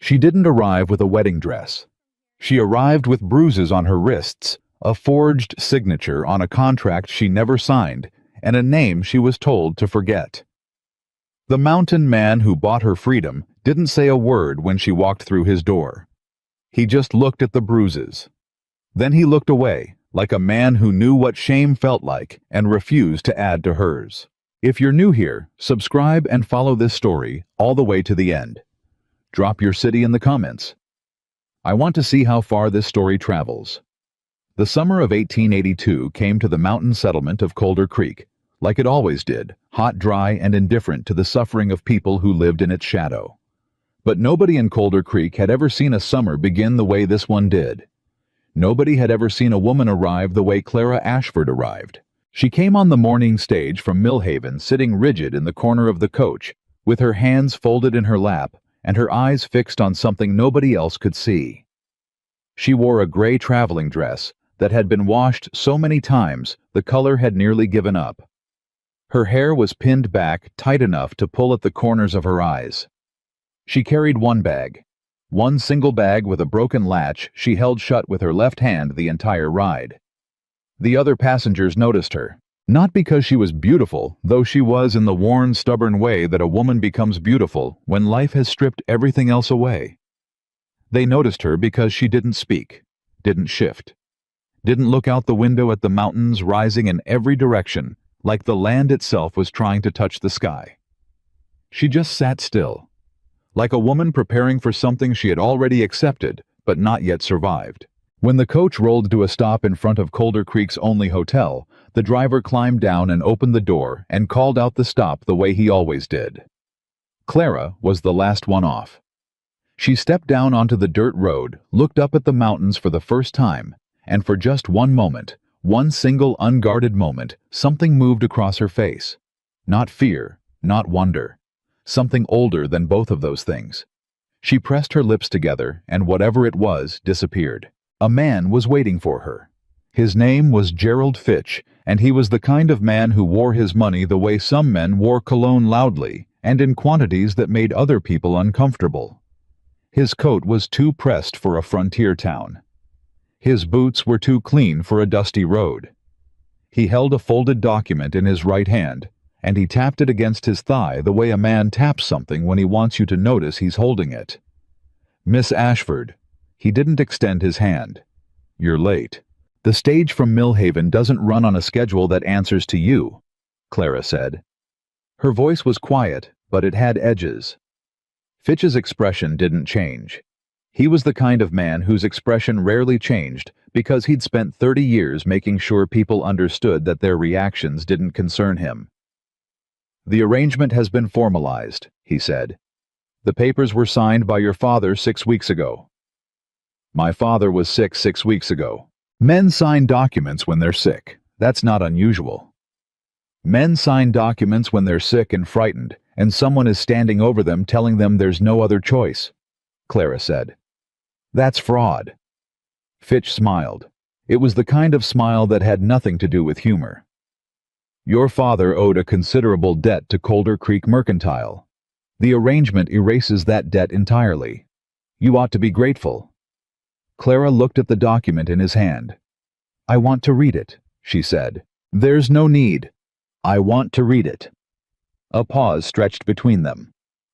She didn't arrive with a wedding dress. She arrived with bruises on her wrists, a forged signature on a contract she never signed, and a name she was told to forget. The mountain man who bought her freedom didn't say a word when she walked through his door. He just looked at the bruises. Then he looked away, like a man who knew what shame felt like and refused to add to hers. If you're new here, subscribe and follow this story all the way to the end. Drop your city in the comments. I want to see how far this story travels. The summer of 1882 came to the mountain settlement of Colder Creek, like it always did, hot, dry, and indifferent to the suffering of people who lived in its shadow. But nobody in Colder Creek had ever seen a summer begin the way this one did. Nobody had ever seen a woman arrive the way Clara Ashford arrived. She came on the morning stage from Millhaven, sitting rigid in the corner of the coach, with her hands folded in her lap and her eyes fixed on something nobody else could see. She wore a gray traveling dress that had been washed so many times the color had nearly given up. Her hair was pinned back tight enough to pull at the corners of her eyes. She carried one bag. One single bag with a broken latch she held shut with her left hand the entire ride. The other passengers noticed her, not because she was beautiful, though she was in the worn, stubborn way that a woman becomes beautiful when life has stripped everything else away. They noticed her because she didn't speak, didn't shift, didn't look out the window at the mountains rising in every direction, like the land itself was trying to touch the sky. She just sat still, like a woman preparing for something she had already accepted but not yet survived. When the coach rolled to a stop in front of Colder Creek's only hotel, the driver climbed down and opened the door and called out the stop the way he always did. Clara was the last one off. She stepped down onto the dirt road, looked up at the mountains for the first time, and for just one moment, one single unguarded moment, something moved across her face. Not fear, not wonder. Something older than both of those things. She pressed her lips together, and whatever it was disappeared. A man was waiting for her. His name was Gerald Fitch, and he was the kind of man who wore his money the way some men wore cologne loudly and in quantities that made other people uncomfortable. His coat was too pressed for a frontier town. His boots were too clean for a dusty road. He held a folded document in his right hand, and he tapped it against his thigh the way a man taps something when he wants you to notice he's holding it. Miss Ashford. He didn't extend his hand. You're late. The stage from Millhaven doesn't run on a schedule that answers to you, Clara said. Her voice was quiet, but it had edges. Fitch's expression didn't change. He was the kind of man whose expression rarely changed because he'd spent 30 years making sure people understood that their reactions didn't concern him. The arrangement has been formalized, he said. The papers were signed by your father 6 weeks ago. My father was sick 6 weeks ago. Men sign documents when they're sick. That's not unusual. Men sign documents when they're sick and frightened, and someone is standing over them telling them there's no other choice, Clara said. That's fraud. Fitch smiled. It was the kind of smile that had nothing to do with humor. Your father owed a considerable debt to Colder Creek Mercantile. The arrangement erases that debt entirely. You ought to be grateful. Clara looked at the document in his hand. I want to read it, she said. There's no need. I want to read it. A pause stretched between them.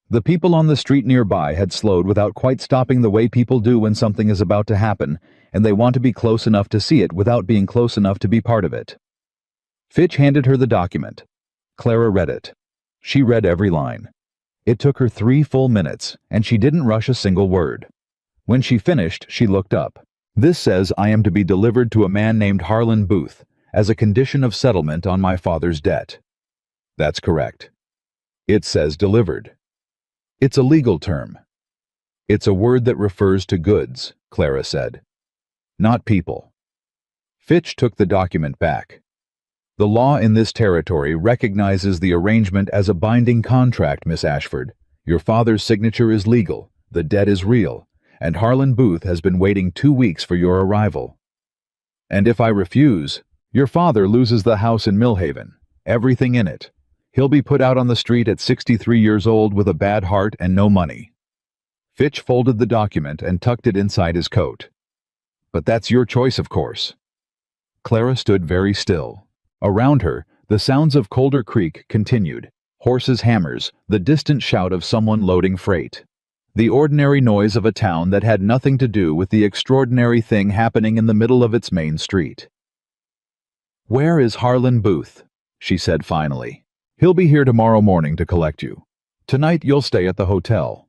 The people on the street nearby had slowed without quite stopping the way people do when something is about to happen, and they want to be close enough to see it without being close enough to be part of it. Fitch handed her the document. Clara read it. She read every line. It took her 3 full minutes, and she didn't rush a single word. When she finished, she looked up. This says I am to be delivered to a man named Harlan Booth as a condition of settlement on my father's debt. That's correct. It says delivered. It's a legal term. It's a word that refers to goods, Clara said. Not people. Fitch took the document back. The law in this territory recognizes the arrangement as a binding contract, Miss Ashford. Your father's signature is legal, the debt is real, and Harlan Booth has been waiting 2 weeks for your arrival. And if I refuse, your father loses the house in Millhaven, everything in it. He'll be put out on the street at 63 years old with a bad heart and no money. Fitch folded the document and tucked it inside his coat. "But that's your choice, of course." Clara stood very still. Around her, the sounds of Colder Creek continued. Horses' hammers, the distant shout of someone loading freight. The ordinary noise of a town that had nothing to do with the extraordinary thing happening in the middle of its main street. "Where is Harlan Booth?" she said finally. "He'll be here tomorrow morning to collect you. Tonight you'll stay at the hotel."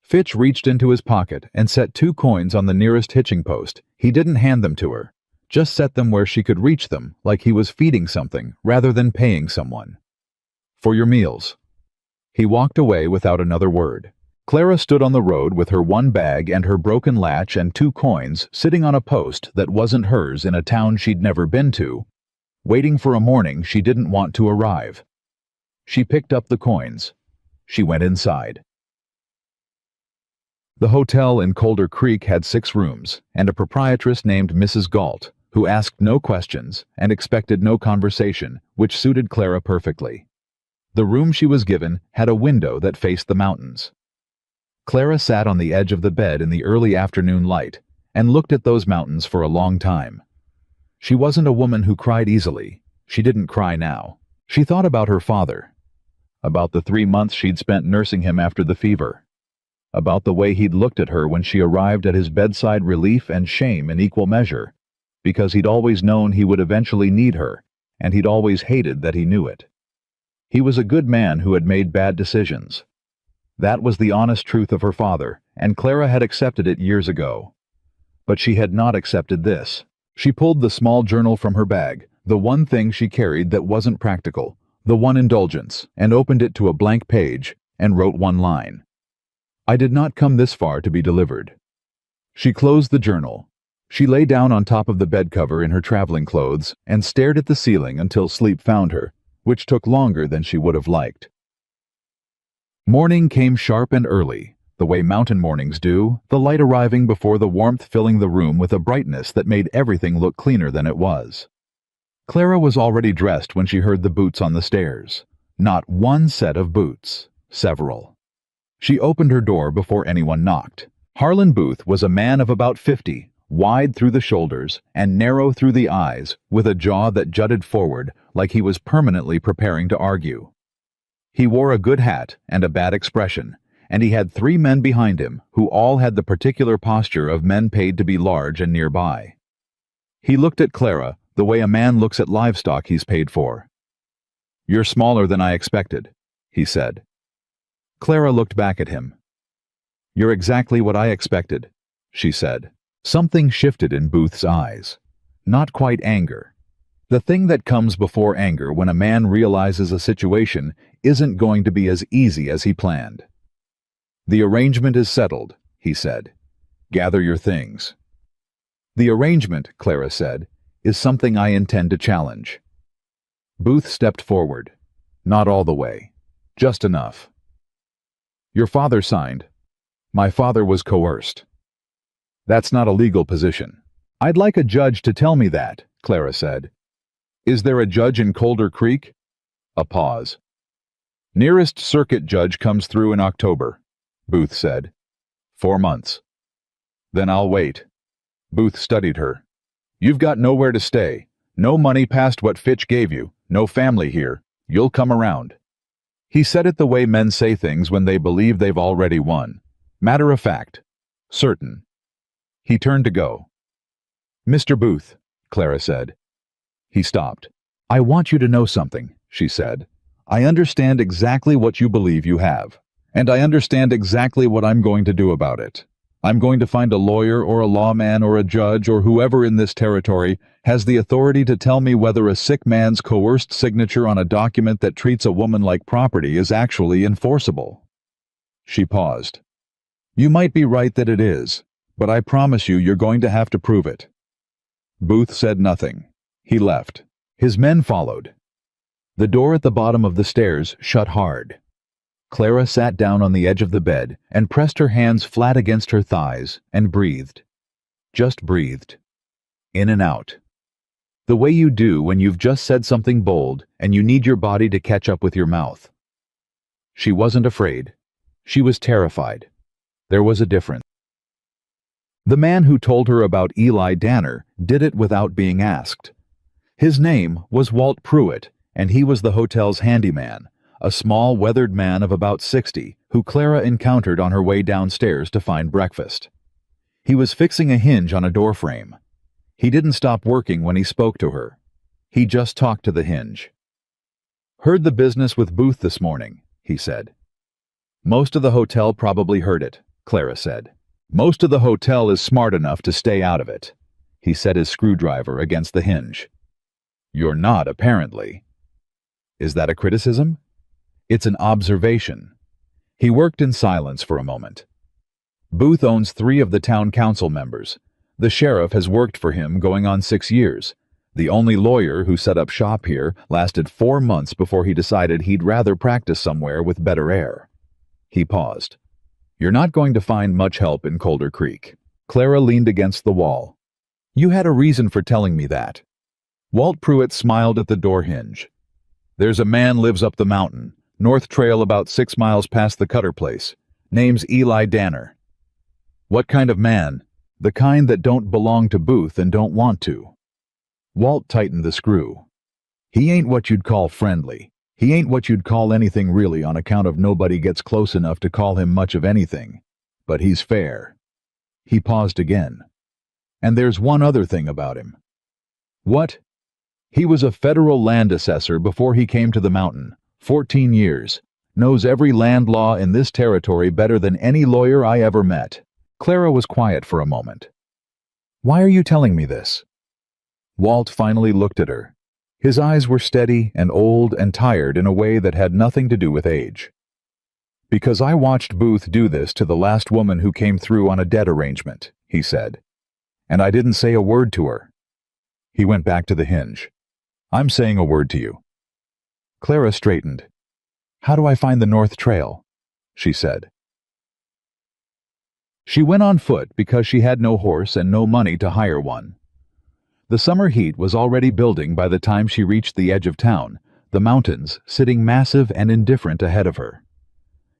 Fitch reached into his pocket and set 2 coins on the nearest hitching post. He didn't hand them to her, just set them where she could reach them, like he was feeding something rather than paying someone. "For your meals." He walked away without another word. Clara stood on the road with her 1 bag and her broken latch and 2 coins sitting on a post that wasn't hers in a town she'd never been to, waiting for a morning she didn't want to arrive. She picked up the coins. She went inside. The hotel in Colder Creek had 6 rooms and a proprietress named Mrs. Galt, who asked no questions and expected no conversation, which suited Clara perfectly. The room she was given had a window that faced the mountains. Clara sat on the edge of the bed in the early afternoon light and looked at those mountains for a long time. She wasn't a woman who cried easily. She didn't cry now. She thought about her father, about the 3 months she'd spent nursing him after the fever, about the way he'd looked at her when she arrived at his bedside, relief and shame in equal measure, because he'd always known he would eventually need her, and he'd always hated that he knew it. He was a good man who had made bad decisions. That was the honest truth of her father, and Clara had accepted it years ago. But she had not accepted this. She pulled the small journal from her bag, the one thing she carried that wasn't practical, the one indulgence, and opened it to a blank page and wrote 1 line. "I did not come this far to be delivered." She closed the journal. She lay down on top of the bed cover in her traveling clothes and stared at the ceiling until sleep found her, which took longer than she would have liked. Morning came sharp and early, the way mountain mornings do, the light arriving before the warmth filling the room with a brightness that made everything look cleaner than it was. Clara was already dressed when she heard the boots on the stairs. Not 1 set of boots, several. She opened her door before anyone knocked. Harlan Booth was a man of about 50, wide through the shoulders and narrow through the eyes, with a jaw that jutted forward like he was permanently preparing to argue. He wore a good hat and a bad expression, and he had 3 men behind him who all had the particular posture of men paid to be large and nearby. He looked at Clara the way a man looks at livestock he's paid for. "You're smaller than I expected," he said. Clara looked back at him. "You're exactly what I expected," she said. Something shifted in Booth's eyes. Not quite anger. The thing that comes before anger when a man realizes a situation isn't going to be as easy as he planned. "The arrangement is settled," he said. "Gather your things." "The arrangement," Clara said, "is something I intend to challenge." Booth stepped forward. "Not all the way. Just enough." "Your father signed." "My father was coerced." "That's not a legal position." "I'd like a judge to tell me that," Clara said. "Is there a judge in Colder Creek?" A pause. "Nearest circuit judge comes through in October," Booth said. 4 months. "Then I'll wait." Booth studied her. "You've got nowhere to stay. No money past what Fitch gave you. No family here. You'll come around." He said it the way men say things when they believe they've already won. Matter of fact. Certain. He turned to go. "Mr. Booth," Clara said. He stopped. "I want you to know something," she said. "I understand exactly what you believe you have, and I understand exactly what I'm going to do about it. I'm going to find a lawyer or a lawman or a judge or whoever in this territory has the authority to tell me whether a sick man's coerced signature on a document that treats a woman like property is actually enforceable." She paused. "You might be right that it is, but I promise you're going to have to prove it." Booth said nothing. He left. His men followed. The door at the bottom of the stairs shut hard. Clara sat down on the edge of the bed and pressed her hands flat against her thighs and breathed. Just breathed. In and out. The way you do when you've just said something bold and you need your body to catch up with your mouth. She wasn't afraid. She was terrified. There was a difference. The man who told her about Eli Danner did it without being asked. His name was Walt Pruitt, and he was the hotel's handyman, a small, weathered man of about 60 who Clara encountered on her way downstairs to find breakfast. He was fixing a hinge on a doorframe. He didn't stop working when he spoke to her. He just talked to the hinge. "Heard the business with Booth this morning," he said. "Most of the hotel probably heard it," Clara said. "Most of the hotel is smart enough to stay out of it." He set his screwdriver against the hinge. "You're not, apparently." Is that a criticism? It's an observation. He worked in silence for a moment. Booth owns 3 of the town council members. The sheriff has worked for him going on 6 years. The only lawyer who set up shop here lasted 4 months before he decided he'd rather practice somewhere with better air. He paused. "You're not going to find much help in Colder Creek." Clara leaned against the wall. "You had a reason for telling me that." Walt Pruitt smiled at the door hinge. "There's a man lives up the mountain, North Trail about 6 miles past the Cutter place. Name's Eli Danner." "What kind of man?" "The kind that don't belong to Booth and don't want to." Walt tightened the screw. "He ain't what you'd call friendly. He ain't what you'd call anything really on account of nobody gets close enough to call him much of anything. But he's fair." He paused again. "And there's one other thing about him." "What?" "He was a federal land assessor before he came to the mountain. 14 years. Knows every land law in this territory better than any lawyer I ever met." Clara was quiet for a moment. "Why are you telling me this?" Walt finally looked at her. His eyes were steady and old and tired in a way that had nothing to do with age. "Because I watched Booth do this to the last woman who came through on a debt arrangement," he said. "And I didn't say a word to her." He went back to the hinge. "I'm saying a word to you." Clara straightened. "How do I find the North Trail?" she said. She went on foot because she had no horse and no money to hire one. The summer heat was already building by the time she reached the edge of town, the mountains sitting massive and indifferent ahead of her.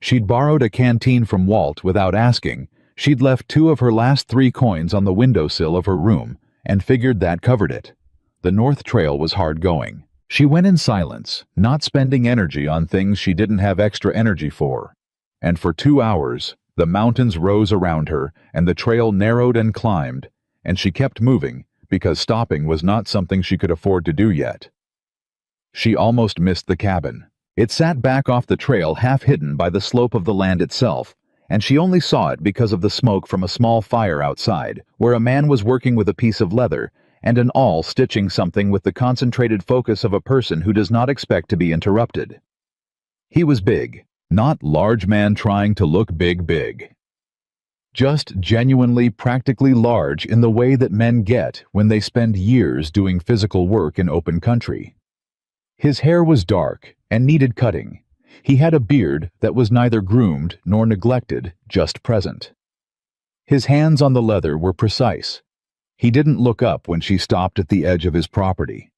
She'd borrowed a canteen from Walt without asking. She'd left 2 of her last 3 coins on the windowsill of her room and figured that covered it. The North Trail was hard going. She went in silence, not spending energy on things she didn't have extra energy for. And for 2 hours, the mountains rose around her and the trail narrowed and climbed, and she kept moving because stopping was not something she could afford to do yet. She almost missed the cabin. It sat back off the trail, half hidden by the slope of the land itself, and she only saw it because of the smoke from a small fire outside, where a man was working with a piece of leather and an awl stitching something with the concentrated focus of a person who does not expect to be interrupted. He was big, not large man trying to look big. Just genuinely practically large in the way that men get when they spend years doing physical work in open country. His hair was dark and needed cutting. He had a beard that was neither groomed nor neglected, just present. His hands on the leather were precise. He didn't look up when she stopped at the edge of his property.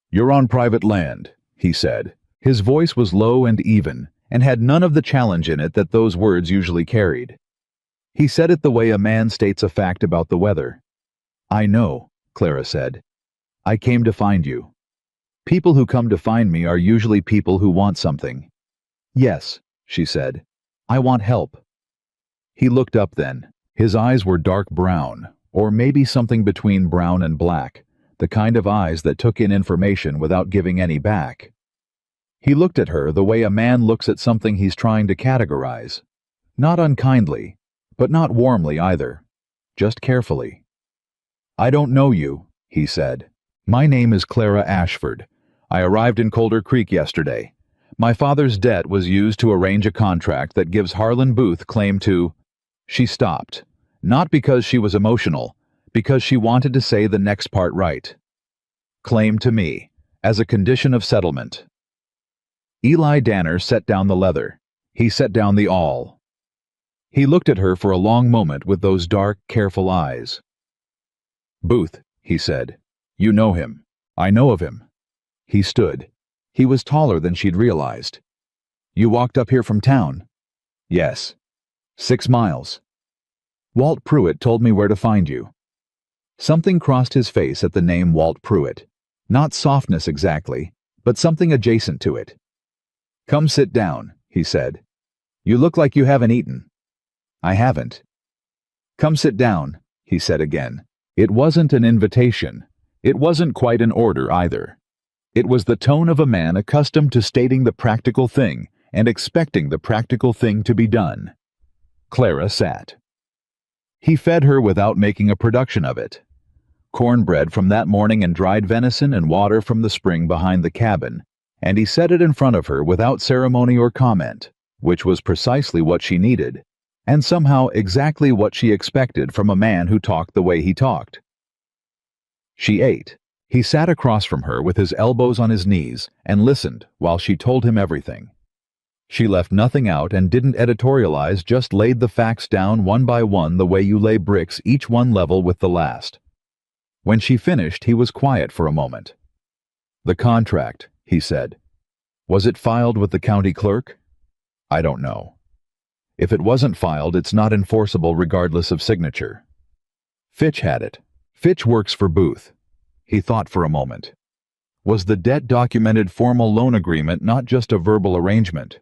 "You're on private land," he said. His voice was low and even, and had none of the challenge in it that those words usually carried. He said it the way a man states a fact about the weather. "I know," Clara said. "I came to find you. People who come to find me are usually people who want something." "Yes," she said. "I want help." He looked up then. His eyes were dark brown, or maybe something between brown and black, the kind of eyes that took in information without giving any back. He looked at her the way a man looks at something he's trying to categorize. Not unkindly, but not warmly either. Just carefully. "I don't know you," he said. "My name is Clara Ashford. I arrived in Colder Creek yesterday. My father's debt was used to arrange a contract that gives Harlan Booth claim to—" She stopped, not because she was emotional, because she wanted to say the next part right. "Claim to me, as a condition of settlement." Eli Danner set down the leather. He set down the awl. He looked at her for a long moment with those dark, careful eyes. "Booth," he said. "You know him." "I know of him." He stood. He was taller than she'd realized. "You walked up here from town?" "Yes." 6 miles. Walt Pruitt told me where to find you. Something crossed his face at the name Walt Pruitt. Not softness exactly, but something adjacent to it. Come sit down, he said. You look like you haven't eaten. I haven't. Come sit down, he said again. It wasn't an invitation. It wasn't quite an order either. It was the tone of a man accustomed to stating the practical thing and expecting the practical thing to be done. Clara sat. He fed her without making a production of it. Cornbread from that morning and dried venison and water from the spring behind the cabin, and he set it in front of her without ceremony or comment, which was precisely what she needed, and somehow exactly what she expected from a man who talked the way he talked. She ate. He sat across from her with his elbows on his knees and listened while she told him everything. She left nothing out and didn't editorialize, just laid the facts down one by one the way you lay bricks, each one level with the last. When she finished, he was quiet for a moment. The contract, he said. Was it filed with the county clerk? I don't know. If it wasn't filed, it's not enforceable regardless of signature. Fitch had it. Fitch works for Booth. He thought for a moment. Was the debt-documented formal loan agreement not just a verbal arrangement?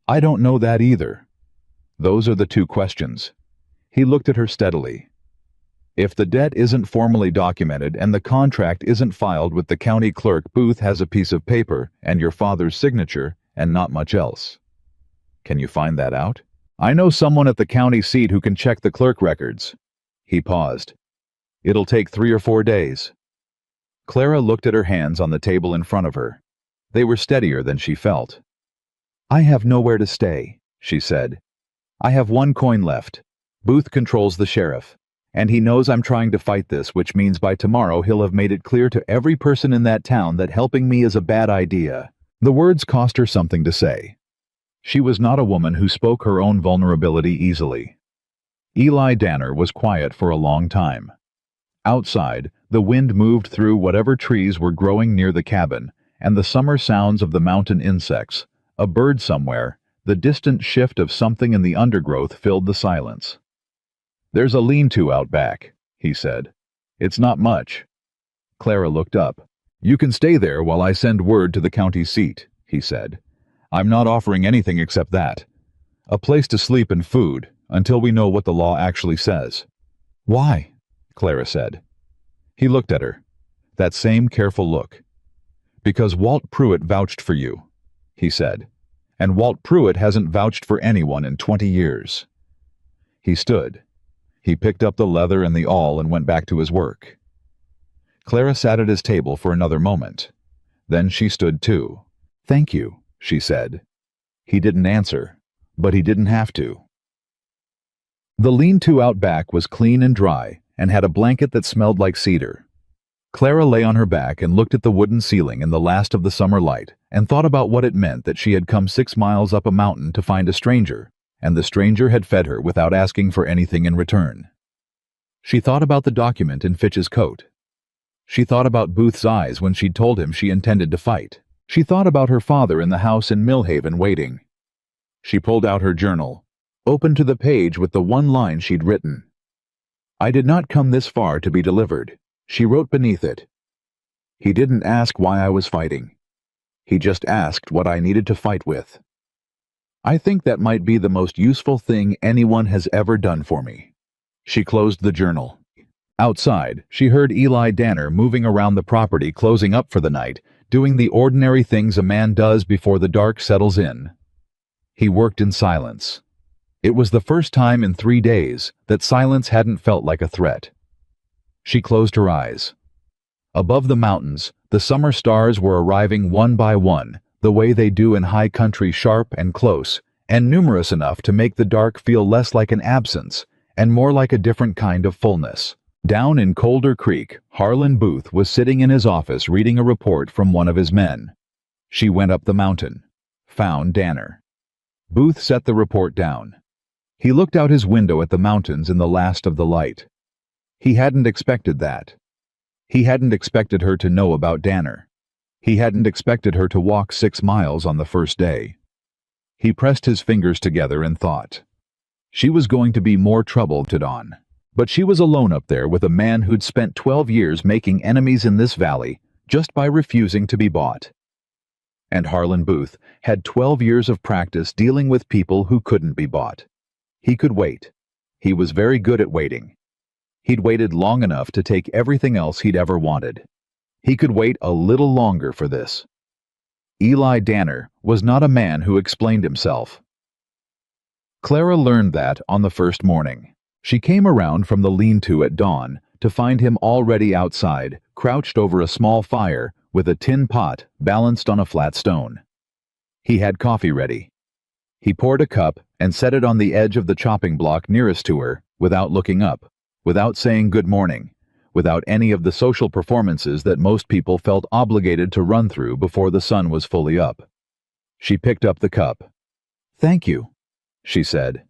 I don't know that either. Those are the two questions. He looked at her steadily. If the debt isn't formally documented and the contract isn't filed with the county clerk, Booth has a piece of paper and your father's signature and not much else. Can you find that out? I know someone at the county seat who can check the clerk records. He paused. It'll take 3 or 4 days. Clara looked at her hands on the table in front of her. They were steadier than she felt. I have nowhere to stay, she said. I have 1 coin left. Booth controls the sheriff, and he knows I'm trying to fight this, which means by tomorrow he'll have made it clear to every person in that town that helping me is a bad idea. The words cost her something to say. She was not a woman who spoke her own vulnerability easily. Eli Danner was quiet for a long time. Outside, the wind moved through whatever trees were growing near the cabin, and the summer sounds of the mountain insects, a bird somewhere, the distant shift of something in the undergrowth filled the silence. There's a lean-to out back, he said. It's not much. Clara looked up. You can stay there while I send word to the county seat, he said. I'm not offering anything except that. A place to sleep and food, until we know what the law actually says. Why? Clara said. He looked at her. That same careful look. Because Walt Pruitt vouched for you, he said. And Walt Pruitt hasn't vouched for anyone in 20 years. He stood. He picked up the leather and the awl and went back to his work. Clara sat at his table for another moment. Then she stood too. Thank you, she said. He didn't answer, but he didn't have to. The lean-to out back was clean and dry and had a blanket that smelled like cedar. Clara lay on her back and looked at the wooden ceiling in the last of the summer light and thought about what it meant that she had come 6 miles up a mountain to find a stranger, and the stranger had fed her without asking for anything in return. She thought about the document in Fitch's coat. She thought about Booth's eyes when she'd told him she intended to fight. She thought about her father in the house in Millhaven waiting. She pulled out her journal, opened to the page with the one line she'd written. I did not come this far to be delivered, she wrote beneath it. He didn't ask why I was fighting. He just asked what I needed to fight with. I think that might be the most useful thing anyone has ever done for me. She closed the journal. Outside, she heard Eli Danner moving around the property, closing up for the night, doing the ordinary things a man does before the dark settles in. He worked in silence. It was the first time in 3 days that silence hadn't felt like a threat. She closed her eyes. Above the mountains, the summer stars were arriving one by one, the way they do in high country, sharp and close, and numerous enough to make the dark feel less like an absence and more like a different kind of fullness. Down in Colder Creek, Harlan Booth was sitting in his office reading a report from one of his men. She went up the mountain, found Danner. Booth set the report down. He looked out his window at the mountains in the last of the light. He hadn't expected that. He hadn't expected her to know about Danner. He hadn't expected her to walk 6 miles on the first day. He pressed his fingers together and thought. She was going to be more trouble to Dawn. But she was alone up there with a man who'd spent 12 years making enemies in this valley just by refusing to be bought. And Harlan Booth had 12 years of practice dealing with people who couldn't be bought. He could wait. He was very good at waiting. He'd waited long enough to take everything else he'd ever wanted. He could wait a little longer for this. Eli Danner was not a man who explained himself. Clara learned that on the first morning. She came around from the lean-to at dawn to find him already outside, crouched over a small fire with a tin pot balanced on a flat stone. He had coffee ready. He poured a cup and set it on the edge of the chopping block nearest to her without looking up, without saying good morning, without any of the social performances that most people felt obligated to run through before the sun was fully up. She picked up the cup. "Thank you," she said.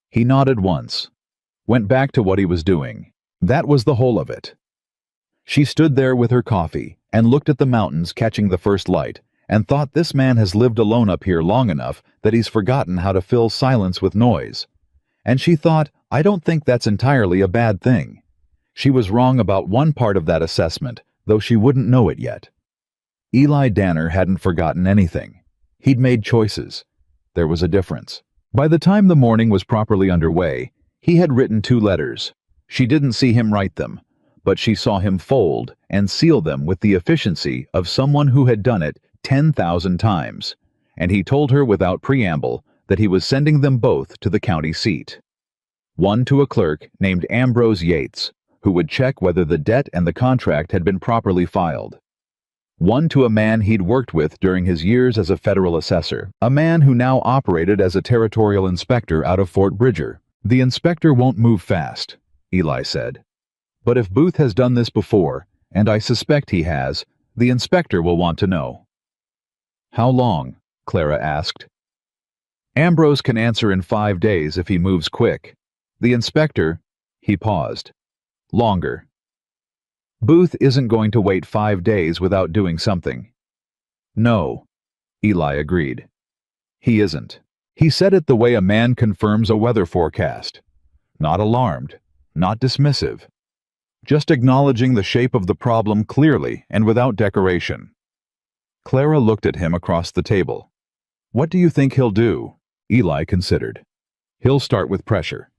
He nodded once, went back to what he was doing. That was the whole of it. She stood there with her coffee and looked at the mountains catching the first light and thought, this man has lived alone up here long enough that he's forgotten how to fill silence with noise. And she thought, I don't think that's entirely a bad thing. She was wrong about one part of that assessment, though she wouldn't know it yet. Eli Danner hadn't forgotten anything. He'd made choices. There was a difference. By the time the morning was properly underway, he had written 2 letters. She didn't see him write them, but she saw him fold and seal them with the efficiency of someone who had done it 10,000 times, and he told her without preamble that he was sending them both to the county seat. One to a clerk named Ambrose Yates, who would check whether the debt and the contract had been properly filed. One to a man he'd worked with during his years as a federal assessor, a man who now operated as a territorial inspector out of Fort Bridger. The inspector won't move fast, Eli said. But if Booth has done this before, and I suspect he has, the inspector will want to know. How long? Clara asked. Ambrose can answer in 5 days if he moves quick. The inspector, he paused. Longer. Booth isn't going to wait 5 days without doing something. No, Eli agreed. He isn't. He said it the way a man confirms a weather forecast. Not alarmed, not dismissive. Just acknowledging the shape of the problem clearly and without decoration. Clara looked at him across the table. What do you think he'll do? Eli considered. He'll start with pressure.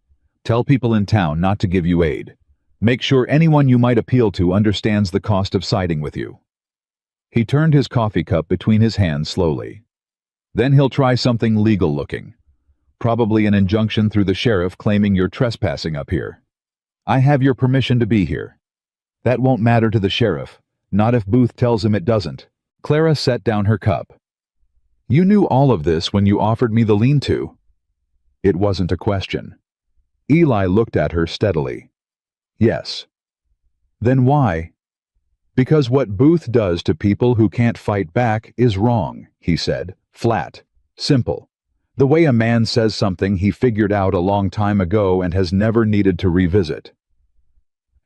Tell people in town not to give you aid. Make sure anyone you might appeal to understands the cost of siding with you. He turned his coffee cup between his hands slowly. Then he'll try something legal-looking. Probably an injunction through the sheriff claiming you're trespassing up here. I have your permission to be here. That won't matter to the sheriff, not if Booth tells him it doesn't. Clara set down her cup. You knew all of this when you offered me the lean-to. It wasn't a question. Eli looked at her steadily. Yes. Then why? Because what Booth does to people who can't fight back is wrong, he said, flat, simple. The way a man says something he figured out a long time ago and has never needed to revisit.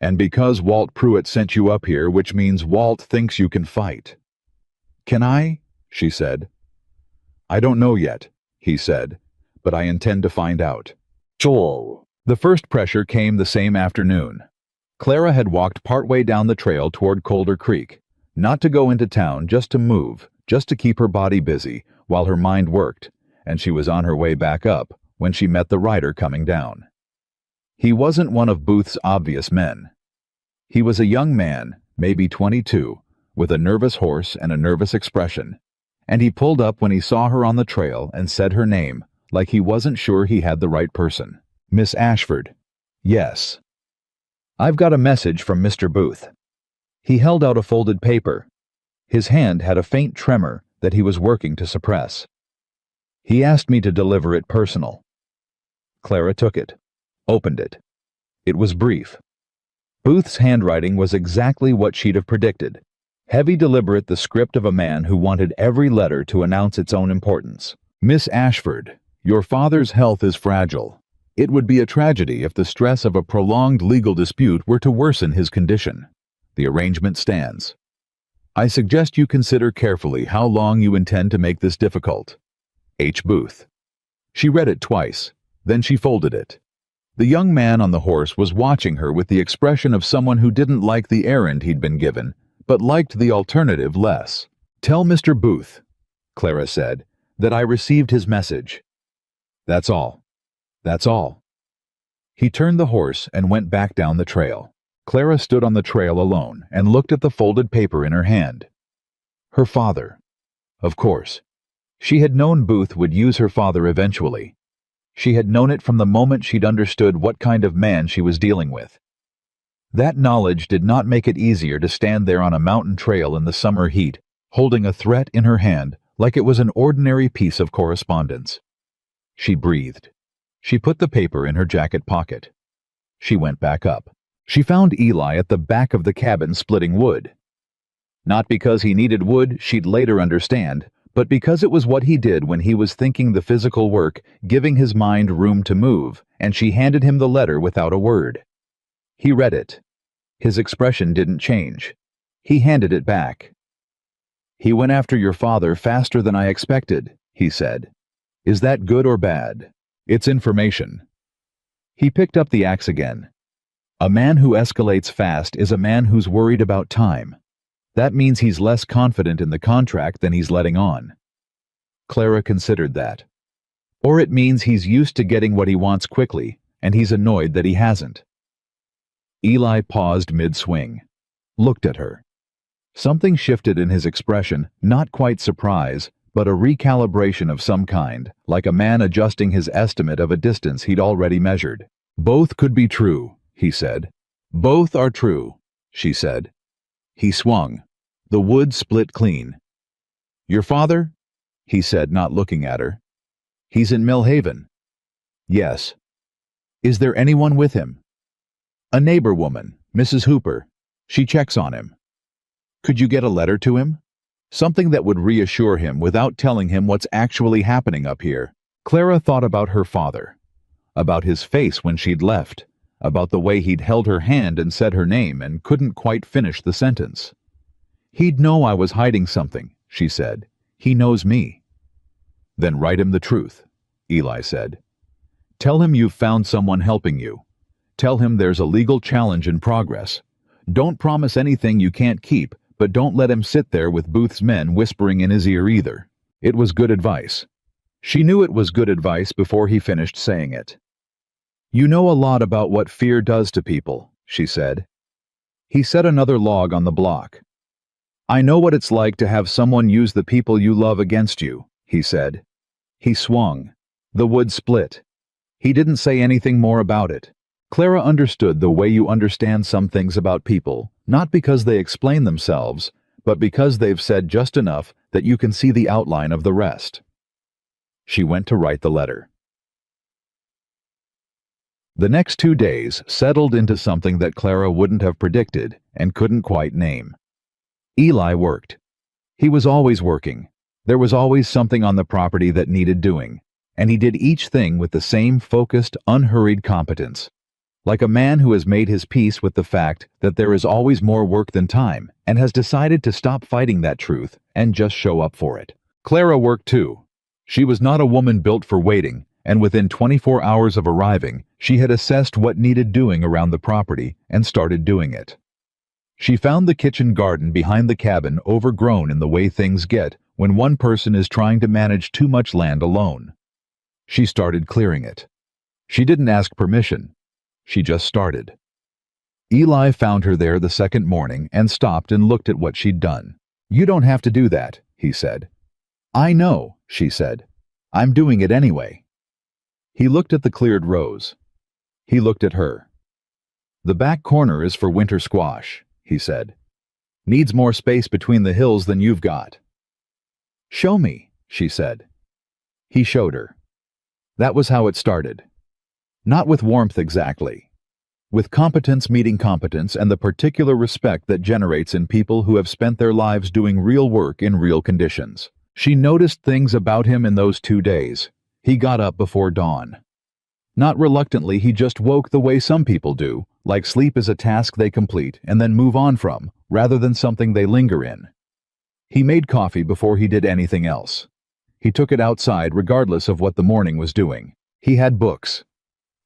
And because Walt Pruitt sent you up here, which means Walt thinks you can fight. Can I? She said. I don't know yet, he said, but I intend to find out. Joel. The first pressure came the same afternoon. Clara had walked partway down the trail toward Colder Creek, not to go into town, just to move, just to keep her body busy while her mind worked, and she was on her way back up when she met the rider coming down. He wasn't one of Booth's obvious men. He was a young man, maybe 22, with a nervous horse and a nervous expression, and he pulled up when he saw her on the trail and said her name like he wasn't sure he had the right person. Miss Ashford. Yes. I've got a message from Mr. Booth. He held out a folded paper. His hand had a faint tremor that he was working to suppress. He asked me to deliver it personal. Clara took it, opened it. It was brief. Booth's handwriting was exactly what she'd have predicted. Heavy, deliberate, the script of a man who wanted every letter to announce its own importance. Miss Ashford, your father's health is fragile. It would be a tragedy if the stress of a prolonged legal dispute were to worsen his condition. The arrangement stands. I suggest you consider carefully how long you intend to make this difficult. H. Booth. She read it twice, Then she folded it. The young man on the horse was watching her with the expression of someone who didn't like the errand he'd been given, but liked the alternative less. "Tell Mr. Booth," Clara said, "that I received his message. That's all. That's all." He turned the horse and went back down the trail. Clara stood on the trail alone and looked at the folded paper in her hand. Her father. Of course. She had known Booth would use her father eventually. She had known it from the moment she'd understood what kind of man she was dealing with. That knowledge did not make it easier to stand there on a mountain trail in the summer heat, holding a threat in her hand like it was an ordinary piece of correspondence. She breathed. She put the paper in her jacket pocket. She went back up. She found Eli at the back of the cabin splitting wood. Not because he needed wood, she'd later understand, but because it was what he did when he was thinking the physical work, giving his mind room to move, and she handed him the letter without a word. He read it. His expression didn't change. He handed it back. "He went after your father faster than I expected," he said. "Is that good or bad? It's information." He picked up the axe again. "A man who escalates fast is a man who's worried about time. That means he's less confident in the contract than he's letting on." Clara considered that. Or it means he's used to getting what he wants quickly, and he's annoyed that he hasn't. Eli paused mid-swing, looked at her. Something shifted in his expression, not quite surprise, but a recalibration of some kind, like a man adjusting his estimate of a distance he'd already measured. "Both could be true," he said. "Both are true," she said. He swung. The wood split clean. "Your father?" he said, not looking at her. "He's in Millhaven." "Yes." "Is there anyone with him?" "A neighbor woman, Mrs. Hooper. She checks on him." "Could you get a letter to him? Something that would reassure him without telling him what's actually happening up here." Clara thought about her father, about his face when she'd left, about the way he'd held her hand and said her name and couldn't quite finish the sentence. "He'd know I was hiding something," she said. "He knows me." "Then write him the truth," Eli said. "Tell him you've found someone helping you. Tell him there's a legal challenge in progress. Don't promise anything you can't keep, but don't let him sit there with Booth's men whispering in his ear either." It was good advice. She knew it was good advice before he finished saying it. "You know a lot about what fear does to people," she said. He set another log on the block. "I know what it's like to have someone use the people you love against you," he said. He swung. The wood split. He didn't say anything more about it. Clara understood the way you understand some things about people, not because they explain themselves, but because they've said just enough that you can see the outline of the rest. She went to write the letter. The next 2 days settled into something that Clara wouldn't have predicted and couldn't quite name. Eli worked. He was always working. There was always something on the property that needed doing, and he did each thing with the same focused, unhurried competence. Like a man who has made his peace with the fact that there is always more work than time and has decided to stop fighting that truth and just show up for it. Clara worked too. She was not a woman built for waiting, and within 24 hours of arriving, she had assessed what needed doing around the property and started doing it. She found the kitchen garden behind the cabin overgrown in the way things get when one person is trying to manage too much land alone. She started clearing it. She didn't ask permission. She just started. Eli found her there the second morning and stopped and looked at what she'd done. "You don't have to do that," he said. "I know," she said. "I'm doing it anyway." He looked at the cleared rows. He looked at her. "The back corner is for winter squash," he said. "Needs more space between the hills than you've got." "Show me," she said. He showed her. That was how it started. Not with warmth exactly. With competence meeting competence and the particular respect that generates in people who have spent their lives doing real work in real conditions. She noticed things about him in those 2 days. He got up before dawn. Not reluctantly, he just woke the way some people do, like sleep is a task they complete and then move on from, rather than something they linger in. He made coffee before he did anything else. He took it outside regardless of what the morning was doing. He had books.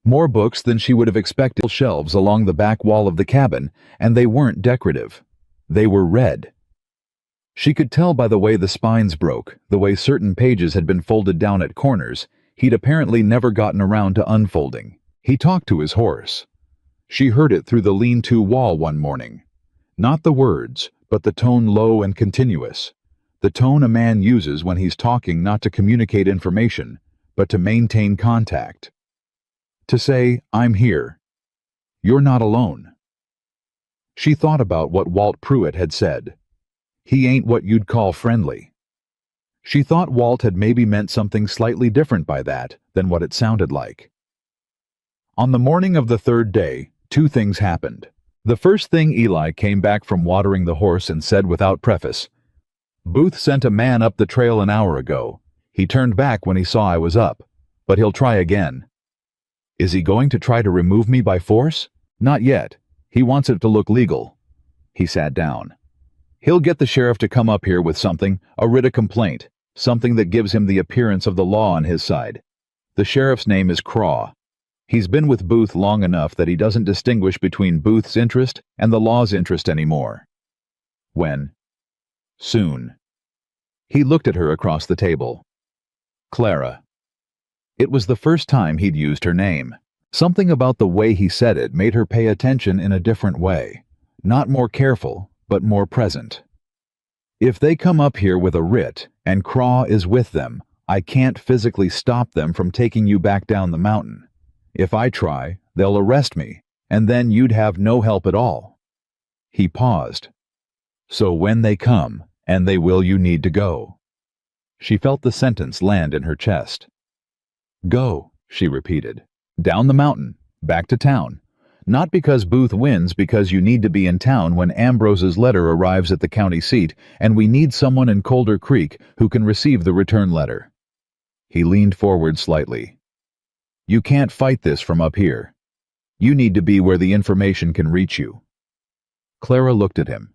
More books than she would have expected. Shelves along the back wall of the cabin, and they weren't decorative. They were red. She could tell by the way the spines broke, the way certain pages had been folded down at corners. He'd apparently never gotten around to unfolding. He talked to his horse. She heard it through the lean-to wall one morning. Not the words, but the tone low and continuous. The tone a man uses when he's talking not to communicate information, but to maintain contact. To say, "I'm here. You're not alone." She thought about what Walt Pruitt had said. He ain't what you'd call friendly. She thought Walt had maybe meant something slightly different by that than what it sounded like. On the morning of the third day, two things happened. The first thing, Eli came back from watering the horse and said without preface, "Booth sent a man up the trail an hour ago. He turned back when he saw I was up, but he'll try again." "Is he going to try to remove me by force?" "Not yet. He wants it to look legal." He sat down. "He'll get the sheriff to come up here with something, a writ of complaint, something that gives him the appearance of the law on his side. The sheriff's name is Craw. He's been with Booth long enough that he doesn't distinguish between Booth's interest and the law's interest anymore." "When?" "Soon." He looked at her across the table. "Clara." It was the first time he'd used her name. Something about the way he said it made her pay attention in a different way. Not more careful, but more present. "If they come up here with a writ, and Craw is with them, I can't physically stop them from taking you back down the mountain. If I try, they'll arrest me, and then you'd have no help at all." He paused. "So when they come, and they will, you need to go." She felt the sentence land in her chest. "Go," she repeated. "Down the mountain, back to town. Not because Booth wins, because you need to be in town when Ambrose's letter arrives at the county seat, and we need someone in Colder Creek who can receive the return letter." He leaned forward slightly. "You can't fight this from up here. You need to be where the information can reach you." Clara looked at him.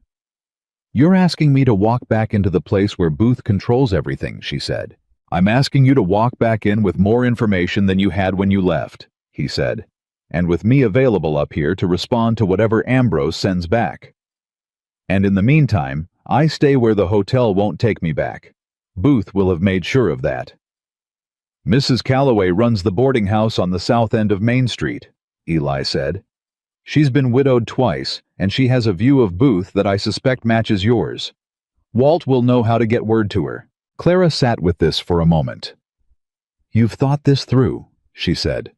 "You're asking me to walk back into the place where Booth controls everything," she said. "I'm asking you to walk back in with more information than you had when you left," he said, "and with me available up here to respond to whatever Ambrose sends back. And in the meantime, I stay where the hotel won't take me back. Booth will have made sure of that." "Mrs. Calloway runs the boarding house on the south end of Main Street," Eli said. "She's been widowed twice, and she has a view of Booth that I suspect matches yours. Walt will know how to get word to her." Clara sat with this for a moment. "You've thought this through," she said.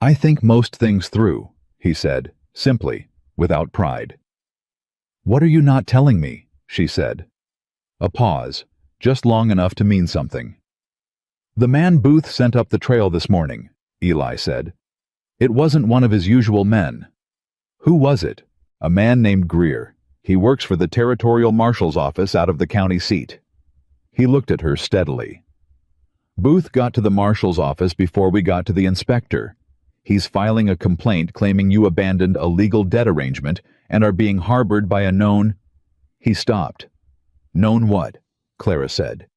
"I think most things through," he said, simply, without pride. "What are you not telling me?" she said. A pause, just long enough to mean something. "The man Booth sent up the trail this morning," Eli said. "It wasn't one of his usual men." "Who was it?" "A man named Greer. He works for the territorial marshal's office out of the county seat." He looked at her steadily. "Booth got to the marshal's office before we got to the inspector. He's filing a complaint claiming you abandoned a legal debt arrangement and are being harbored by a known—" He stopped. "Known what?" Clara said.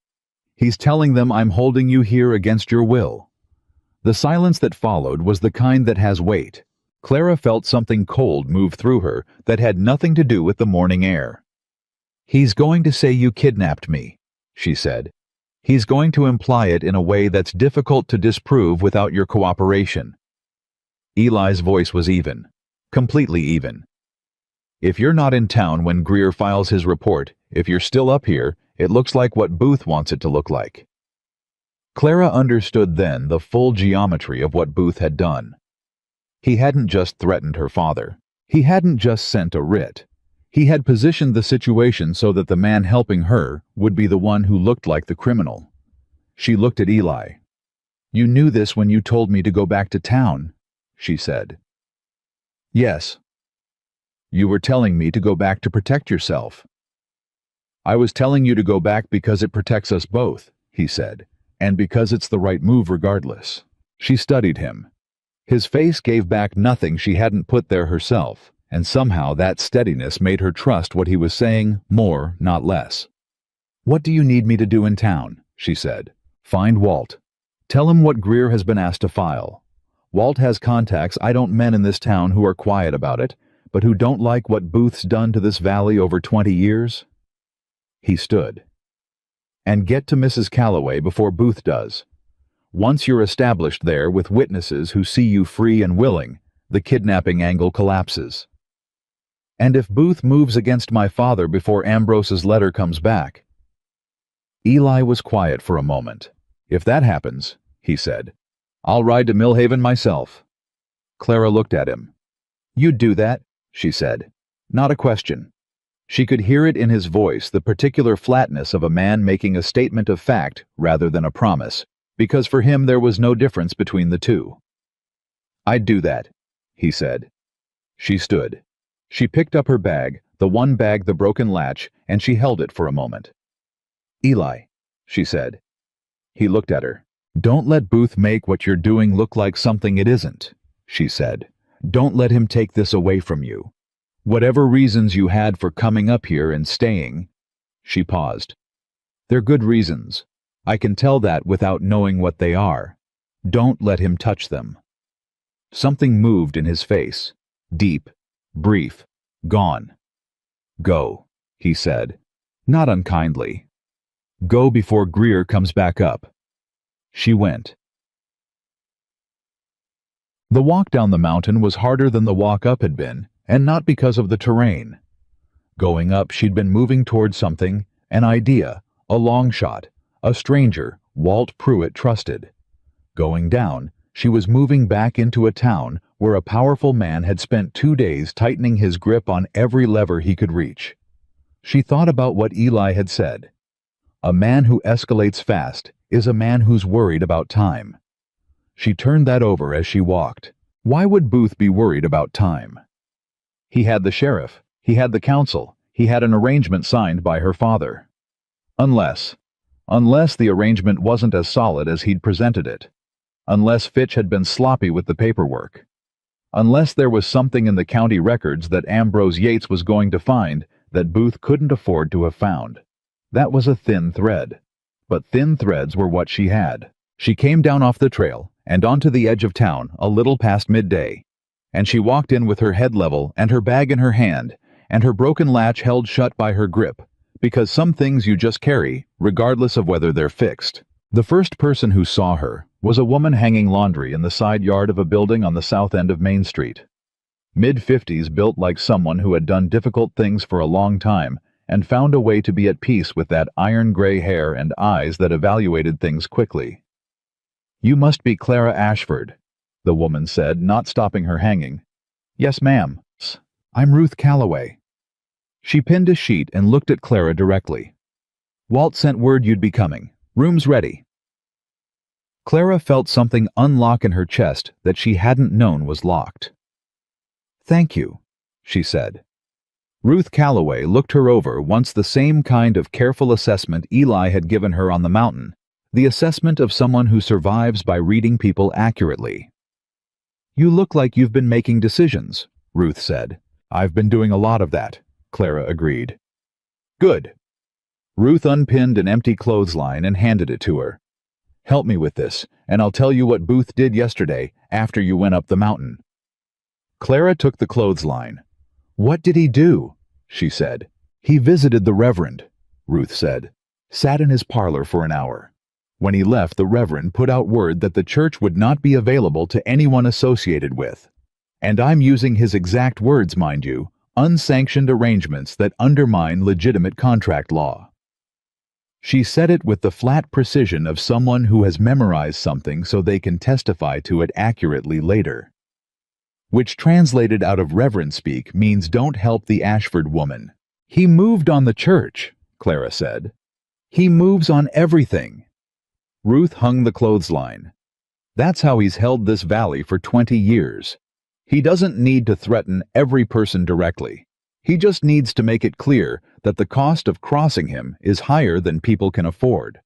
"He's telling them I'm holding you here against your will." The silence that followed was the kind that has weight. Clara felt something cold move through her that had nothing to do with the morning air. "He's going to say you kidnapped me," she said. "He's going to imply it in a way that's difficult to disprove without your cooperation." Eli's voice was even. Completely even. "If you're not in town when Greer files his report, if you're still up here, it looks like what Booth wants it to look like." Clara understood then the full geometry of what Booth had done. He hadn't just threatened her father. He hadn't just sent a writ. He had positioned the situation so that the man helping her would be the one who looked like the criminal. She looked at Eli. "You knew this when you told me to go back to town," she said. "Yes." "You were telling me to go back to protect yourself." "I was telling you to go back because it protects us both," he said, "and because it's the right move regardless." She studied him. His face gave back nothing she hadn't put there herself, and somehow that steadiness made her trust what he was saying more, not less. "What do you need me to do in town?" she said. "Find Walt." Tell him what Greer has been asked to file. Walt has contacts I don't men in this town who are quiet about it, but who don't like what Booth's done to this valley over 20 years. He stood. And get to Mrs. Calloway before Booth does. Once you're established there with witnesses who see you free and willing, the kidnapping angle collapses. And if Booth moves against my father before Ambrose's letter comes back. Eli was quiet for a moment. If that happens, he said, I'll ride to Millhaven myself. Clara looked at him. You'd do that, she said. Not a question. She could hear it in his voice, the particular flatness of a man making a statement of fact rather than a promise, because for him there was no difference between the two. I'd do that, he said. She stood. She picked up her bag, the one bag the broken latch, and she held it for a moment. Eli, she said. He looked at her. Don't let Booth make what you're doing look like something it isn't, she said. Don't let him take this away from you. Whatever reasons you had for coming up here and staying, she paused. They're good reasons. I can tell that without knowing what they are. Don't let him touch them. Something moved in his face. Deep, brief, gone. Go, he said, not unkindly. Go before Greer comes back up. She went. The walk down the mountain was harder than the walk up had been, and not because of the terrain. Going up, she'd been moving toward something, an idea, a long shot, a stranger Walt Pruitt trusted. Going down, she was moving back into a town where a powerful man had spent 2 days tightening his grip on every lever he could reach. She thought about what Eli had said. A man who escalates fast is a man who's worried about time. She turned that over as she walked. Why would Booth be worried about time? He had the sheriff, he had the council, he had an arrangement signed by her father. Unless the arrangement wasn't as solid as he'd presented it. Unless Fitch had been sloppy with the paperwork. Unless there was something in the county records that Ambrose Yates was going to find that Booth couldn't afford to have found. That was a thin thread. But thin threads were what she had. She came down off the trail and onto the edge of town a little past midday, and she walked in with her head level and her bag in her hand and her broken latch held shut by her grip, because some things you just carry, regardless of whether they're fixed. The first person who saw her was a woman hanging laundry in the side yard of a building on the south end of Main Street. Mid-50s, built like someone who had done difficult things for a long time and found a way to be at peace with that iron gray hair and eyes that evaluated things quickly. You must be Clara Ashford, the woman said, not stopping her hanging. Yes, ma'am. I'm Ruth Calloway. She pinned a sheet and looked at Clara directly. Walt sent word you'd be coming. Room's ready. Clara felt something unlock in her chest that she hadn't known was locked. Thank you, she said. Ruth Calloway looked her over once, the same kind of careful assessment Eli had given her on the mountain, the assessment of someone who survives by reading people accurately. You look like you've been making decisions, Ruth said. I've been doing a lot of that, Clara agreed. Good. Ruth unpinned an empty clothesline and handed it to her. Help me with this, and I'll tell you what Booth did yesterday after you went up the mountain. Clara took the clothesline. What did he do? She said. He visited the Reverend, Ruth said. Sat in his parlor for an hour. When he left, the Reverend put out word that the church would not be available to anyone associated with. And I'm using his exact words, mind you, unsanctioned arrangements that undermine legitimate contract law. She said it with the flat precision of someone who has memorized something so they can testify to it accurately later. Which translated out of Reverend speak means don't help the Ashford woman. He moved on the church, Clara said. He moves on everything. Ruth hung the clothesline. That's how he's held this valley for 20 years. He doesn't need to threaten every person directly. He just needs to make it clear that the cost of crossing him is higher than people can afford.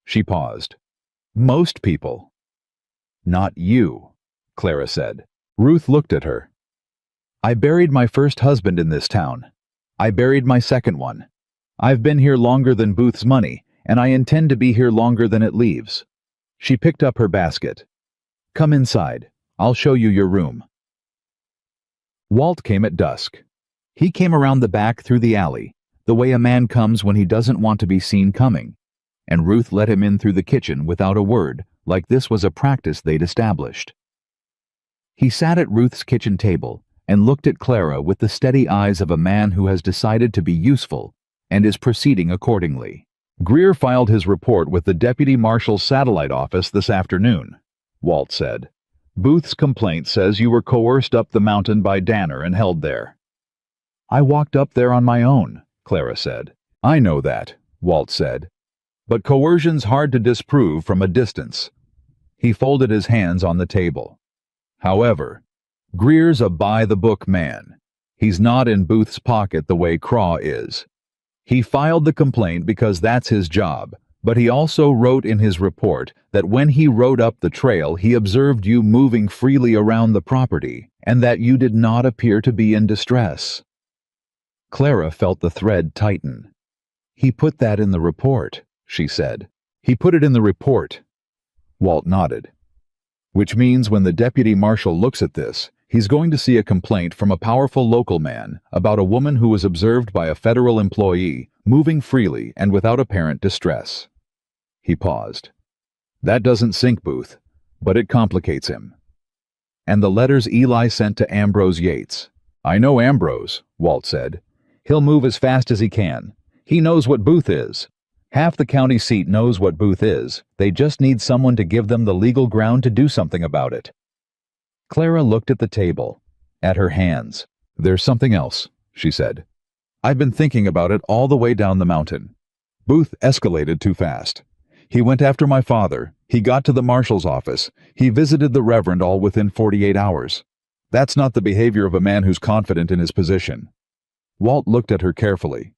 She paused. Most people. Not you, Clara said. Ruth looked at her. I buried my first husband in this town. I buried my second one. I've been here longer than Booth's money, and I intend to be here longer than it leaves. She picked up her basket. "Come inside. I'll show you your room." Walt came at dusk. He came around the back through the alley, the way a man comes when he doesn't want to be seen coming, and Ruth let him in through the kitchen without a word, like this was a practice they'd established. He sat at Ruth's kitchen table and looked at Clara with the steady eyes of a man who has decided to be useful and is proceeding accordingly. "Greer filed his report with the Deputy Marshal's satellite office this afternoon," Walt said. "Booth's complaint says you were coerced up the mountain by Danner and held there." "I walked up there on my own," Clara said. "I know that," Walt said. "But coercion's hard to disprove from a distance." He folded his hands on the table. "However, Greer's a by-the-book man. He's not in Booth's pocket the way Craw is. He filed the complaint because that's his job, but he also wrote in his report that when he rode up the trail he observed you moving freely around the property and that you did not appear to be in distress." Clara felt the thread tighten. "He put that in the report," she said. "He put it in the report." Walt nodded. "Which means when the deputy marshal looks at this, he's going to see a complaint from a powerful local man about a woman who was observed by a federal employee moving freely and without apparent distress." He paused. "That doesn't sink Booth, but it complicates him." "And the letters Eli sent to Ambrose Yates." "I know Ambrose," Walt said. "He'll move as fast as he can. He knows what Booth is. Half the county seat knows what Booth is. They just need someone to give them the legal ground to do something about it." Clara looked at the table, at her hands. "There's something else," she said. "I've been thinking about it all the way down the mountain. Booth escalated too fast. He went after my father. He got to the marshal's office. He visited the Reverend all within 48 hours. That's not the behavior of a man who's confident in his position." Walt looked at her carefully.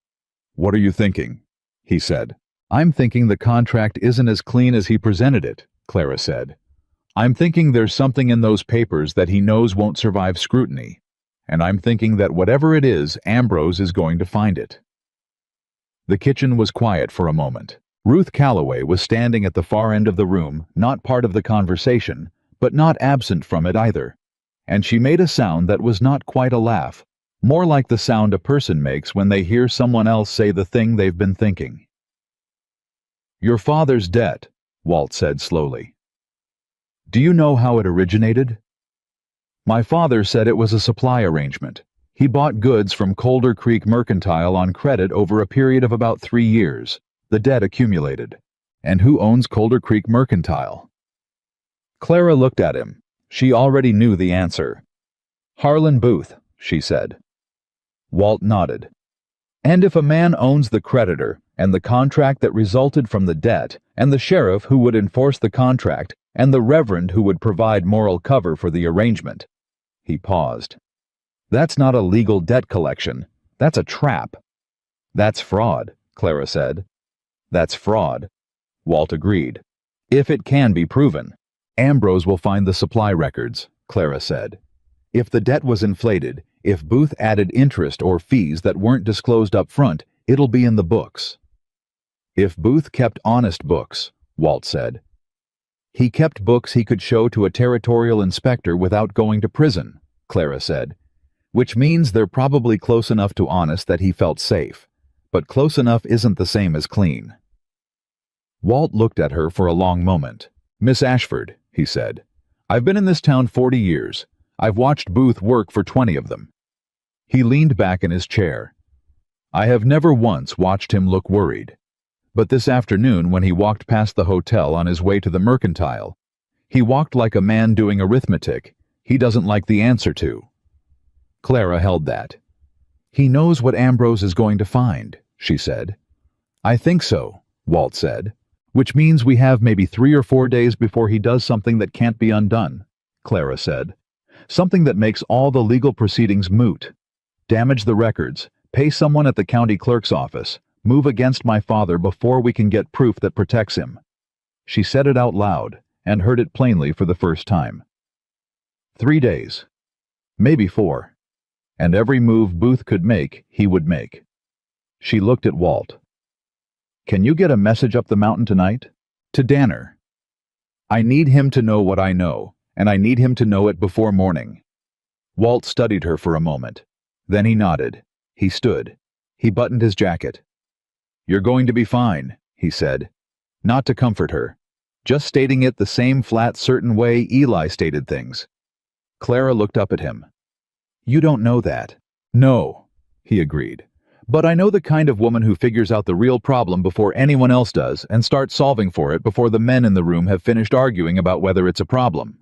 "What are you thinking?" he said. "I'm thinking the contract isn't as clean as he presented it," Clara said. "I'm thinking there's something in those papers that he knows won't survive scrutiny. And I'm thinking that whatever it is, Ambrose is going to find it." The kitchen was quiet for a moment. Ruth Calloway was standing at the far end of the room, not part of the conversation, but not absent from it either. And she made a sound that was not quite a laugh, more like the sound a person makes when they hear someone else say the thing they've been thinking. "Your father's debt," Walt said slowly. "Do you know how it originated?" "My father said it was a supply arrangement. He bought goods from Colder Creek Mercantile on credit over a period of about 3 years. The debt accumulated." "And who owns Colder Creek Mercantile?" Clara looked at him. She already knew the answer. "Harlan Booth," she said. Walt nodded. "And if a man owns the creditor, and the contract that resulted from the debt, and the sheriff who would enforce the contract, and the reverend who would provide moral cover for the arrangement." He paused. "That's not a legal debt collection. That's a trap." "That's fraud," Clara said. "That's fraud," Walt agreed. "If it can be proven." "Ambrose will find the supply records," Clara said. "If the debt was inflated, if Booth added interest or fees that weren't disclosed up front, it'll be in the books." "If Booth kept honest books," Walt said. "He kept books he could show to a territorial inspector without going to prison," Clara said. "Which means they're probably close enough to honest that he felt safe. But close enough isn't the same as clean." Walt looked at her for a long moment. "Miss Ashford," he said, "I've been in this town 40 years. I've watched Booth work for 20 of them." He leaned back in his chair. "I have never once watched him look worried. But this afternoon when he walked past the hotel on his way to the Mercantile, he walked like a man doing arithmetic he doesn't like the answer to." Clara held that. "He knows what Ambrose is going to find," she said. "I think so," Walt said. "Which means we have maybe 3 or 4 days before he does something that can't be undone," Clara said. "Something that makes all the legal proceedings moot. Damage the records, pay someone at the county clerk's office, move against my father before we can get proof that protects him." She said it out loud, and heard it plainly for the first time. 3 days. Maybe 4. And every move Booth could make, he would make. She looked at Walt. "Can you get a message up the mountain tonight?" "To Danner." I need him to know what I know, and I need him to know it before morning." Walt studied her for a moment. Then he nodded. He stood. He buttoned his jacket. "You're going to be fine," he said. Not to comfort her. Just stating it the same flat, certain way Eli stated things. Clara looked up at him. "You don't know that." "No," he agreed. "But I know the kind of woman who figures out the real problem before anyone else does and starts solving for it before the men in the room have finished arguing about whether it's a problem."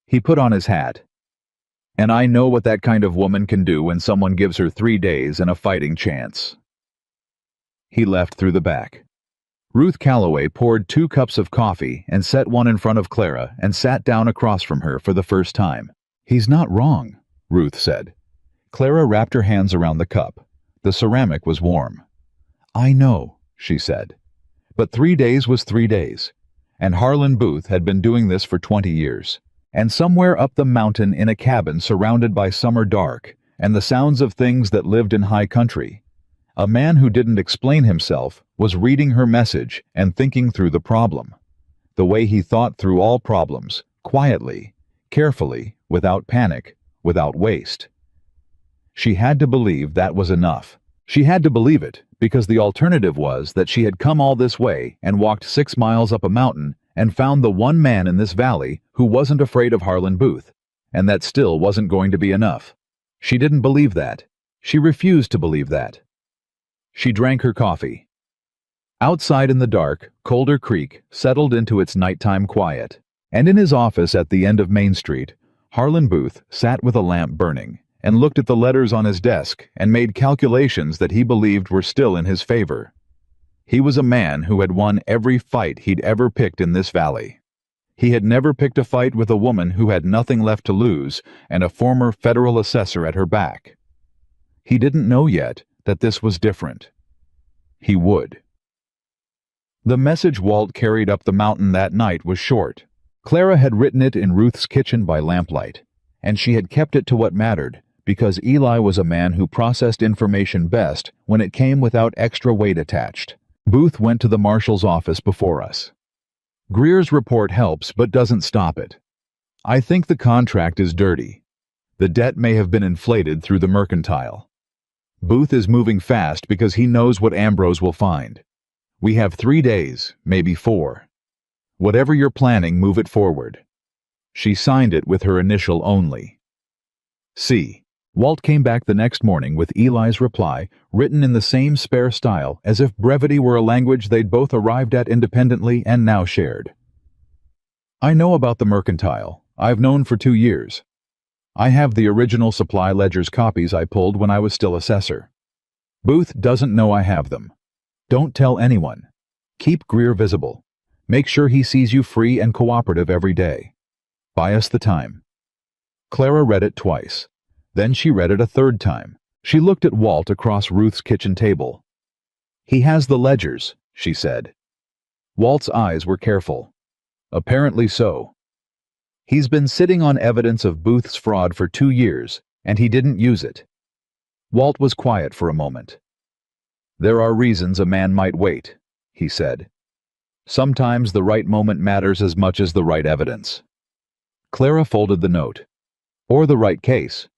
He put on his hat. "And I know what that kind of woman can do when someone gives her 3 days and a fighting chance." He left through the back. Ruth Calloway poured 2 cups of coffee and set one in front of Clara and sat down across from her for the first time. "He's not wrong," Ruth said. Clara wrapped her hands around the cup. The ceramic was warm. "I know," she said. But 3 days was 3 days. And Harlan Booth had been doing this for 20 years. And somewhere up the mountain in a cabin surrounded by summer dark and the sounds of things that lived in high country, a man who didn't explain himself was reading her message and thinking through the problem. The way he thought through all problems, quietly, carefully, without panic, without waste. She had to believe that was enough. She had to believe it, because the alternative was that she had come all this way and walked 6 miles up a mountain and found the one man in this valley who wasn't afraid of Harlan Booth, and that still wasn't going to be enough. She didn't believe that. She refused to believe that. She drank her coffee. Outside in the dark, Colder Creek settled into its nighttime quiet, and in his office at the end of Main Street, Harlan Booth sat with a lamp burning and looked at the letters on his desk and made calculations that he believed were still in his favor. He was a man who had won every fight he'd ever picked in this valley. He had never picked a fight with a woman who had nothing left to lose and a former federal assessor at her back. He didn't know yet that this was different. He would. The message Walt carried up the mountain that night was short. Clara had written it in Ruth's kitchen by lamplight, and she had kept it to what mattered, because Eli was a man who processed information best when it came without extra weight attached. Booth went to the marshal's office before us. "Greer's report helps but doesn't stop it. I think the contract is dirty. The debt may have been inflated through the mercantile. Booth is moving fast because he knows what Ambrose will find. We have 3 days, maybe 4. Whatever you're planning, move it forward." She signed it with her initial only. C. Walt came back the next morning with Eli's reply, written in the same spare style, as if brevity were a language they'd both arrived at independently and now shared. "I know about the mercantile. I've known for 2 years. I have the original supply ledger's copies I pulled when I was still assessor. Booth doesn't know I have them. Don't tell anyone. Keep Greer visible. Make sure he sees you free and cooperative every day. Buy us the time." Clara read it twice. Then she read it a 3rd time. She looked at Walt across Ruth's kitchen table. "He has the ledgers," she said. Walt's eyes were careful. "Apparently so. He's been sitting on evidence of Booth's fraud for 2 years, and he didn't use it." Walt was quiet for a moment. "There are reasons a man might wait," he said. "Sometimes the right moment matters as much as the right evidence." Clara folded the note. "Or the right case."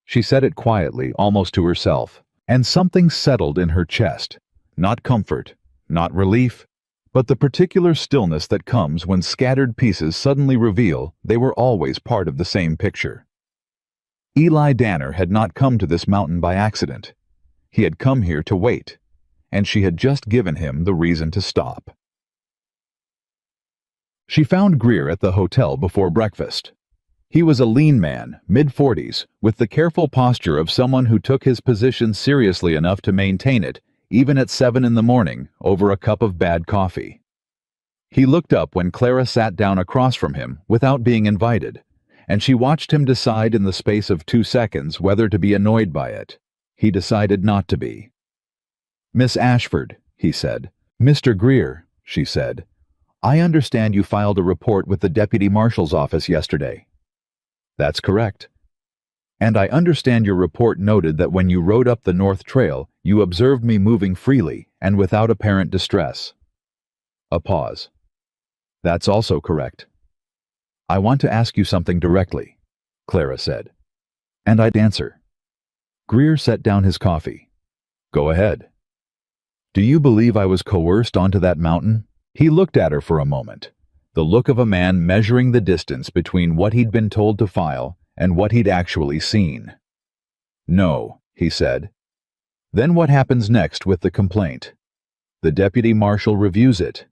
She said it quietly, almost to herself, and something settled in her chest. Not comfort, not relief, but the particular stillness that comes when scattered pieces suddenly reveal they were always part of the same picture. Eli Danner had not come to this mountain by accident. He had come here to wait, and she had just given him the reason to stop. She found Greer at the hotel before breakfast. He was a lean man, mid-40s, with the careful posture of someone who took his position seriously enough to maintain it, even at 7 in the morning, over a cup of bad coffee. He looked up when Clara sat down across from him without being invited, and she watched him decide in the space of 2 seconds whether to be annoyed by it. He decided not to be. "Miss Ashford," he said. "Mr. Greer," she said. "I understand you filed a report with the Deputy Marshal's office yesterday." "That's correct." "And I understand your report noted that when you rode up the North Trail, you observed me moving freely and without apparent distress." A pause. That's also correct. I want to ask you something directly, Clara said. And I'd answer. Greer set down his coffee. Go ahead. Do you believe I was coerced onto that mountain? He looked at her for a moment, the look of a man measuring the distance between what he'd been told to file and what he'd actually seen. No, he said. Then what happens next with the complaint? The deputy marshal reviews it.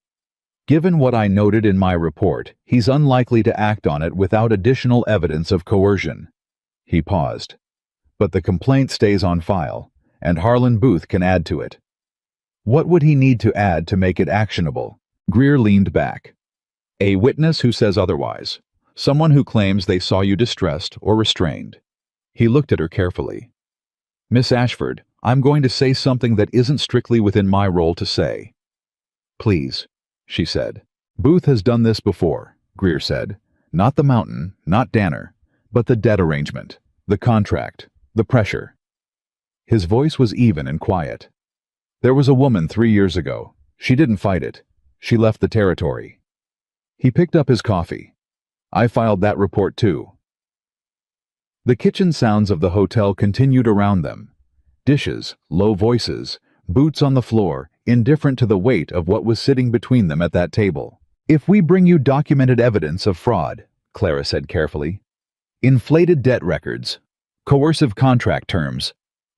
Given what I noted in my report, he's unlikely to act on it without additional evidence of coercion. He paused. But the complaint stays on file, and Harlan Booth can add to it. What would he need to add to make it actionable? Greer leaned back. A witness who says otherwise. Someone who claims they saw you distressed or restrained. He looked at her carefully. Miss Ashford, I'm going to say something that isn't strictly within my role to say. Please, she said. Booth has done this before, Greer said. Not the mountain, not Danner, but the debt arrangement, the contract, the pressure. His voice was even and quiet. There was a woman 3 years ago. She didn't fight it. She left the territory. He picked up his coffee. I filed that report too. The kitchen sounds of the hotel continued around them. Dishes, low voices, boots on the floor, indifferent to the weight of what was sitting between them at that table. If we bring you documented evidence of fraud, Clara said carefully, inflated debt records, coercive contract terms,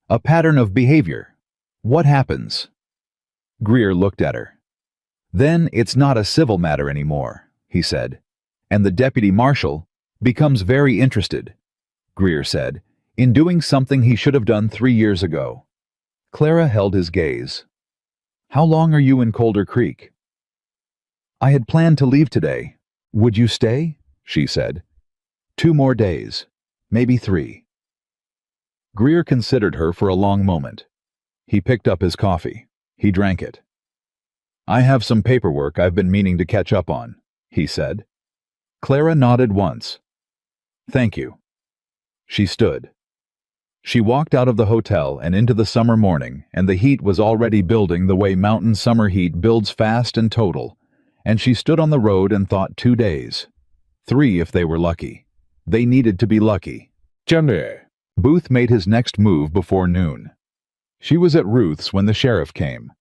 a pattern of behavior, what happens? Greer looked at her. Then it's not a civil matter anymore, he said, and the deputy marshal becomes very interested, Greer said, in doing something he should have done 3 years ago. Clara held his gaze. How long are you in Colder Creek? I had planned to leave today. Would you stay? She said. 2 more days, maybe 3. Greer considered her for a long moment. He picked up his coffee. He drank it. I have some paperwork I've been meaning to catch up on, he said. Clara nodded once. Thank you. She stood. She walked out of the hotel and into the summer morning, and the heat was already building the way mountain summer heat builds fast and total, and she stood on the road and thought 2 days. 3 if they were lucky. They needed to be lucky. Jenny. Booth made his next move before noon. She was at Ruth's when the sheriff came.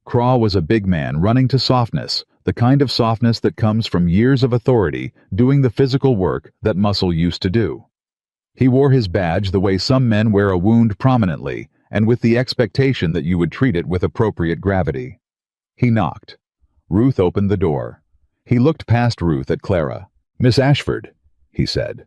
Craw was a big man running to softness, the kind of softness that comes from years of authority doing the physical work that muscle used to do. He wore his badge the way some men wear a wound prominently, and with the expectation that you would treat it with appropriate gravity. He knocked. Ruth opened the door. He looked past Ruth at Clara. Miss Ashford, he said.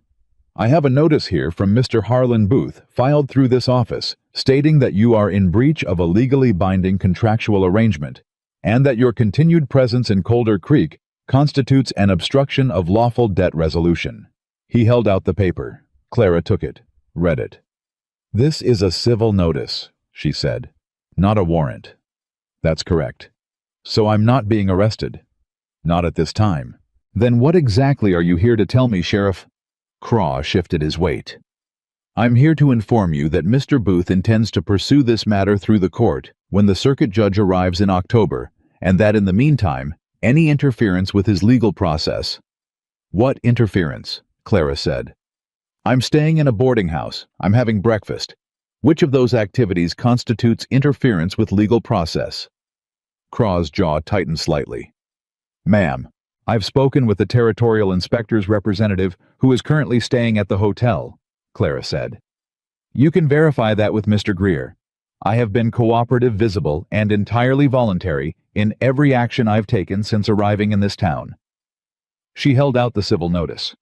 I have a notice here from Mr. Harlan Booth filed through this office stating that you are in breach of a legally binding contractual arrangement and that your continued presence in Colder Creek constitutes an obstruction of lawful debt resolution. He held out the paper. Clara took it, read it. This is a civil notice, she said, not a warrant. That's correct. So I'm not being arrested. Not at this time. Then what exactly are you here to tell me, Sheriff? Craw shifted his weight. I'm here to inform you that Mr. Booth intends to pursue this matter through the court when the circuit judge arrives in October, and that in the meantime, any interference with his legal process. What interference? Clara said. I'm staying in a boarding house. I'm having breakfast. Which of those activities constitutes interference with legal process? Craw's jaw tightened slightly. Ma'am, I've spoken with the territorial inspector's representative who is currently staying at the hotel, Clara said. You can verify that with Mr. Greer. I have been cooperative, visible, and entirely voluntary in every action I've taken since arriving in this town. She held out the civil notice.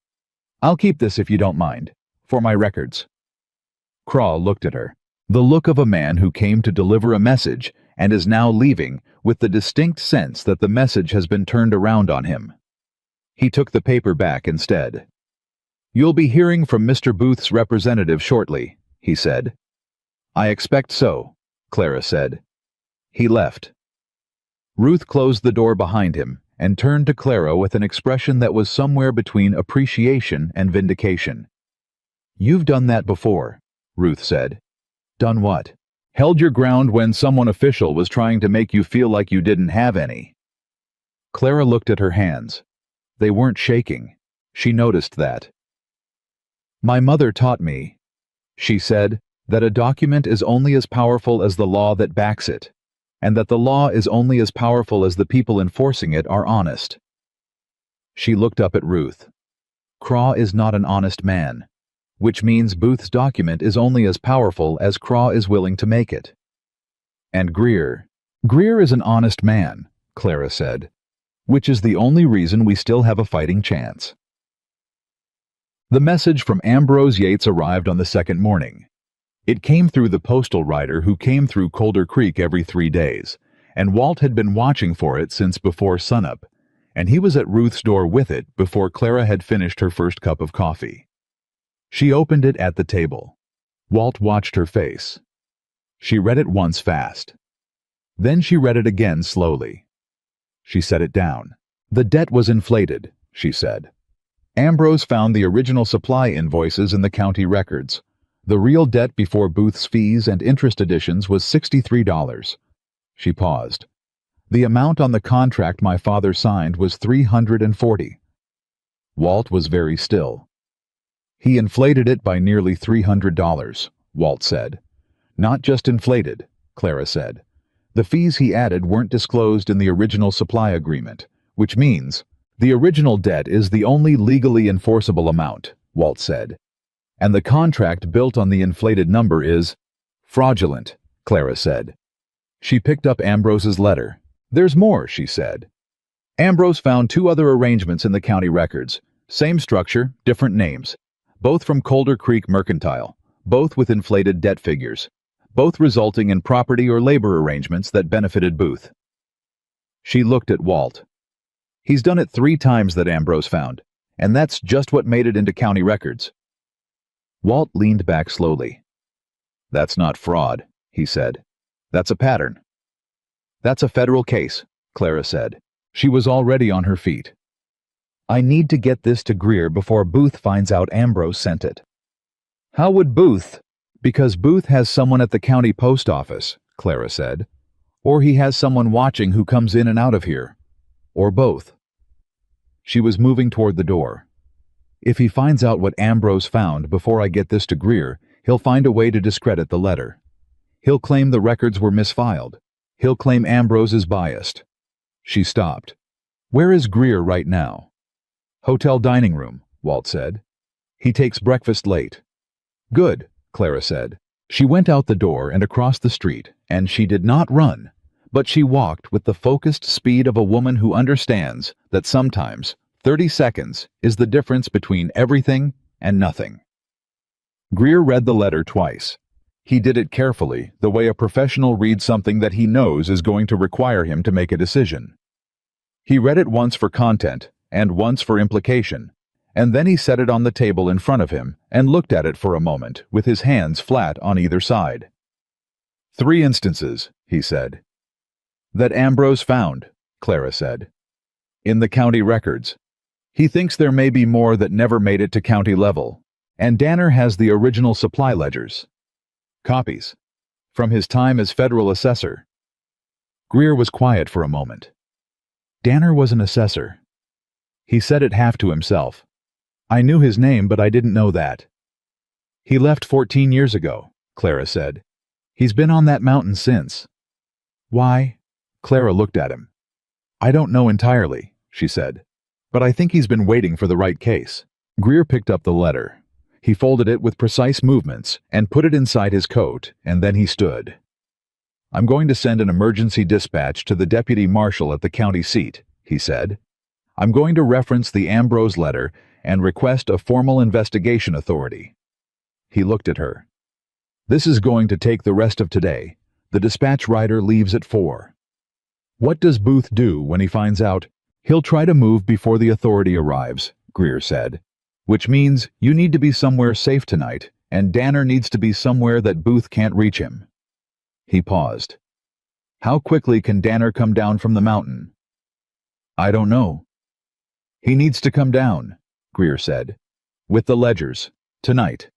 I'll keep this if you don't mind, for my records. Craw looked at her, the look of a man who came to deliver a message and is now leaving with the distinct sense that the message has been turned around on him. He took the paper back instead. You'll be hearing from Mr. Booth's representative shortly, he said. I expect so, Clara said. He left. Ruth closed the door behind him and turned to Clara with an expression that was somewhere between appreciation and vindication. You've done that before, Ruth said. Done what? Held your ground when someone official was trying to make you feel like you didn't have any. Clara looked at her hands. They weren't shaking. She noticed that. "My mother taught me," she said, "that a document is only as powerful as the law that backs it, and that the law is only as powerful as the people enforcing it are honest." She looked up at Ruth. Craw is not an honest man, which means Booth's document is only as powerful as Craw is willing to make it. And Greer is an honest man, Clara said, which is the only reason we still have a fighting chance. The message from Ambrose Yates arrived on the second morning. It came through the postal rider who came through Colder Creek every 3 days, and Walt had been watching for it since before sunup, and he was at Ruth's door with it before Clara had finished her first cup of coffee. She opened it at the table. Walt watched her face. She read it once fast. Then she read it again slowly. She set it down. "The debt was inflated," she said. Ambrose found the original supply invoices in the county records. The real debt before Booth's fees and interest additions was $63. She paused. "The amount on the contract my father signed was $340. Walt was very still. "He inflated it by nearly $300, Walt said. "Not just inflated," Clara said. "The fees he added weren't disclosed in the original supply agreement, which means the original debt is the only legally enforceable amount," Walt said. "And the contract built on the inflated number is fraudulent," Clara said. She picked up Ambrose's letter. "There's more," she said. Ambrose found 2 other arrangements in the county records. Same structure, different names. Both from Colder Creek Mercantile, both with inflated debt figures, both resulting in property or labor arrangements that benefited Booth. She looked at Walt. "He's done it 3 times that Ambrose found, and that's just what made it into county records." Walt leaned back slowly. "That's not fraud," he said. "That's a pattern." "That's a federal case," Clara said. She was already on her feet. "I need to get this to Greer before Booth finds out Ambrose sent it." "How would Booth?" "Because Booth has someone at the county post office," Clara said. "Or he has someone watching who comes in and out of here. Or both." She was moving toward the door. "If he finds out what Ambrose found before I get this to Greer, he'll find a way to discredit the letter. He'll claim the records were misfiled. He'll claim Ambrose is biased." She stopped. "Where is Greer right now?" "Hotel dining room," Walt said. "He takes breakfast late." "Good," Clara said. She went out the door and across the street, and she did not run, but she walked with the focused speed of a woman who understands that sometimes 30 seconds is the difference between everything and nothing. Greer read the letter twice. He did it carefully, the way a professional reads something that he knows is going to require him to make a decision. He read it once for content and once for implication, and then he set it on the table in front of him and looked at it for a moment with his hands flat on either side. 3 instances, he said. "That Ambrose found," Clara said. "In the county records. He thinks there may be more that never made it to county level, and Danner has the original supply ledgers. Copies. From his time as federal assessor." Greer was quiet for a moment. "Danner was an assessor." He said it half to himself. "I knew his name, but I didn't know that." "He left 14 years ago," Clara said. "He's been on that mountain since." "Why?" Clara looked at him. "I don't know entirely," she said. "But I think he's been waiting for the right case." Greer picked up the letter. He folded it with precise movements and put it inside his coat, and then he stood. "I'm going to send an emergency dispatch to the deputy marshal at the county seat," he said. "I'm going to reference the Ambrose letter and request a formal investigation authority." He looked at her. "This is going to take the rest of today. The dispatch rider leaves at 4. "What does Booth do when he finds out?" "He'll try to move before the authority arrives," Greer said. "Which means you need to be somewhere safe tonight, and Danner needs to be somewhere that Booth can't reach him." He paused. "How quickly can Danner come down from the mountain?" "I don't know." "He needs to come down," Greer said. "With the ledgers. Tonight."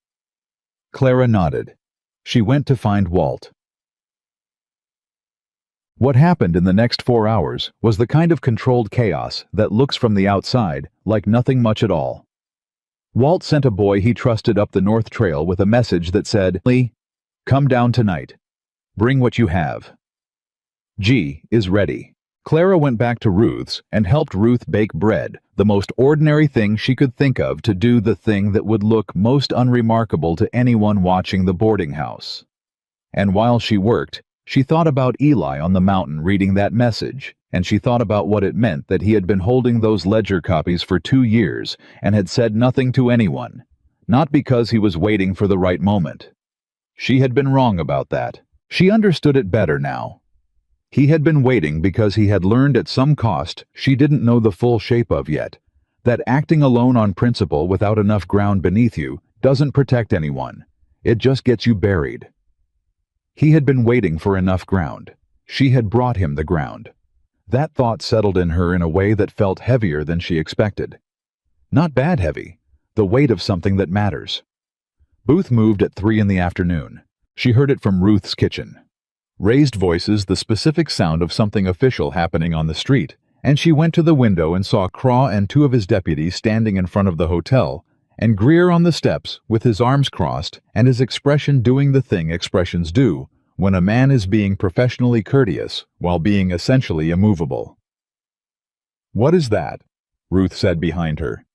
Clara nodded. She went to find Walt. What happened in the next 4 hours was the kind of controlled chaos that looks from the outside like nothing much at all. Walt sent a boy he trusted up the North Trail with a message that said, "Lee, come down tonight. Bring what you have. G is ready." Clara went back to Ruth's and helped Ruth bake bread, the most ordinary thing she could think of to do the thing that would look most unremarkable to anyone watching the boarding house. And while she worked, she thought about Eli on the mountain reading that message, and she thought about what it meant that he had been holding those ledger copies for 2 years and had said nothing to anyone, not because he was waiting for the right moment. She had been wrong about that. She understood it better now. He had been waiting because he had learned at some cost she didn't know the full shape of yet, that acting alone on principle without enough ground beneath you doesn't protect anyone. It just gets you buried. He had been waiting for enough ground. She had brought him the ground. That thought settled in her in a way that felt heavier than she expected. Not bad heavy, the weight of something that matters. Booth moved at 3 in the afternoon. She heard it from Ruth's kitchen. Raised voices, the specific sound of something official happening on the street, and she went to the window and saw Craw and 2 of his deputies standing in front of the hotel, and Greer on the steps with his arms crossed and his expression doing the thing expressions do when a man is being professionally courteous while being essentially immovable. "What is that?" Ruth said behind her.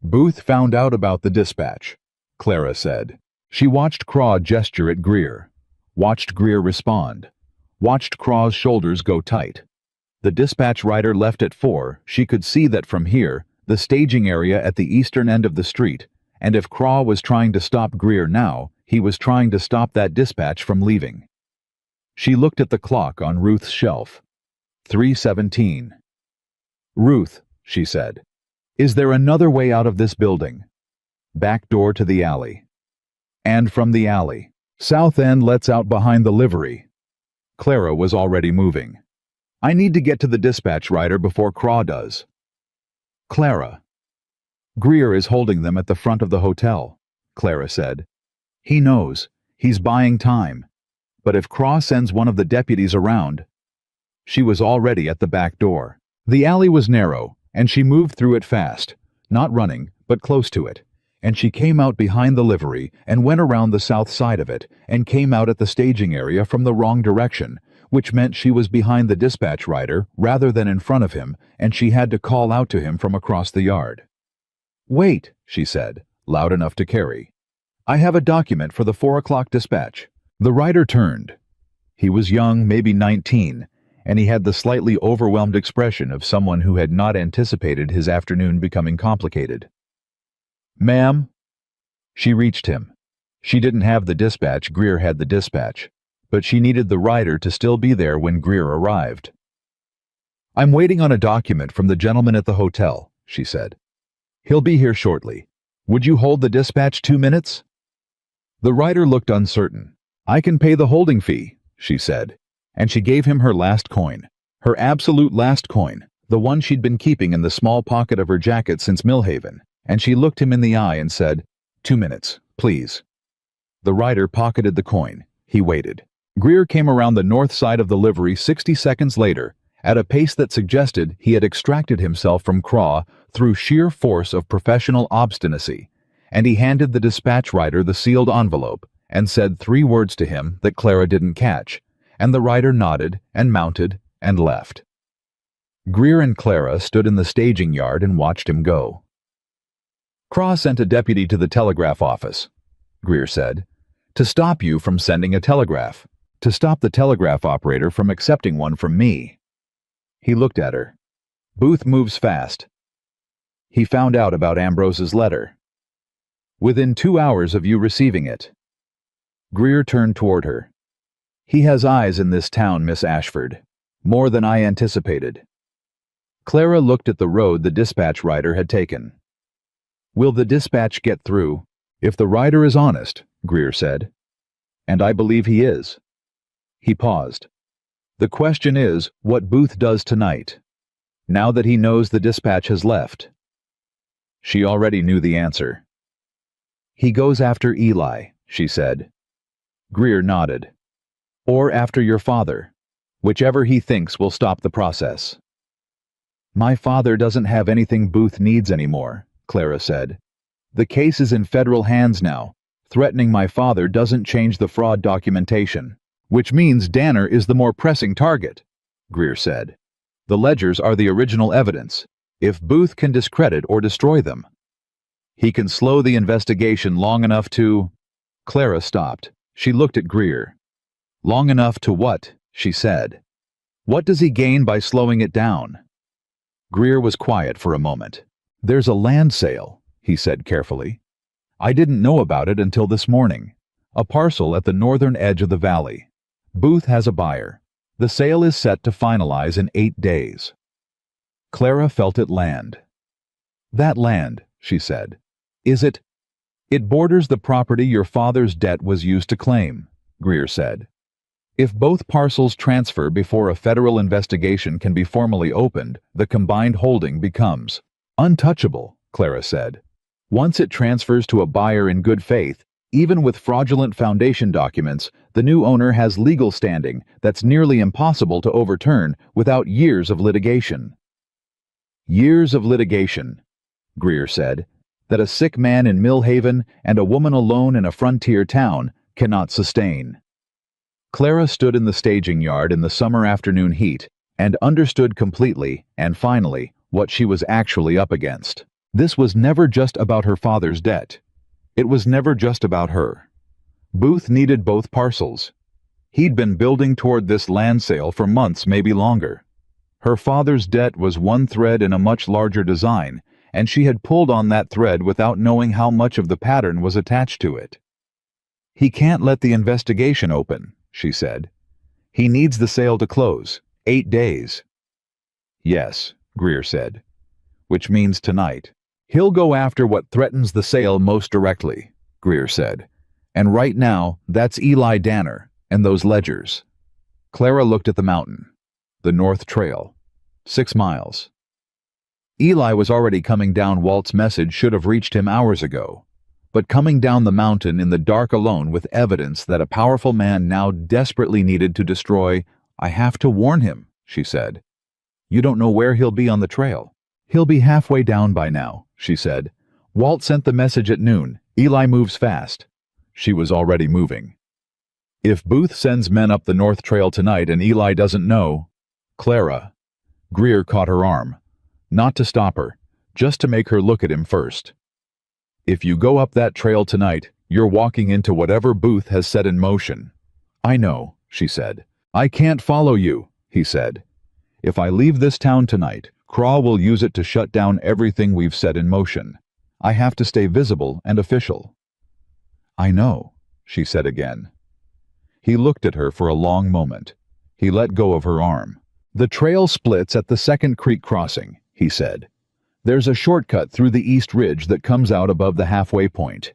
"Booth found out about the dispatch," Clara said. She watched Craw gesture at Greer, watched Greer respond, watched Craw's shoulders go tight. The dispatch rider left at 4. She could see that from here, the staging area at the eastern end of the street, and if Craw was trying to stop Greer now, he was trying to stop that dispatch from leaving. She looked at the clock on Ruth's shelf. 3:17. "Ruth," she said, "is there another way out of this building?" "Back door to the alley." "And from the alley. South end lets out behind the livery." Clara was already moving. "I need to get to the dispatch rider before Craw does." "Clara." "Greer is holding them at the front of the hotel," Clara said. "He knows. He's buying time. But if Craw sends one of the deputies around..." She was already at the back door. The alley was narrow, and she moved through it fast, not running, but close to it, and she came out behind the livery and went around the south side of it and came out at the staging area from the wrong direction, which meant she was behind the dispatch rider rather than in front of him, and she had to call out to him from across the yard. "Wait," she said, loud enough to carry. "I have a document for the 4 o'clock dispatch." The rider turned. He was young, maybe 19, and he had the slightly overwhelmed expression of someone who had not anticipated his afternoon becoming complicated. "Ma'am?" She reached him. She didn't have the dispatch, Greer had the dispatch, but she needed the rider to still be there when Greer arrived. "I'm waiting on a document from the gentleman at the hotel," she said. "He'll be here shortly. Would you hold the dispatch 2 minutes?" The rider looked uncertain. "I can pay the holding fee," she said, and she gave him her last coin, her absolute last coin, the one she'd been keeping in the small pocket of her jacket since Millhaven, and she looked him in the eye and said, 2 minutes, please." The rider pocketed the coin. He waited. Greer came around the north side of the livery 60 seconds later, at a pace that suggested he had extracted himself from Craw through sheer force of professional obstinacy, and he handed the dispatch rider the sealed envelope and said 3 words to him that Clara didn't catch, and the rider nodded and mounted and left. Greer and Clara stood in the staging yard and watched him go. "Craw sent a deputy to the telegraph office," Greer said, "to stop you from sending a telegraph, to stop the telegraph operator from accepting one from me." He looked at her. "Booth moves fast. He found out about Ambrose's letter. Within 2 hours of you receiving it." Greer turned toward her. "He has eyes in this town, Miss Ashford. More than I anticipated." Clara looked at the road the dispatch rider had taken. "Will the dispatch get through? If the rider is honest," Greer said. "And I believe he is." He paused. "The question is what Booth does tonight, now that he knows the dispatch has left." She already knew the answer. "He goes after Eli," she said. Greer nodded. "Or after your father. Whichever he thinks will stop the process. My father doesn't have anything Booth needs anymore, Clara said. The case is in federal hands now. Threatening my father doesn't change the fraud documentation. Which means Danner is the more pressing target, Greer said. The ledgers are the original evidence. If Booth can discredit or destroy them, he can slow the investigation long enough to... Clara stopped. She looked at Greer. Long enough to what? She said. What does he gain by slowing it down? Greer was quiet for a moment. There's a land sale, he said carefully. I didn't know about it until this morning. A parcel at the northern edge of the valley. Booth has a buyer. The sale is set to finalize in 8 days. Clara felt it land. That land, she said. Is it? It borders the property your father's debt was used to claim, Greer said. If both parcels transfer before a federal investigation can be formally opened, the combined holding becomes untouchable, Clara said. Once it transfers to a buyer in good faith, even with fraudulent foundation documents, the new owner has legal standing that's nearly impossible to overturn without years of litigation. Years of litigation, Greer said, that a sick man in Millhaven and a woman alone in a frontier town cannot sustain. Clara stood in the staging yard in the summer afternoon heat and understood completely and finally what she was actually up against. This was never just about her father's debt. It was never just about her. Booth needed both parcels. He'd been building toward this land sale for months, maybe longer. Her father's debt was one thread in a much larger design, and she had pulled on that thread without knowing how much of the pattern was attached to it. He can't let the investigation open, she said. He needs the sale to close. 8 days. Yes, Greer said. Which means tonight. He'll go after what threatens the sale most directly, Greer said. And right now, that's Eli Danner and those ledgers. Clara looked at the mountain. The North Trail. 6 miles. Eli was already coming down. Walt's message should have reached him hours ago. But coming down the mountain in the dark alone with evidence that a powerful man now desperately needed to destroy, I have to warn him, she said. You don't know where he'll be on the trail. He'll be halfway down by now, she said. Walt sent the message at noon. Eli moves fast. She was already moving. If Booth sends men up the North Trail tonight and Eli doesn't know... Clara. Greer caught her arm. Not to stop her, just to make her look at him first. If you go up that trail tonight, you're walking into whatever Booth has set in motion. I know, she said. I can't follow you, he said. If I leave this town tonight, Craw will use it to shut down everything we've set in motion. I have to stay visible and official. I know, she said again. He looked at her for a long moment. He let go of her arm. The trail splits at the second creek crossing, he said. There's a shortcut through the East Ridge that comes out above the halfway point.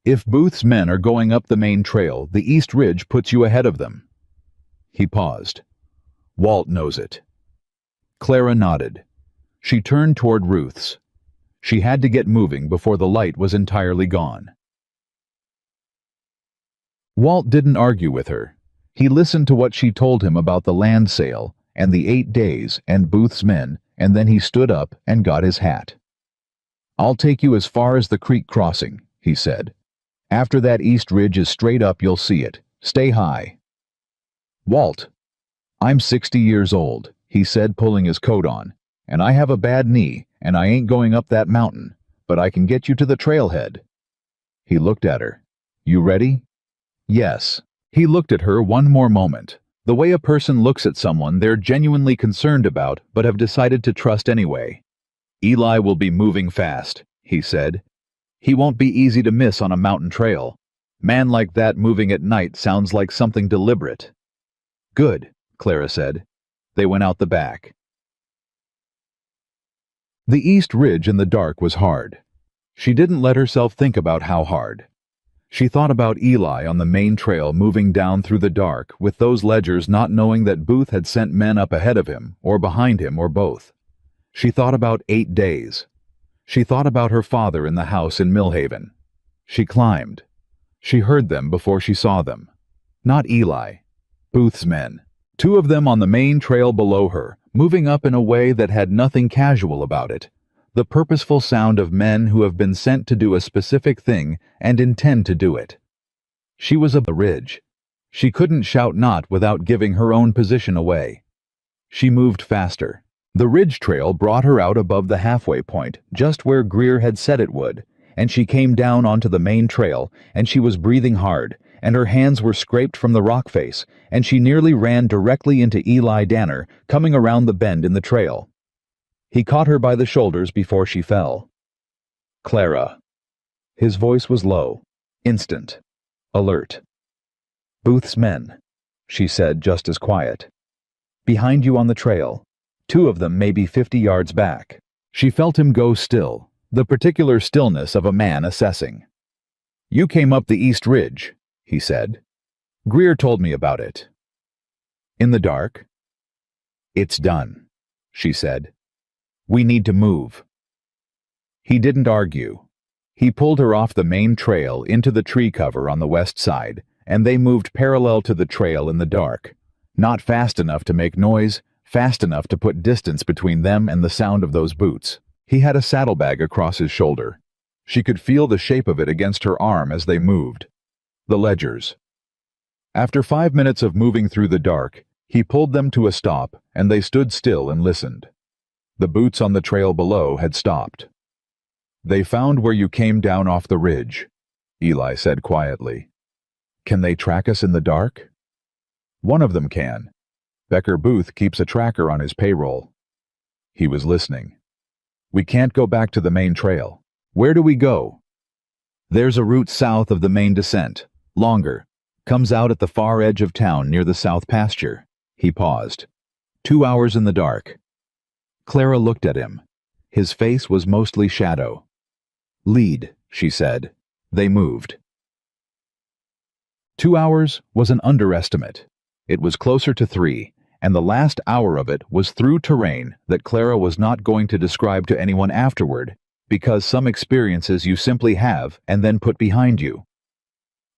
If Booth's men are going up the main trail, the East Ridge puts you ahead of them. He paused. Walt knows it. Clara nodded. She turned toward Ruth's. She had to get moving before the light was entirely gone. Walt didn't argue with her. He listened to what she told him about the land sale and the 8 days and Booth's men, and then he stood up and got his hat. I'll take you as far as the creek crossing, he said. After that East Ridge is straight up, you'll see it. Stay high. Walt. I'm 60 years old, he said, pulling his coat on, and I have a bad knee, and I ain't going up that mountain, but I can get you to the trailhead. He looked at her. You ready? Yes. He looked at her one more moment, the way a person looks at someone they're genuinely concerned about but have decided to trust anyway. Eli will be moving fast, he said. He won't be easy to miss on a mountain trail. Man like that moving at night sounds like something deliberate. Good, Clara said. They went out the back. The East Ridge in the dark was hard. She didn't let herself think about how hard. She thought about Eli on the main trail moving down through the dark with those ledgers, not knowing that Booth had sent men up ahead of him or behind him or both. She thought about 8 days. She thought about her father in the house in Millhaven. She climbed. She heard them before she saw them. Not Eli. Booth's men. Two of them on the main trail below her, moving up in a way that had nothing casual about it. The purposeful sound of men who have been sent to do a specific thing and intend to do it. She was up a ridge. She couldn't shout not without giving her own position away. She moved faster. The ridge trail brought her out above the halfway point, just where Greer had said it would, and she came down onto the main trail, and she was breathing hard, and her hands were scraped from the rock face, and she nearly ran directly into Eli Danner, coming around the bend in the trail. He caught her by the shoulders before she fell. "Clara." His voice was low, instant, alert. "Booth's men," she said just as quiet. "Behind you on the trail. Two of them maybe 50 yards back." She felt him go still, the particular stillness of a man assessing. "You came up the East Ridge," he said. "Greer told me about it." "In the dark?" "It's done," she said. "We need to move." He didn't argue. He pulled her off the main trail into the tree cover on the west side, and they moved parallel to the trail in the dark. Not fast enough to make noise, fast enough to put distance between them and the sound of those boots. He had a saddlebag across his shoulder. She could feel the shape of it against her arm as they moved. The ledgers. After 5 minutes of moving through the dark, he pulled them to a stop, and they stood still and listened. The boots on the trail below had stopped. "They found where you came down off the ridge," Eli said quietly. "Can they track us in the dark?" "One of them can. Becker Booth keeps a tracker on his payroll." He was listening. "We can't go back to the main trail. Where do we go?" "There's a route south of the main descent, longer, comes out at the far edge of town near the south pasture." He paused. 2 hours in the dark." Clara looked at him. His face was mostly shadow. "Lead," she said. They moved. 2 hours was an underestimate. It was closer to 3, and the last hour of it was through terrain that Clara was not going to describe to anyone afterward, because some experiences you simply have and then put behind you.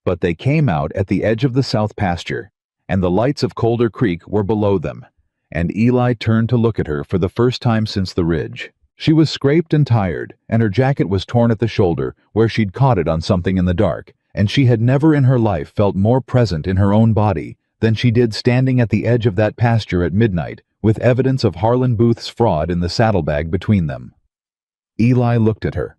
But they came out at the edge of the south pasture, and the lights of Colder Creek were below them, and Eli turned to look at her for the first time since the ridge. She was scraped and tired, and her jacket was torn at the shoulder where she'd caught it on something in the dark, and she had never in her life felt more present in her own body than she did standing at the edge of that pasture at midnight, with evidence of Harlan Booth's fraud in the saddlebag between them. Eli looked at her.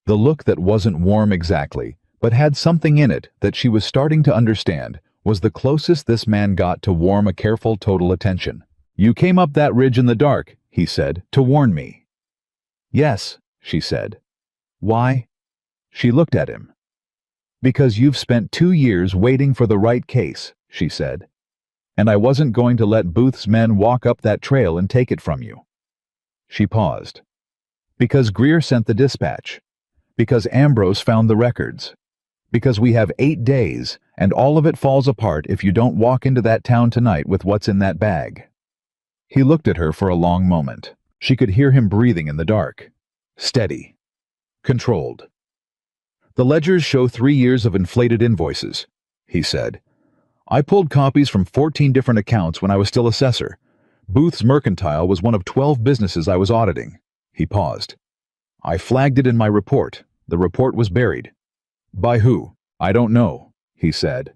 The look that wasn't warm exactly, but had something in it that she was starting to understand, was the closest this man got to warm a careful total attention. "You came up that ridge in the dark," he said, "to warn me." "Yes," she said. "Why?" She looked at him. "Because you've spent 2 years waiting for the right case," she said. "And I wasn't going to let Booth's men walk up that trail and take it from you." She paused. "Because Greer sent the dispatch. Because Ambrose found the records. Because we have 8 days, and all of it falls apart if you don't walk into that town tonight with what's in that bag." He looked at her for a long moment. She could hear him breathing in the dark. Steady. Controlled. "The ledgers show 3 years of inflated invoices," he said. "I pulled copies from 14 different accounts when I was still assessor. Booth's Mercantile was one of 12 businesses I was auditing." He paused. "I flagged it in my report. The report was buried." "By who?" "I don't know," he said.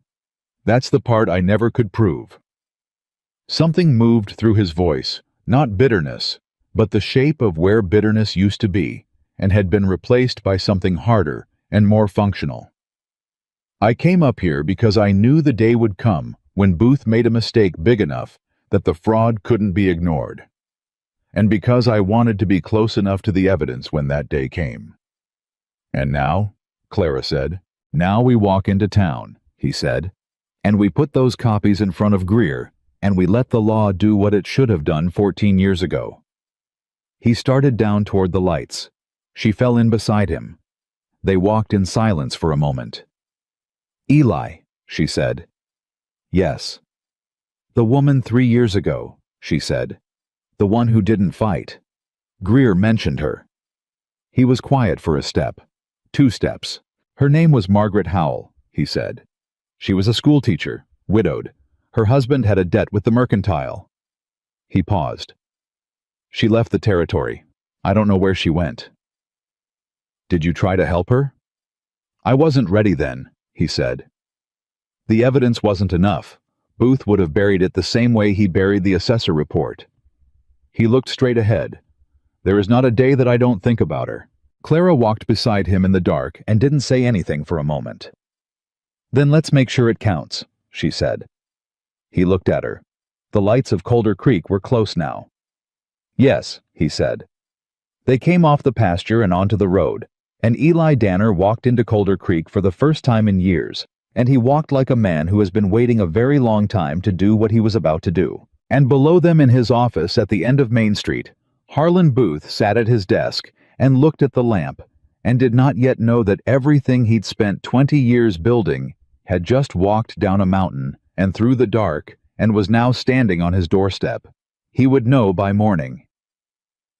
"That's the part I never could prove." Something moved through his voice, not bitterness, but the shape of where bitterness used to be, and had been replaced by something harder and more functional. "I came up here because I knew the day would come when Booth made a mistake big enough that the fraud couldn't be ignored. And because I wanted to be close enough to the evidence when that day came." "And now," Clara said, "now we walk into town," he said, "and we put those copies in front of Greer, and we let the law do what it should have done 14 years ago." He started down toward the lights. She fell in beside him. They walked in silence for a moment. "Eli," she said. "Yes." "The woman 3 years ago," she said. "The one who didn't fight. Greer mentioned her." He was quiet for a step. 2 steps. "Her name was Margaret Howell," he said. "She was a schoolteacher, widowed. Her husband had a debt with the mercantile. He paused. She left the territory. I don't know where she went. Did you try to help her? I wasn't ready then, he said. The evidence wasn't enough. Booth would have buried it the same way he buried the assessor report. He looked straight ahead. There is not a day that I don't think about her. Clara walked beside him in the dark and didn't say anything for a moment. Then let's make sure it counts, she said. He looked at her. The lights of Colder Creek were close now. Yes, he said. They came off the pasture and onto the road, and Eli Danner walked into Colder Creek for the first time in years, and he walked like a man who has been waiting a very long time to do what he was about to do. And below them in his office at the end of Main Street, Harlan Booth sat at his desk and looked at the lamp, and did not yet know that everything he'd spent 20 years building had just walked down a mountain and through the dark and was now standing on his doorstep. He would know by morning.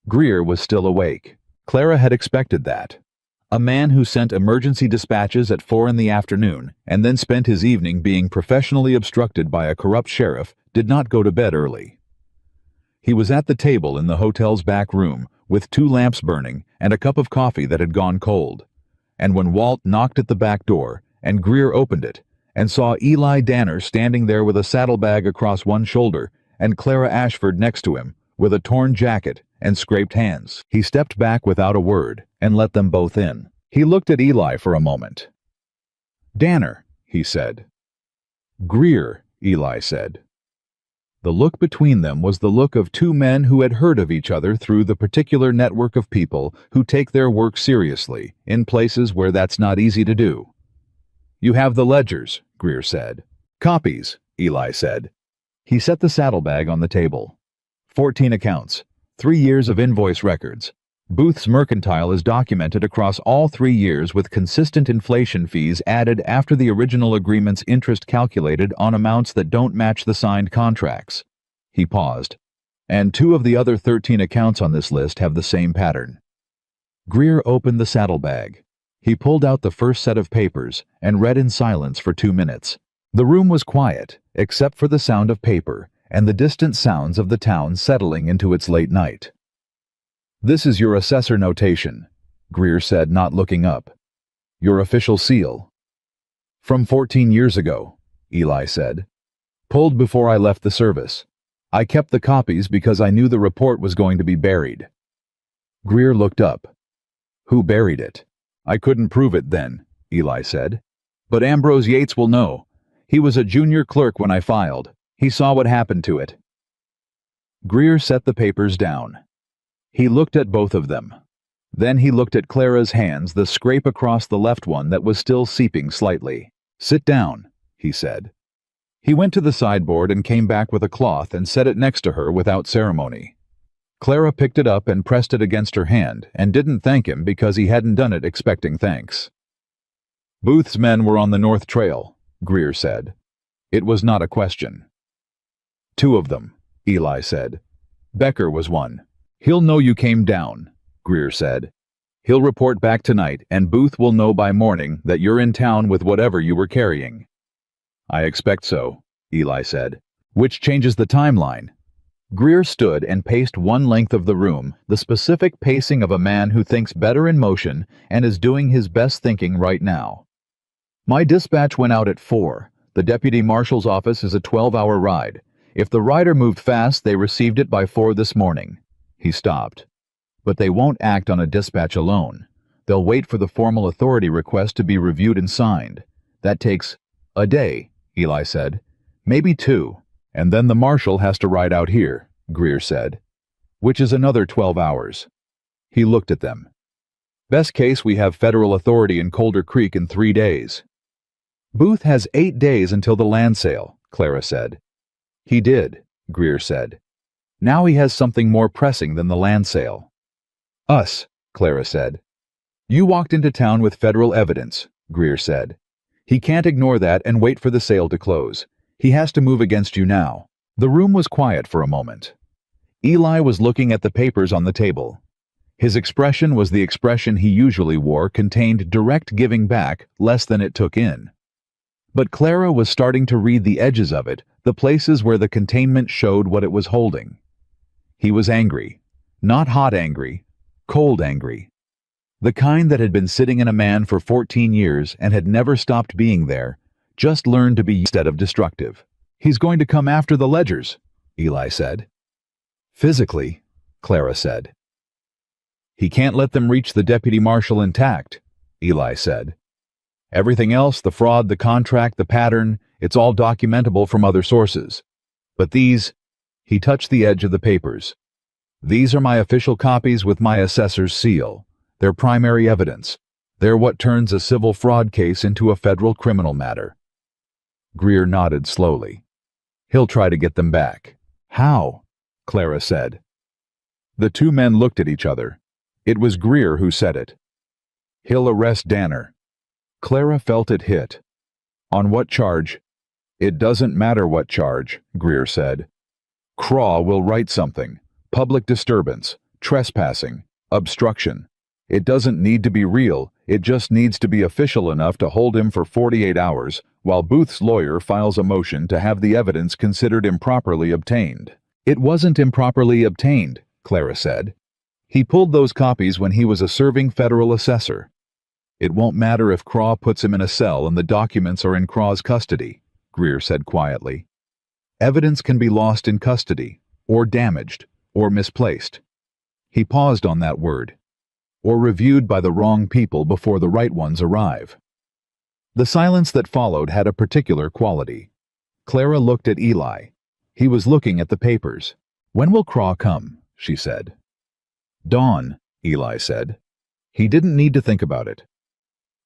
Greer was still awake. Clara had expected that. A man who sent emergency dispatches at 4 in the afternoon and then spent his evening being professionally obstructed by a corrupt sheriff did not go to bed early. He was at the table in the hotel's back room with 2 lamps burning and a cup of coffee that had gone cold. And when Walt knocked at the back door and Greer opened it and saw Eli Danner standing there with a saddlebag across one shoulder and Clara Ashford next to him with a torn jacket and scraped hands, he stepped back without a word and let them both in. He looked at Eli for a moment. Danner, he said. Greer, Eli said. The look between them was the look of 2 men who had heard of each other through the particular network of people who take their work seriously in places where that's not easy to do. You have the ledgers, Greer said. Copies, Eli said. He set the saddlebag on the table. 14 accounts, 3 years of invoice records. Booth's mercantile is documented across all 3 years with consistent inflation fees added after the original agreement's interest calculated on amounts that don't match the signed contracts. He paused. And 2 of the other 13 accounts on this list have the same pattern. Greer opened the saddlebag. He pulled out the first set of papers and read in silence for 2 minutes. The room was quiet, except for the sound of paper and the distant sounds of the town settling into its late night. This is your assessor notation, Greer said, not looking up. Your official seal. From 14 years ago, Eli said. Pulled before I left the service. I kept the copies because I knew the report was going to be buried. Greer looked up. Who buried it? I couldn't prove it then, Eli said. But Ambrose Yates will know. He was a junior clerk when I filed. He saw what happened to it. Greer set the papers down. He looked at both of them. Then he looked at Clara's hands, the scrape across the left one that was still seeping slightly. Sit down, he said. He went to the sideboard and came back with a cloth and set it next to her without ceremony. Clara picked it up and pressed it against her hand and didn't thank him because he hadn't done it expecting thanks. Booth's men were on the North Trail, Greer said. It was not a question. 2 of them, Eli said. Becker was one. He'll know you came down, Greer said. He'll report back tonight, and Booth will know by morning that you're in town with whatever you were carrying. I expect so, Eli said. Which changes the timeline. Greer stood and paced one length of the room, the specific pacing of a man who thinks better in motion and is doing his best thinking right now. My dispatch went out at 4. The deputy marshal's office is a 12-hour ride. If the rider moved fast, they received it by 4 this morning. He stopped. But they won't act on a dispatch alone. They'll wait for the formal authority request to be reviewed and signed. That takes a day, Eli said. Maybe 2. And then the marshal has to ride out here, Greer said. Which is another 12 hours. He looked at them. Best case, we have federal authority in Colder Creek in 3 days. Booth has 8 days until the land sale, Clara said. He did, Greer said. Now he has something more pressing than the land sale. Us, Clara said. You walked into town with federal evidence, Greer said. He can't ignore that and wait for the sale to close. He has to move against you now. The room was quiet for a moment. Eli was looking at the papers on the table. His expression was the expression he usually wore, contained direct giving back less than it took in. But Clara was starting to read the edges of it, the places where the containment showed what it was holding. He was angry. Not hot angry, cold angry. The kind that had been sitting in a man for 14 years and had never stopped being there, just learned to be instead of destructive. "He's going to come after the ledgers," Eli said. "Physically," Clara said. "He can't let them reach the deputy marshal intact," Eli said. "Everything else, the fraud, the contract, the pattern, it's all documentable from other sources. But these," he touched the edge of the papers, "these are my official copies with my assessor's seal. They're primary evidence. They're what turns a civil fraud case into a federal criminal matter." Greer nodded slowly. "He'll try to get them back." "How?" Clara said. The two men looked at each other. It was Greer who said it. "He'll arrest Danner." Clara felt it hit. "On what charge?" "It doesn't matter what charge," Greer said. "Craw will write something. Public disturbance, trespassing, obstruction. It doesn't need to be real, it just needs to be official enough to hold him for 48 hours, while Booth's lawyer files a motion to have the evidence considered improperly obtained." "It wasn't improperly obtained," Clara said. "He pulled those copies when he was a serving federal assessor." "It won't matter if Craw puts him in a cell and the documents are in Craw's custody," Greer said quietly. "Evidence can be lost in custody, or damaged, or misplaced." He paused on that word. "Or reviewed by the wrong people before the right ones arrive." The silence that followed had a particular quality. Clara looked at Eli. He was looking at the papers. "When will Craw come?" she said. "Dawn," Eli said. He didn't need to think about it.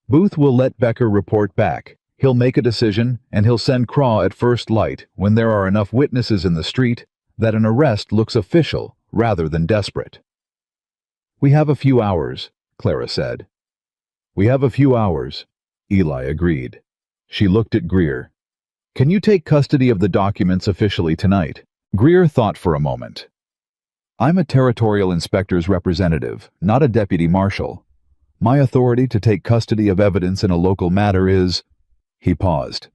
"Booth will let Becker report back. He'll make a decision, and he'll send Craw at first light when there are enough witnesses in the street that an arrest looks official rather than desperate." "We have a few hours," Clara said. "We have a few hours," Eli agreed. She looked at Greer. "Can you take custody of the documents officially tonight?" Greer thought for a moment. "I'm a territorial inspector's representative, not a deputy marshal. My authority to take custody of evidence in a local matter is—" He paused.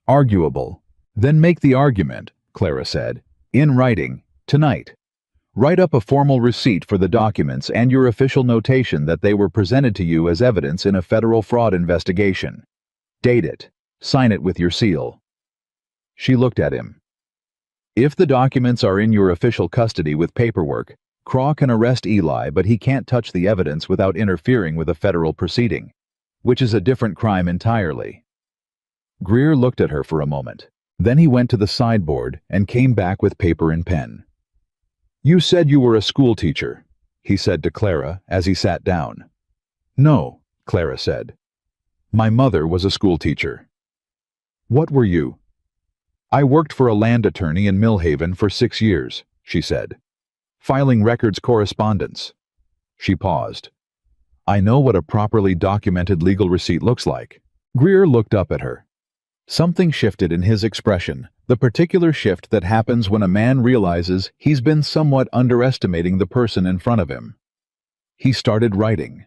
"Arguable." "Then make the argument," Clara said, "in writing, tonight. Write up a formal receipt for the documents and your official notation that they were presented to you as evidence in a federal fraud investigation. Date it. Sign it with your seal." She looked at him. "If the documents are in your official custody with paperwork, Craw can arrest Eli, but he can't touch the evidence without interfering with a federal proceeding, which is a different crime entirely." Greer looked at her for a moment. Then he went to the sideboard and came back with paper and pen. "You said you were a school teacher," he said to Clara as he sat down. "No," Clara said. "My mother was a school teacher." "What were you?" "I worked for a land attorney in Millhaven for 6 years," she said. "Filing records correspondence." She paused. "I know what a properly documented legal receipt looks like." Greer looked up at her. Something shifted in his expression, the particular shift that happens when a man realizes he's been somewhat underestimating the person in front of him. He started writing.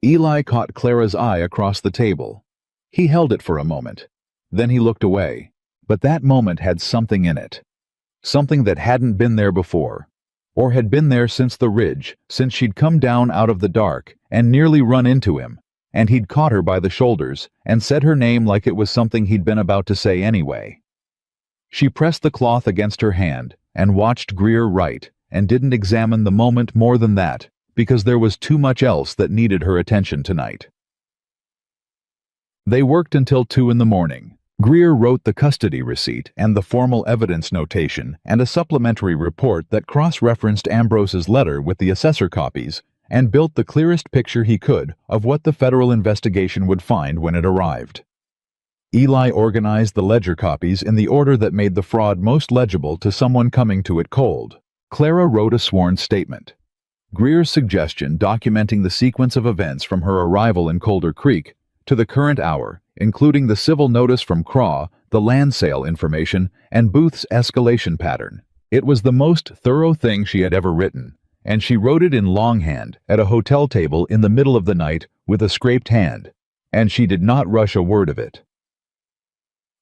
Eli caught Clara's eye across the table. He held it for a moment. Then he looked away. But that moment had something in it. Something that hadn't been there before, or had been there since the ridge, since she'd come down out of the dark and nearly run into him, and he'd caught her by the shoulders and said her name like it was something he'd been about to say anyway. She pressed the cloth against her hand and watched Greer write, and didn't examine the moment more than that, because there was too much else that needed her attention tonight. They worked until 2 in the morning. Greer wrote the custody receipt and the formal evidence notation and a supplementary report that cross-referenced Ambrose's letter with the assessor copies and built the clearest picture he could of what the federal investigation would find when it arrived. Eli organized the ledger copies in the order that made the fraud most legible to someone coming to it cold. Clara wrote a sworn statement. Greer's suggestion documenting the sequence of events from her arrival in Colder Creek to the current hour, including the civil notice from Craw, the land sale information, and Booth's escalation pattern. It was the most thorough thing she had ever written, and she wrote it in longhand at a hotel table in the middle of the night with a scraped hand, and she did not rush a word of it.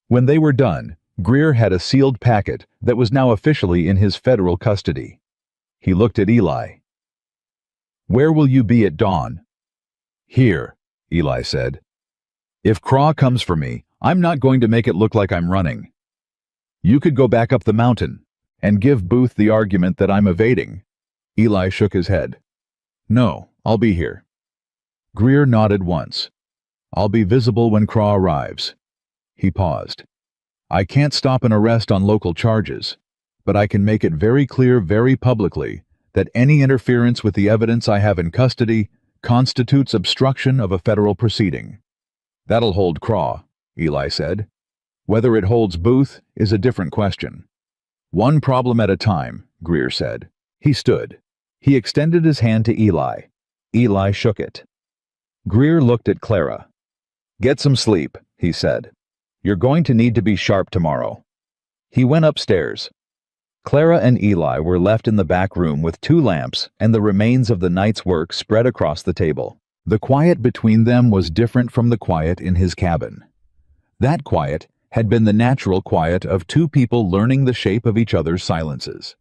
When they were done, Greer had a sealed packet that was now officially in his federal custody. He looked at Eli. "Where will you be at dawn?" "Here," Eli said. "If Craw comes for me, I'm not going to make it look like I'm running. You could go back up the mountain and give Booth the argument that I'm evading." Eli shook his head. "No, I'll be here." Greer nodded once. "I'll be visible when Craw arrives." He paused. "I can't stop an arrest on local charges, but I can make it very clear very publicly that any interference with the evidence I have in custody constitutes obstruction of a federal proceeding." "That'll hold Craw," Eli said. "Whether it holds Booth is a different question." "One problem at a time," Greer said. He stood. He extended his hand to Eli. Eli shook it. Greer looked at Clara. "Get some sleep," he said. "You're going to need to be sharp tomorrow." He went upstairs. Clara and Eli were left in the back room with 2 lamps and the remains of the night's work spread across the table. The quiet between them was different from the quiet in his cabin. That quiet had been the natural quiet of 2 people learning the shape of each other's silences.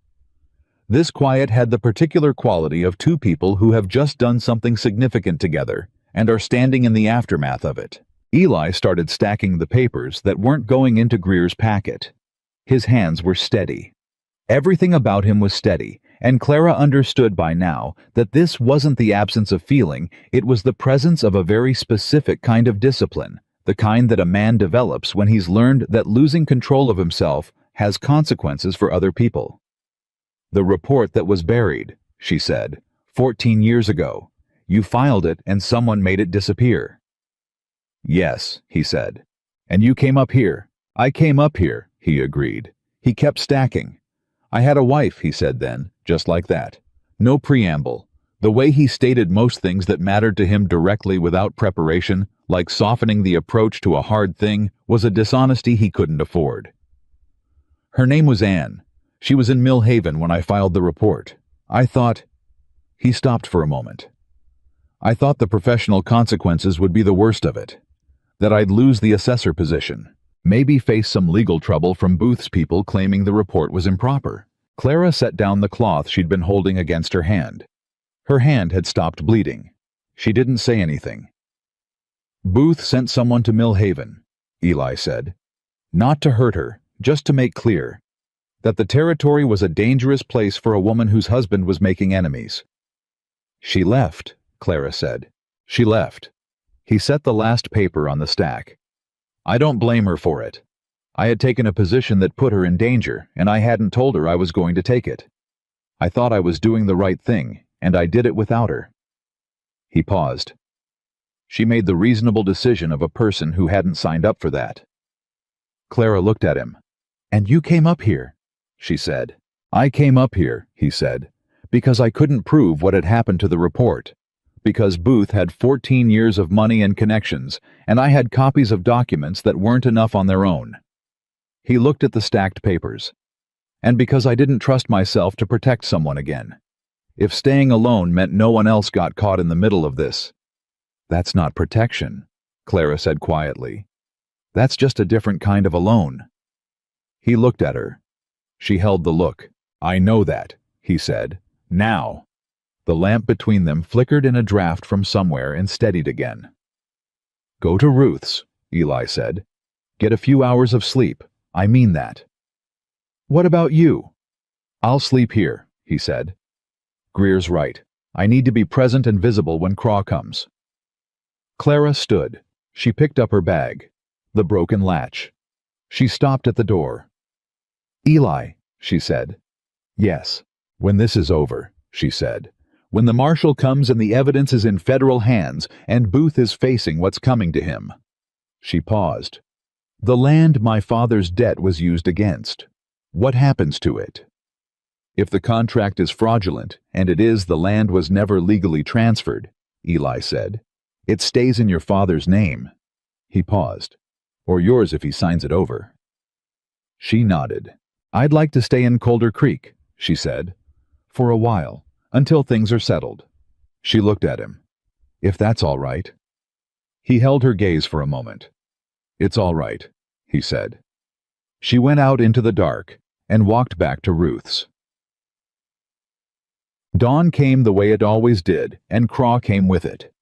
This quiet had the particular quality of 2 people who have just done something significant together and are standing in the aftermath of it. Eli started stacking the papers that weren't going into Greer's packet. His hands were steady. Everything about him was steady, and Clara understood by now that this wasn't the absence of feeling, it was the presence of a very specific kind of discipline, the kind that a man develops when he's learned that losing control of himself has consequences for other people. "The report that was buried," she said, 14 years ago. "You filed it and someone made it disappear." "Yes," he said. "And you came up here." "I came up here," he agreed. He kept stacking. "I had a wife," he said then, just like that. No preamble. The way he stated most things that mattered to him directly without preparation, like softening the approach to a hard thing, was a dishonesty he couldn't afford. "Her name was Anne. She was in Mill Haven when I filed the report. I thought—" He stopped for a moment. "I thought the professional consequences would be the worst of it. That I'd lose the assessor position. Maybe face some legal trouble from Booth's people claiming the report was improper." Clara set down the cloth she'd been holding against her hand. Her hand had stopped bleeding. She didn't say anything. "Booth sent someone to Mill Haven," Eli said. "Not to hurt her, just to make clear that the territory was a dangerous place for a woman whose husband was making enemies." "She left," Clara said. "She left." He set the last paper on the stack. "I don't blame her for it. I had taken a position that put her in danger, and I hadn't told her I was going to take it. I thought I was doing the right thing, and I did it without her." He paused. "She made the reasonable decision of a person who hadn't signed up for that." Clara looked at him. "And you came up here," she said. "I came up here," he said, "because I couldn't prove what had happened to the report. Because Booth had 14 years of money and connections, and I had copies of documents that weren't enough on their own." He looked at the stacked papers. "And because I didn't trust myself to protect someone again. If staying alone meant no one else got caught in the middle of this." "That's not protection," Clara said quietly. "That's just a different kind of alone." He looked at her. She held the look. "I know that," he said. "Now." The lamp between them flickered in a draft from somewhere and steadied again. "Go to Ruth's," Eli said. "Get a few hours of sleep. I mean that." "What about you?" "I'll sleep here," he said. "Greer's right. I need to be present and visible when Craw comes." Clara stood. She picked up her bag. The broken latch. She stopped at the door. "Eli," she said. "Yes." "When this is over," she said. "When the marshal comes and the evidence is in federal hands and Booth is facing what's coming to him." She paused. "The land my father's debt was used against. What happens to it?" "If the contract is fraudulent, and it is, the land was never legally transferred," Eli said. "It stays in your father's name." He paused. "Or yours if he signs it over." She nodded. "I'd like to stay in Colder Creek," she said. "For a while, until things are settled." She looked at him. "If that's all right." He held her gaze for a moment. "It's all right," he said. She went out into the dark and walked back to Ruth's. Dawn came the way it always did, and Craw came with it.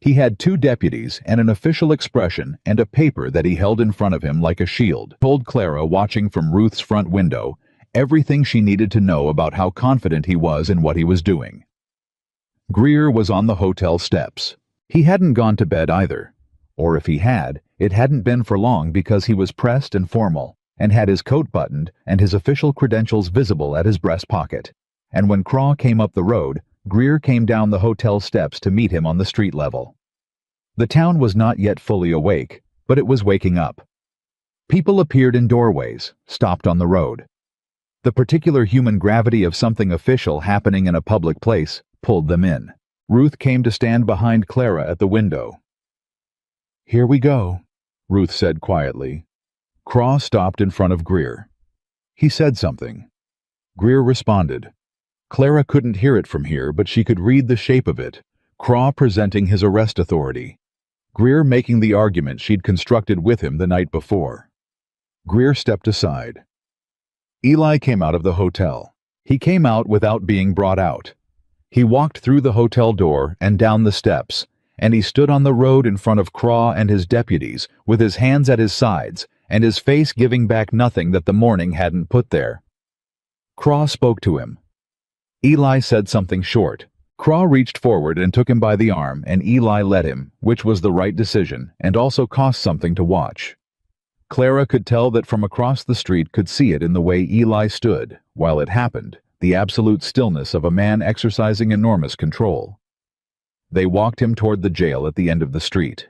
He had 2 deputies and an official expression and a paper that he held in front of him like a shield. Told Clara, watching from Ruth's front window, everything she needed to know about how confident he was in what he was doing. Greer was on the hotel steps. He hadn't gone to bed either. Or if he had, it hadn't been for long because he was pressed and formal, and had his coat buttoned and his official credentials visible at his breast pocket. And when Craw came up the road, Greer came down the hotel steps to meet him on the street level. The town was not yet fully awake, but it was waking up. People appeared in doorways, stopped on the road. The particular human gravity of something official happening in a public place pulled them in. Ruth came to stand behind Clara at the window. "Here we go," Ruth said quietly. Craw stopped in front of Greer. He said something. Greer responded. Clara couldn't hear it from here, but she could read the shape of it. Craw presenting his arrest authority. Greer making the argument she'd constructed with him the night before. Greer stepped aside. Eli came out of the hotel. He came out without being brought out. He walked through the hotel door and down the steps, and he stood on the road in front of Craw and his deputies, with his hands at his sides, and his face giving back nothing that the morning hadn't put there. Craw spoke to him. Eli said something short. Craw reached forward and took him by the arm, and Eli led him, which was the right decision, and also cost something to watch. Clara could tell that from across the street, could see it in the way Eli stood, while it happened, the absolute stillness of a man exercising enormous control. They walked him toward the jail at the end of the street.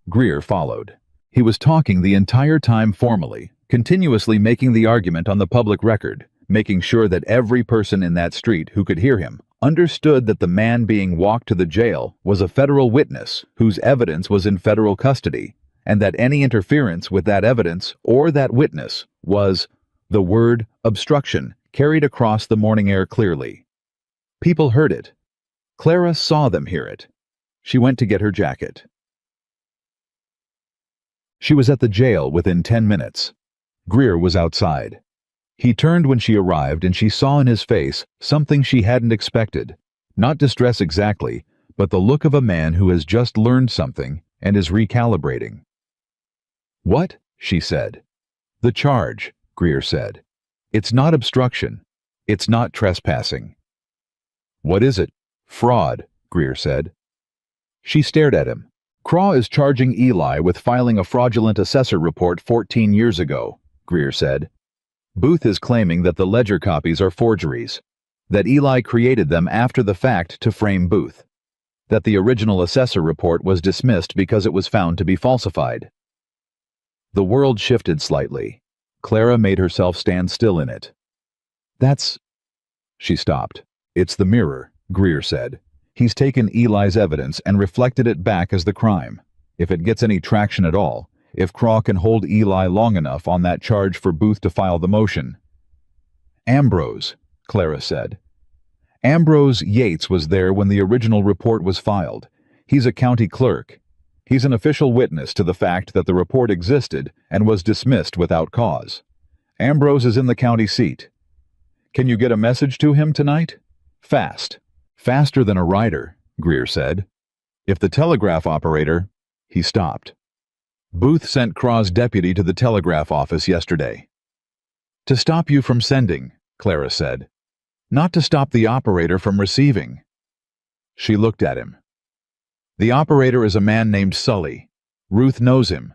Greer followed. He was talking the entire time formally, continuously making the argument on the public record, making sure that every person in that street who could hear him understood that the man being walked to the jail was a federal witness whose evidence was in federal custody, and that any interference with that evidence or that witness was, the word obstruction carried across the morning air clearly. People heard it. Clara saw them hear it. She went to get her jacket. She was at the jail within 10 minutes. Greer was outside. He turned when she arrived, and she saw in his face something she hadn't expected. Not distress exactly, but the look of a man who has just learned something and is recalibrating. "What?" she said. "The charge," Greer said. "It's not obstruction. It's not trespassing." "What is it?" "Fraud," Greer said. She stared at him. "Craw is charging Eli with filing a fraudulent assessor report 14 years ago," Greer said. "Booth is claiming that the ledger copies are forgeries, that Eli created them after the fact to frame Booth, that the original assessor report was dismissed because it was found to be falsified." The world shifted slightly. Clara made herself stand still in it. "That's—" She stopped. "It's the mirror," Greer said. "He's taken Eli's evidence and reflected it back as the crime. If it gets any traction at all, if Craw can hold Eli long enough on that charge for Booth to file the motion." "Ambrose," Clara said. "Ambrose Yates was there when the original report was filed. He's a county clerk. He's an official witness to the fact that the report existed and was dismissed without cause. Ambrose is in the county seat. Can you get a message to him tonight? Fast." "Faster than a rider," Greer said. "If the telegraph operator—" He stopped. "Booth sent Craw's deputy to the telegraph office yesterday." "To stop you from sending," Clara said. "Not to stop the operator from receiving." She looked at him. "The operator is a man named Sully. Ruth knows him.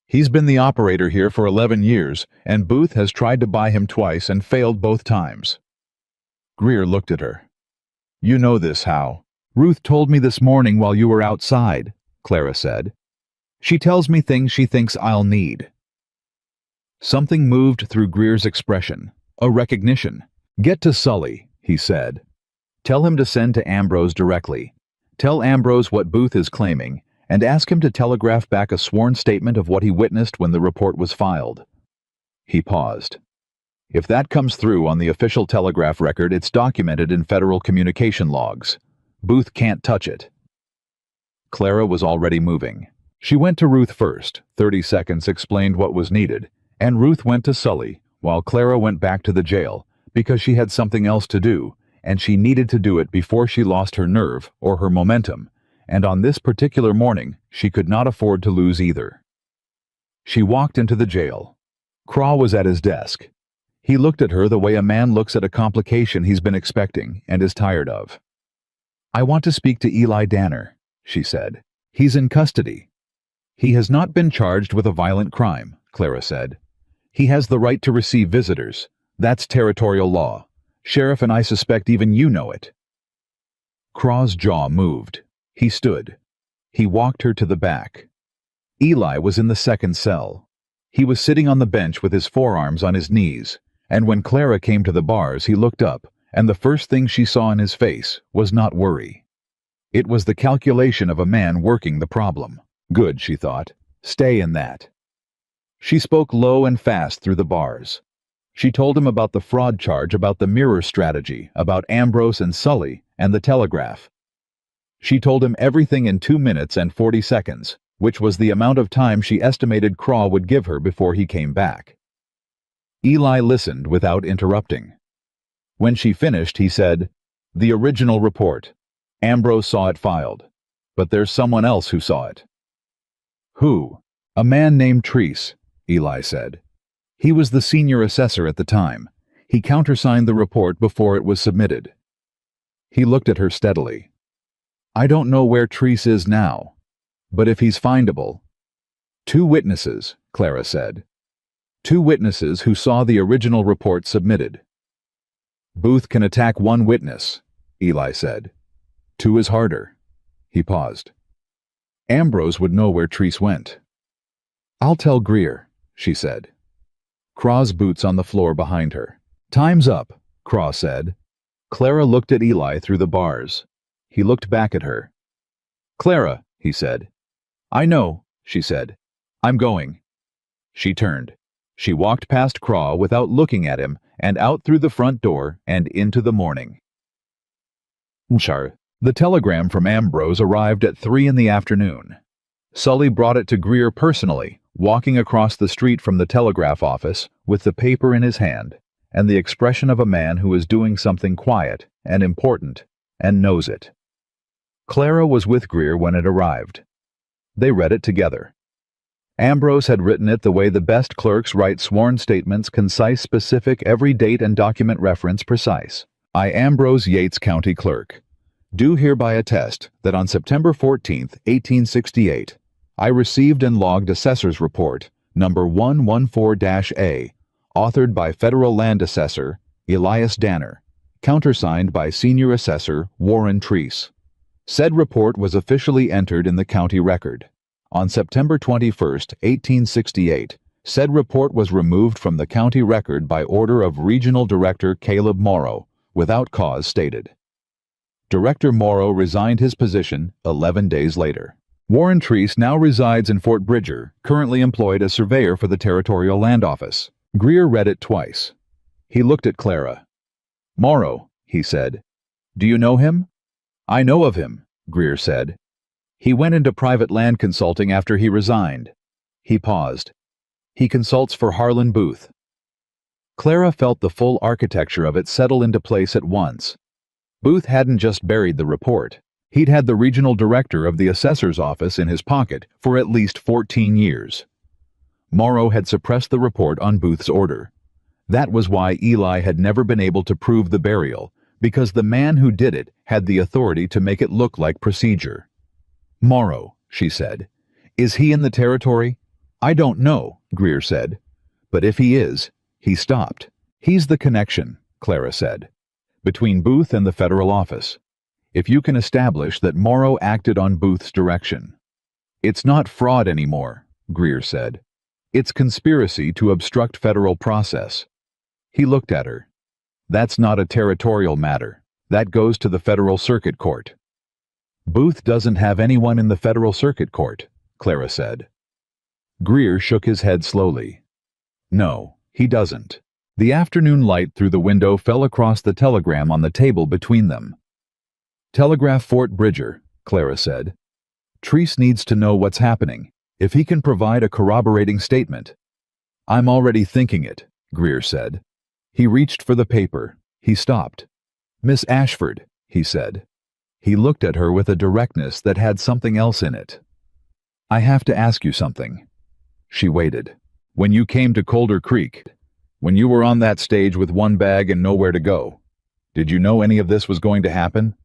He's been the operator here for 11 years, and Booth has tried to buy him twice and failed both times." Greer looked at her. "You know this, how?" "Ruth told me this morning while you were outside," Clara said. "She tells me things she thinks I'll need." Something moved through Greer's expression, a recognition. "Get to Sully," he said. "Tell him to send to Ambrose directly. Tell Ambrose what Booth is claiming, and ask him to telegraph back a sworn statement of what he witnessed when the report was filed." He paused. "If that comes through on the official telegraph record, it's documented in federal communication logs. Booth can't touch it." Clara was already moving. She went to Ruth first. 30 seconds explained what was needed, and Ruth went to Sully, while Clara went back to the jail, because she had something else to do, and she needed to do it before she lost her nerve or her momentum, and on this particular morning, she could not afford to lose either. She walked into the jail. Craw was at his desk. He looked at her the way a man looks at a complication he's been expecting and is tired of. "I want to speak to Eli Danner," she said. "He's in custody." "He has not been charged with a violent crime," Clara said. "He has the right to receive visitors. That's territorial law. Sheriff, and I suspect even you know it." Craw's jaw moved. He stood. He walked her to the back. Eli was in the second cell. He was sitting on the bench with his forearms on his knees, and when Clara came to the bars, he looked up, and the first thing she saw in his face was not worry. It was the calculation of a man working the problem. Good, she thought. Stay in that. She spoke low and fast through the bars. She told him about the fraud charge, about the mirror strategy, about Ambrose and Sully, and the telegraph. She told him everything in 2 minutes and 40 seconds, which was the amount of time she estimated Craw would give her before he came back. Eli listened without interrupting. When she finished, he said, "The original report. Ambrose saw it filed. But there's someone else who saw it." "Who?" "A man named Treese," Eli said. "He was the senior assessor at the time. He countersigned the report before it was submitted." He looked at her steadily. "I don't know where Treese is now, but if he's findable—" "2 witnesses," Clara said. "2 witnesses who saw the original report submitted." "Booth can attack 1 witness," Eli said. 2 is harder." He paused. "Ambrose would know where Treese went." "I'll tell Greer," she said. Craw's boots on the floor behind her. "Time's up," Craw said. Clara looked at Eli through the bars. He looked back at her. "Clara," he said. "I know," she said. "I'm going." She turned. She walked past Craw without looking at him and out through the front door and into the morning. The telegram from Ambrose arrived at 3 in the afternoon. Sully brought it to Greer personally, walking across the street from the telegraph office with the paper in his hand and the expression of a man who is doing something quiet and important and knows it. Clara was with Greer when it arrived. They read it together. Ambrose had written it the way the best clerks write sworn statements, concise, specific, every date and document reference precise. "I, Ambrose Yates, County Clerk, do hereby attest that on September 14, 1868, I received and logged Assessor's Report, number 114-A, authored by Federal Land Assessor Elias Danner, countersigned by Senior Assessor Warren Treese. Said report was officially entered in the county record. On September 21, 1868, said report was removed from the county record by order of Regional Director Caleb Morrow, without cause stated. Director Morrow resigned his position 11 days later. Warren Treese now resides in Fort Bridger, currently employed as surveyor for the Territorial Land Office." Greer read it twice. He looked at Clara. "Morrow," he said. "Do you know him?" "I know of him," Greer said. "He went into private land consulting after he resigned." He paused. "He consults for Harlan Booth." Clara felt the full architecture of it settle into place at once. Booth hadn't just buried the report. He'd had the regional director of the assessor's office in his pocket for at least 14 years. Morrow had suppressed the report on Booth's order. That was why Eli had never been able to prove the burial, because the man who did it had the authority to make it look like procedure. "Morrow," she said. "Is he in the territory?" "I don't know," Greer said. "But if he is—" He stopped. "He's the connection," Clara said, "between Booth and the federal office. If you can establish that Morrow acted on Booth's direction." "It's not fraud anymore," Greer said. "It's conspiracy to obstruct federal process." He looked at her. "That's not a territorial matter. That goes to the Federal Circuit Court." "Booth doesn't have anyone in the Federal Circuit Court," Clara said. Greer shook his head slowly. "No, he doesn't." The afternoon light through the window fell across the telegram on the table between them. "Telegraph Fort Bridger," Clara said. Treese needs to know what's happening, if he can provide a corroborating statement. I'm already thinking it, Greer said. He reached for the paper. He stopped. Miss Ashford, he said. He looked at her with a directness that had something else in it. I have to ask you something. She waited. When you came to Colder Creek, when you were on that stage with one bag and nowhere to go, did you know any of this was going to happen?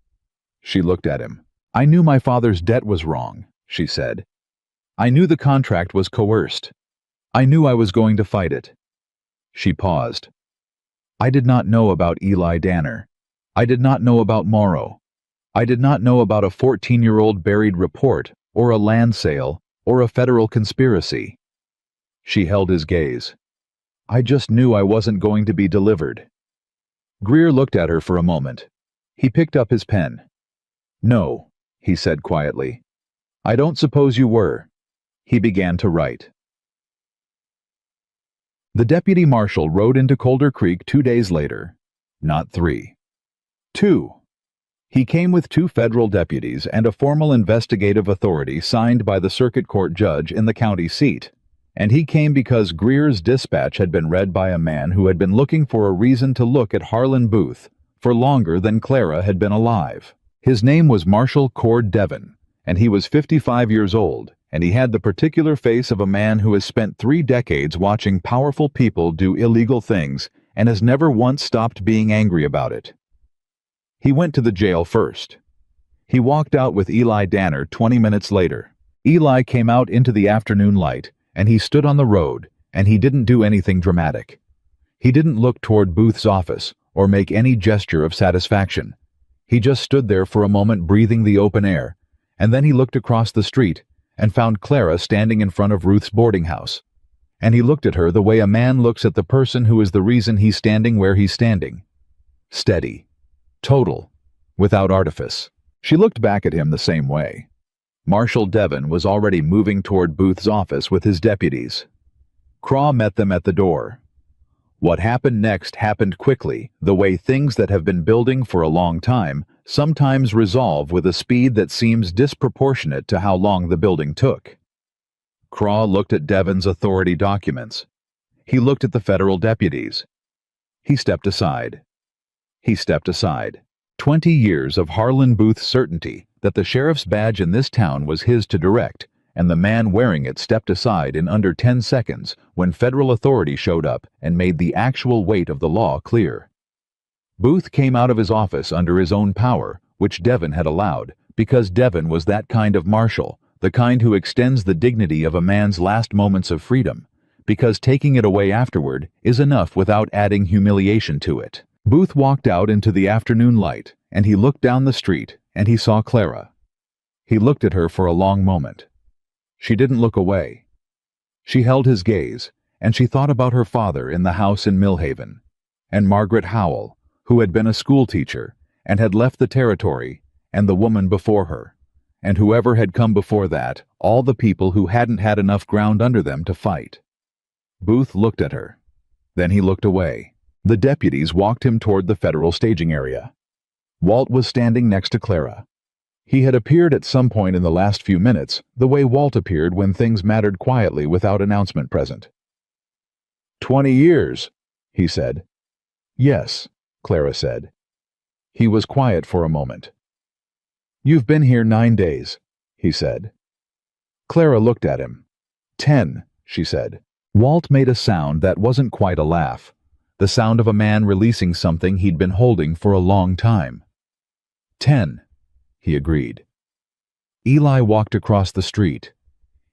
She looked at him. I knew my father's debt was wrong, she said. I knew the contract was coerced. I knew I was going to fight it. She paused. I did not know about Eli Danner. I did not know about Morrow. I did not know about a 14-year-old buried report, or a land sale, or a federal conspiracy. She held his gaze. I just knew I wasn't going to be delivered. Greer looked at her for a moment. He picked up his pen. No, he said quietly. I don't suppose you were. He began to write. The deputy marshal rode into Colder Creek 2 days later. Not 3. 2. He came with 2 federal deputies and a formal investigative authority signed by the circuit court judge in the county seat. And he came because Greer's dispatch had been read by a man who had been looking for a reason to look at Harlan Booth for longer than Clara had been alive. His name was Marshal Cord Devon, and he was 55 years old, and he had the particular face of a man who has spent 3 decades watching powerful people do illegal things and has never once stopped being angry about it. He went to the jail first. He walked out with Eli Danner 20 minutes later. Eli came out into the afternoon light, and he stood on the road, and he didn't do anything dramatic. He didn't look toward Booth's office or make any gesture of satisfaction. He just stood there for a moment breathing the open air, and then he looked across the street and found Clara standing in front of Ruth's boarding house. And he looked at her the way a man looks at the person who is the reason he's standing where he's standing. Steady. Total. Without artifice. She looked back at him the same way. Marshal Devon was already moving toward Booth's office with his deputies. Craw met them at the door. What happened next happened quickly, the way things that have been building for a long time sometimes resolve with a speed that seems disproportionate to how long the building took. Craw looked at Devon's authority documents. He looked at the federal deputies. He stepped aside. 20 years of Harlan Booth's certainty that the sheriff's badge in this town was his to direct, and the man wearing it stepped aside in under 10 seconds when federal authority showed up and made the actual weight of the law clear. Booth came out of his office under his own power, which Devon had allowed, because Devon was that kind of marshal, the kind who extends the dignity of a man's last moments of freedom, because taking it away afterward is enough without adding humiliation to it. Booth walked out into the afternoon light, and he looked down the street, and he saw Clara. He looked at her for a long moment. She didn't look away. She held his gaze, and she thought about her father in the house in Millhaven, and Margaret Howell, who had been a schoolteacher and had left the territory, and the woman before her, and whoever had come before that, all the people who hadn't had enough ground under them to fight. Booth looked at her. Then he looked away. The deputies walked him toward the federal staging area. Walt was standing next to Clara. He had appeared at some point in the last few minutes, the way Walt appeared when things mattered quietly without announcement present. 20 years, he said. Yes, Clara said. He was quiet for a moment. You've been here 9 days, he said. Clara looked at him. 10, she said. Walt made a sound that wasn't quite a laugh, the sound of a man releasing something he'd been holding for a long time. 10, he agreed. Eli walked across the street.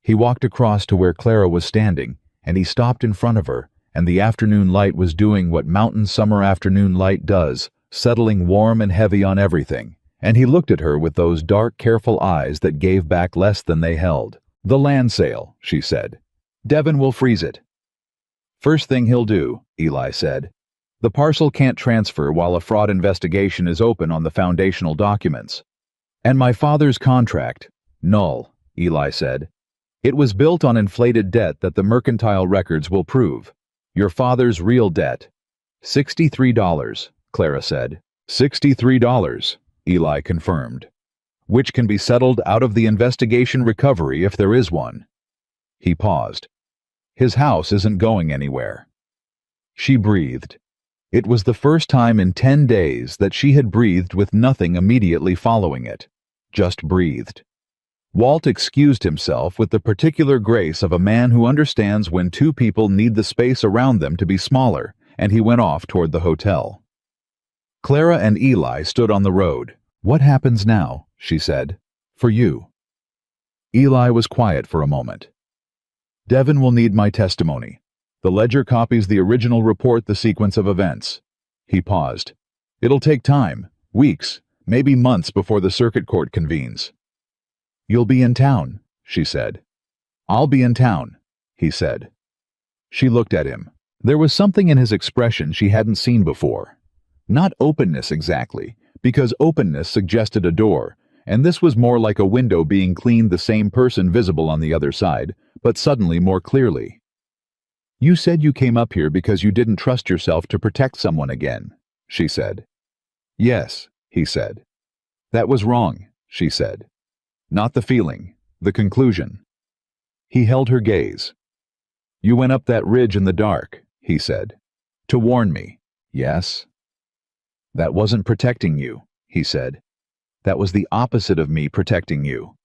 He walked across to where Clara was standing, and he stopped in front of her, and the afternoon light was doing what mountain summer afternoon light does, settling warm and heavy on everything, and he looked at her with those dark, careful eyes that gave back less than they held. The land sale, she said. Devon will freeze it. First thing he'll do, Eli said. The parcel can't transfer while a fraud investigation is open on the foundational documents. And my father's contract, null, Eli said. It was built on inflated debt that the mercantile records will prove. Your father's real debt. $63, Clara said. $63, Eli confirmed. which can be settled out of the investigation recovery if there is one. He paused. His house isn't going anywhere. She breathed. It was the first time in 10 days that she had breathed with nothing immediately following it. Just breathed. Walt excused himself with the particular grace of a man who understands when two people need the space around them to be smaller, and he went off toward the hotel. Clara and Eli stood on the road. "What happens now?" she said. "For you." Eli was quiet for a moment. "Devin will need my testimony. The ledger copies the original report, the sequence of events." He paused. "It'll take time, weeks, maybe months before the circuit court convenes." "You'll be in town," she said. "I'll be in town," he said. She looked at him. There was something in his expression she hadn't seen before. Not openness exactly, because openness suggested a door, and this was more like a window being cleaned, the same person visible on the other side, but suddenly more clearly. "You said you came up here because you didn't trust yourself to protect someone again," she said. "Yes," he said. "That was wrong," she said. "Not the feeling, the conclusion." He held her gaze. "You went up that ridge in the dark," he said. "To warn me, yes?" "That wasn't protecting you," he said. "That was the opposite of me protecting you."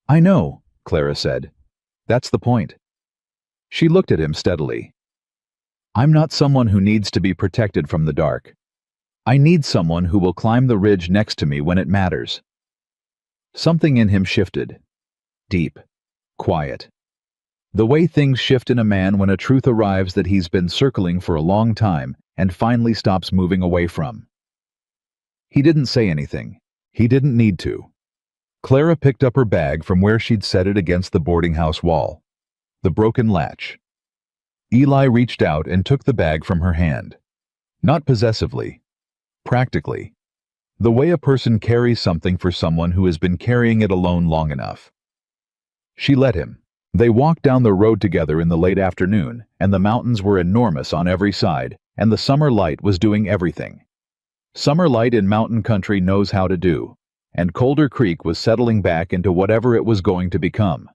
"I know," Clara said. "That's the point." She looked at him steadily. "I'm not someone who needs to be protected from the dark. I need someone who will climb the ridge next to me when it matters." Something in him shifted. Deep. Quiet. The way things shift in a man when a truth arrives that he's been circling for a long time and finally stops moving away from. He didn't say anything. He didn't need to. Clara picked up her bag from where she'd set it against the boarding house wall. The broken latch. Eli reached out and took the bag from her hand. Not possessively. Practically. The way a person carries something for someone who has been carrying it alone long enough. She let him. They walked down the road together in the late afternoon, and the mountains were enormous on every side, and the summer light was doing everything. Summer light in mountain country knows how to do, and Colder Creek was settling back into whatever it was going to become,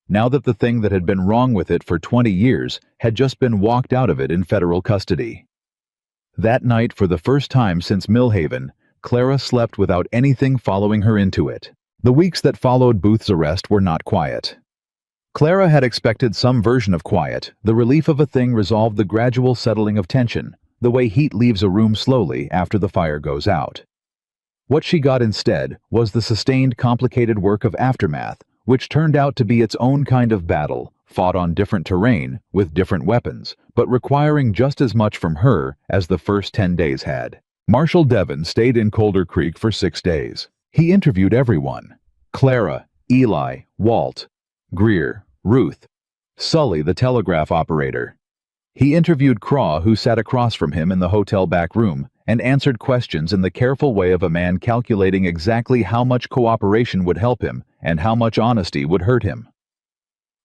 now that the thing that had been wrong with it for 20 years had just been walked out of it in federal custody. That night, for the first time since Millhaven, Clara slept without anything following her into it. The weeks that followed Booth's arrest were not quiet. Clara had expected some version of quiet. The relief of a thing resolved the gradual settling of tension, the way heat leaves a room slowly after the fire goes out. What she got instead was the sustained, complicated work of aftermath, which turned out to be its own kind of battle, fought on different terrain, with different weapons, but requiring just as much from her as the first 10 days had. Marshal Devin stayed in Colder Creek for 6 days. He interviewed everyone. Clara, Eli, Walt, Greer, Ruth, Sully, the telegraph operator. He interviewed Craw, who sat across from him in the hotel back room, and answered questions in the careful way of a man calculating exactly how much cooperation would help him and how much honesty would hurt him.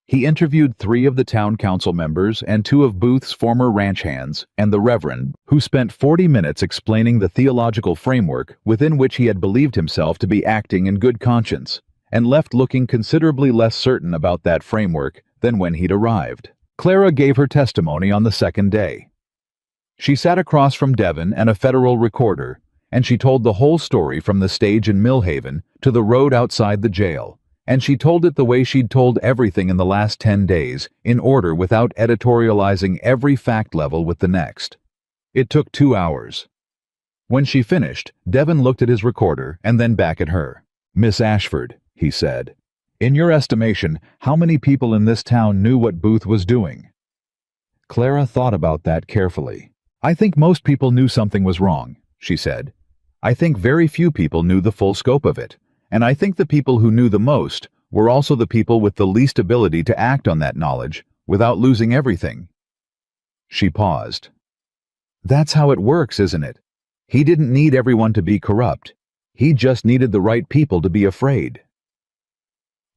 He interviewed 3 of the town council members and 2 of Booth's former ranch hands, and the Reverend, who spent 40 minutes explaining the theological framework within which he had believed himself to be acting in good conscience, and left looking considerably less certain about that framework than when he'd arrived. Clara gave her testimony on the second day. She sat across from Devin and a federal recorder, and she told the whole story from the stage in Millhaven to the road outside the jail, and she told it the way she'd told everything in the last 10 days, in order without editorializing every fact level with the next. It took 2 hours. When she finished, Devin looked at his recorder and then back at her. "Miss Ashford," he said, "in your estimation, how many people in this town knew what Booth was doing?" Clara thought about that carefully. "I think most people knew something was wrong," she said. "I think very few people knew the full scope of it. And I think the people who knew the most were also the people with the least ability to act on that knowledge without losing everything." She paused. "That's how it works, isn't it? He didn't need everyone to be corrupt. He just needed the right people to be afraid."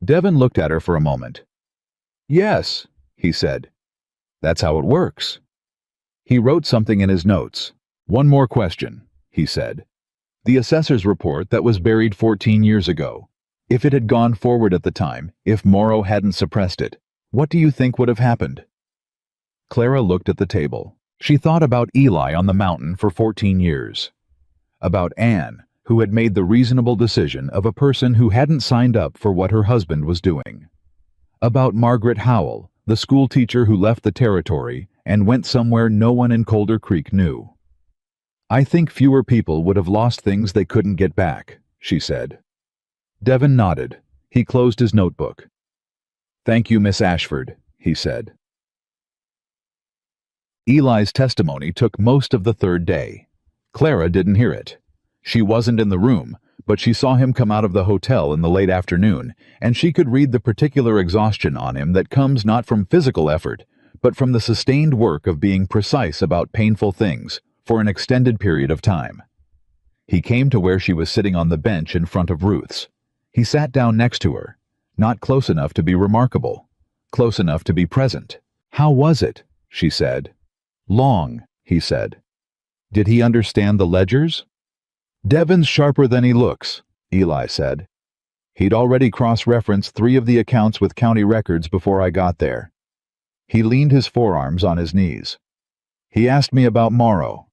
Devin looked at her for a moment. "Yes," he said. "That's how it works." He wrote something in his notes. "One more question," he said. The assessor's report that was buried 14 years ago. If it had gone forward at the time, if Morrow hadn't suppressed it, what do you think would have happened? Clara looked at the table. She thought about Eli on the mountain for 14 years. About Anne, who had made the reasonable decision of a person who hadn't signed up for what her husband was doing. About Margaret Howell, the schoolteacher who left the territory and went somewhere no one in Colder Creek knew. I think fewer people would have lost things they couldn't get back, she said. Devon nodded. He closed his notebook. Thank you, Miss Ashford, he said. Eli's testimony took most of the third day. Clara didn't hear it. She wasn't in the room, but she saw him come out of the hotel in the late afternoon, and she could read the particular exhaustion on him that comes not from physical effort, but from the sustained work of being precise about painful things for an extended period of time. He came to where she was sitting on the bench in front of Ruth's. He sat down next to her, not close enough to be remarkable, close enough to be present. How was it? She said. Long, he said. Did he understand the ledgers? Devon's sharper than he looks, Eli said. He'd already cross-referenced 3 of the accounts with county records before I got there. He leaned his forearms on his knees. He asked me about Morrow.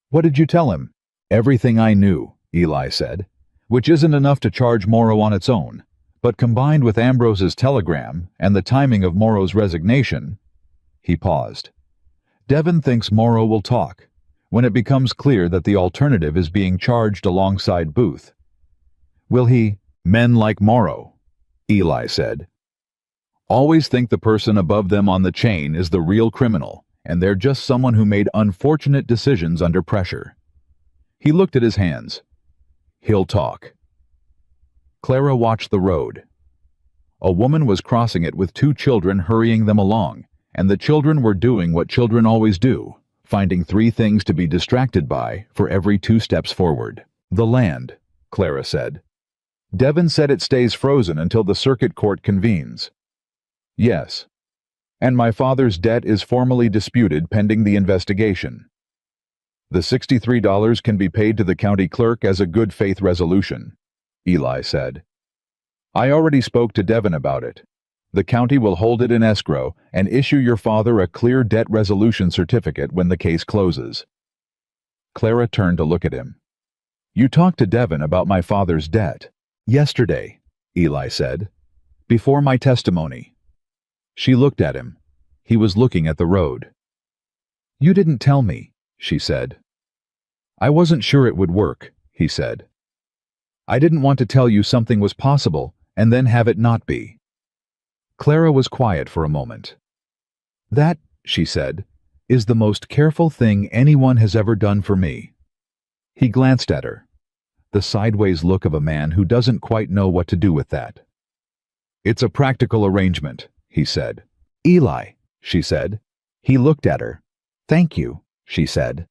What did you tell him? Everything I knew, Eli said, which isn't enough to charge Morrow on its own, but combined with Ambrose's telegram and the timing of Morrow's resignation. He paused. Devon thinks Morrow will talk when it becomes clear that the alternative is being charged alongside Booth. Will he? Men like Morrow, Eli said, always think the person above them on the chain is the real criminal, and they're just someone who made unfortunate decisions under pressure. He looked at his hands. He'll talk. Clara watched the road. A woman was crossing it with 2 children hurrying them along, and the children were doing what children always do, finding 3 things to be distracted by for every 2 steps forward. The land, Clara said. Devon said it stays frozen until the circuit court convenes. Yes. And my father's debt is formally disputed pending the investigation. The $63 can be paid to the county clerk as a good faith resolution, Eli said. I already spoke to Devon about it. The county will hold it in escrow and issue your father a clear debt resolution certificate when the case closes. Clara turned to look at him. You talked to Devon about my father's debt. Yesterday, Eli said, before my testimony. She looked at him. He was looking at the road. You didn't tell me, she said. I wasn't sure it would work, he said. I didn't want to tell you something was possible and then have it not be. Clara was quiet for a moment. That, she said, is the most careful thing anyone has ever done for me. He glanced at her, the sideways look of a man who doesn't quite know what to do with that. It's a practical arrangement, he said. Eli, she said. He looked at her. Thank you, she said.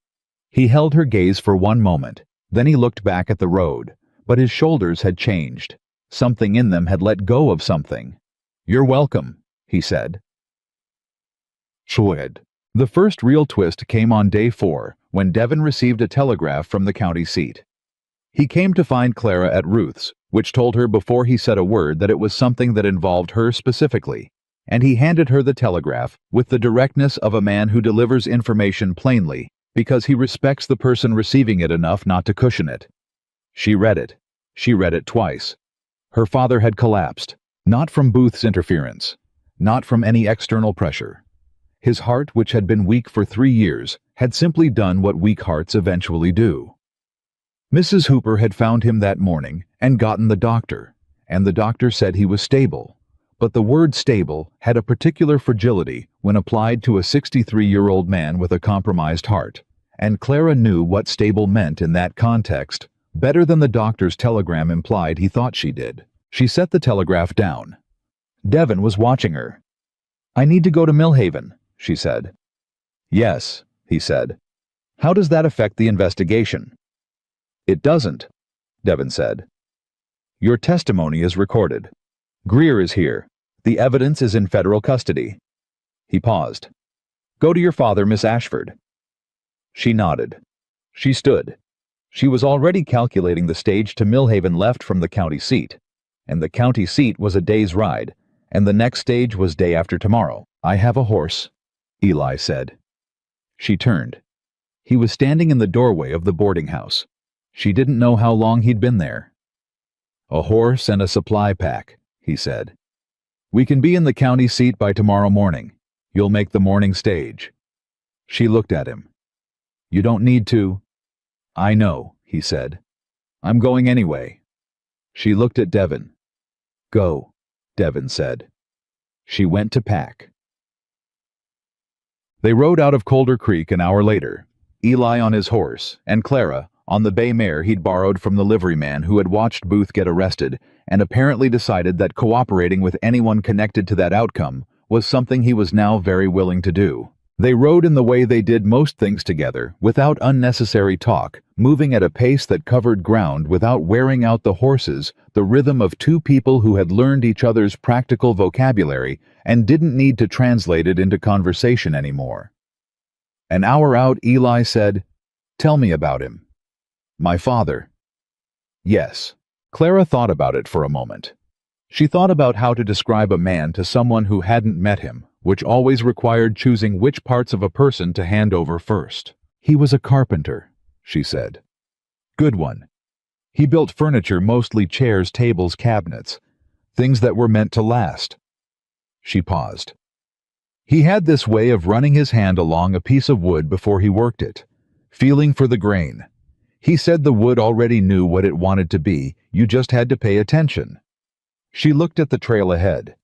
He held her gaze for one moment, then he looked back at the road, but his shoulders had changed. Something in them had let go of something. You're welcome, he said. Schwed. The first real twist came on day 4, when Devon received a telegraph from the county seat. He came to find Clara at Ruth's, which told her before he said a word that it was something that involved her specifically, and he handed her the telegraph with the directness of a man who delivers information plainly because he respects the person receiving it enough not to cushion it. She read it. She read it twice. Her father had collapsed, not from Booth's interference, not from any external pressure. His heart, which had been weak for 3 years, had simply done what weak hearts eventually do. Mrs. Hooper had found him that morning and gotten the doctor, and the doctor said he was stable. But the word stable had a particular fragility when applied to a 63-year-old man with a compromised heart, and Clara knew what stable meant in that context better than the doctor's telegram implied he thought she did. She set the telegraph down. Devon was watching her. I need to go to Millhaven, she said. Yes, he said. How does that affect the investigation? It doesn't, Devon said. Your testimony is recorded. Greer is here. The evidence is in federal custody. He paused. Go to your father, Miss Ashford. She nodded. She stood. She was already calculating the stage to Millhaven left from the county seat, and the county seat was a day's ride, and the next stage was day after tomorrow. "I have a horse," Eli said. She turned. He was standing in the doorway of the boarding house. She didn't know how long he'd been there. "A horse and a supply pack," he said. "We can be in the county seat by tomorrow morning. You'll make the morning stage." She looked at him. "You don't need to." "I know," he said. "I'm going anyway." She looked at Devin. "Go," Devin said. She went to pack. They rode out of Colder Creek an hour later, Eli on his horse, and Clara on the bay mare he'd borrowed from the liveryman who had watched Booth get arrested and apparently decided that cooperating with anyone connected to that outcome was something he was now very willing to do. They rode in the way they did most things together, without unnecessary talk, moving at a pace that covered ground without wearing out the horses, the rhythm of two people who had learned each other's practical vocabulary and didn't need to translate it into conversation anymore. An hour out, Eli said, "Tell me about him." "My father." "Yes." Clara thought about it for a moment. She thought about how to describe a man to someone who hadn't met him, which always required choosing which parts of a person to hand over first. "He was a carpenter," she said. "Good one. He built furniture, mostly chairs, tables, cabinets, things that were meant to last." She paused. "He had this way of running his hand along a piece of wood before he worked it, feeling for the grain. He said the wood already knew what it wanted to be, you just had to pay attention." She looked at the trail ahead.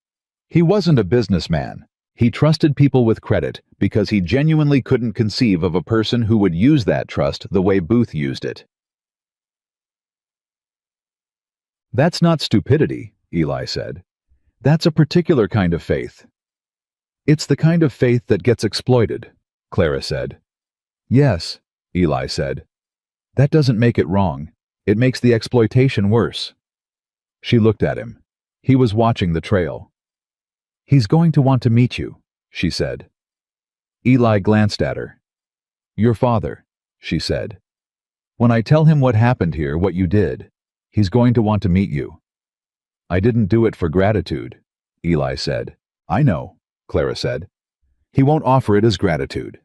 He wasn't a businessman. He trusted people with credit because he genuinely couldn't conceive of a person who would use that trust the way Booth used it. "That's not stupidity," Eli said. "That's a particular kind of faith." "It's the kind of faith that gets exploited," Clara said. "Yes," Eli said. "That doesn't make it wrong. It makes the exploitation worse." She looked at him. He was watching the trail. "He's going to want to meet you," she said. Eli glanced at her. "Your father," she said. "When I tell him what happened here, what you did, he's going to want to meet you." "I didn't do it for gratitude," Eli said. "I know," Clara said. "He won't offer it as gratitude.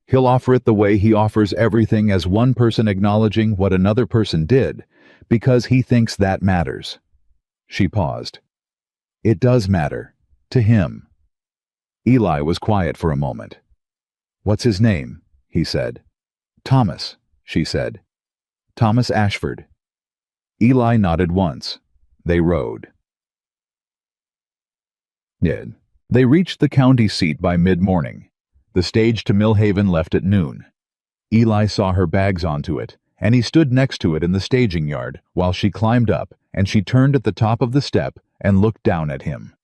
He'll offer it the way he offers everything, as one person acknowledging what another person did, because he thinks that matters." She paused. "It does matter. To him." Eli was quiet for a moment. "What's his name?" he said. "Thomas," she said. "Thomas Ashford." Eli nodded once. They rode. They reached the county seat by mid-morning. The stage to Millhaven left at noon. Eli saw her bags onto it, and he stood next to it in the staging yard while she climbed up, and she turned at the top of the step and looked down at him.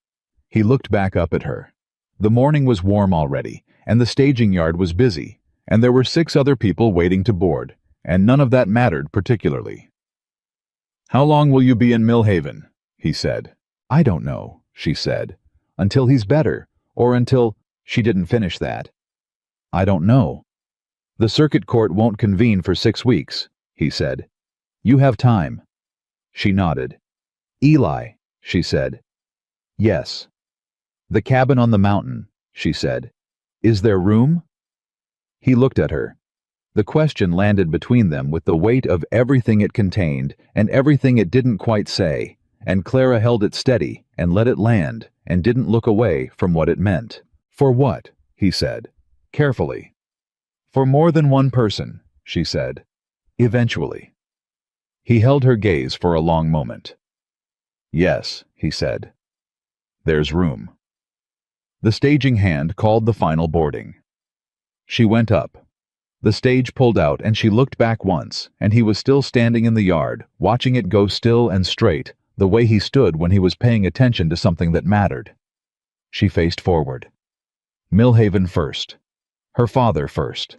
He looked back up at her. The morning was warm already, and the staging yard was busy, and there were 6 other people waiting to board, and none of that mattered particularly. "How long will you be in Millhaven?" he said. "I don't know," she said. "Until he's better, or until—" She didn't finish that. "I don't know." "The circuit court won't convene for 6 weeks," he said. "You have time." She nodded. "Eli," she said. "Yes." "The cabin on the mountain," she said. "Is there room?" He looked at her. The question landed between them with the weight of everything it contained and everything it didn't quite say, and Clara held it steady and let it land and didn't look away from what it meant. "For what?" he said, carefully. "For more than one person," she said. "Eventually." He held her gaze for a long moment. "Yes," he said. "There's room." The staging hand called the final boarding. She went up. The stage pulled out and she looked back once, and he was still standing in the yard, watching it go still and straight, the way he stood when he was paying attention to something that mattered. She faced forward. Millhaven first. Her father first.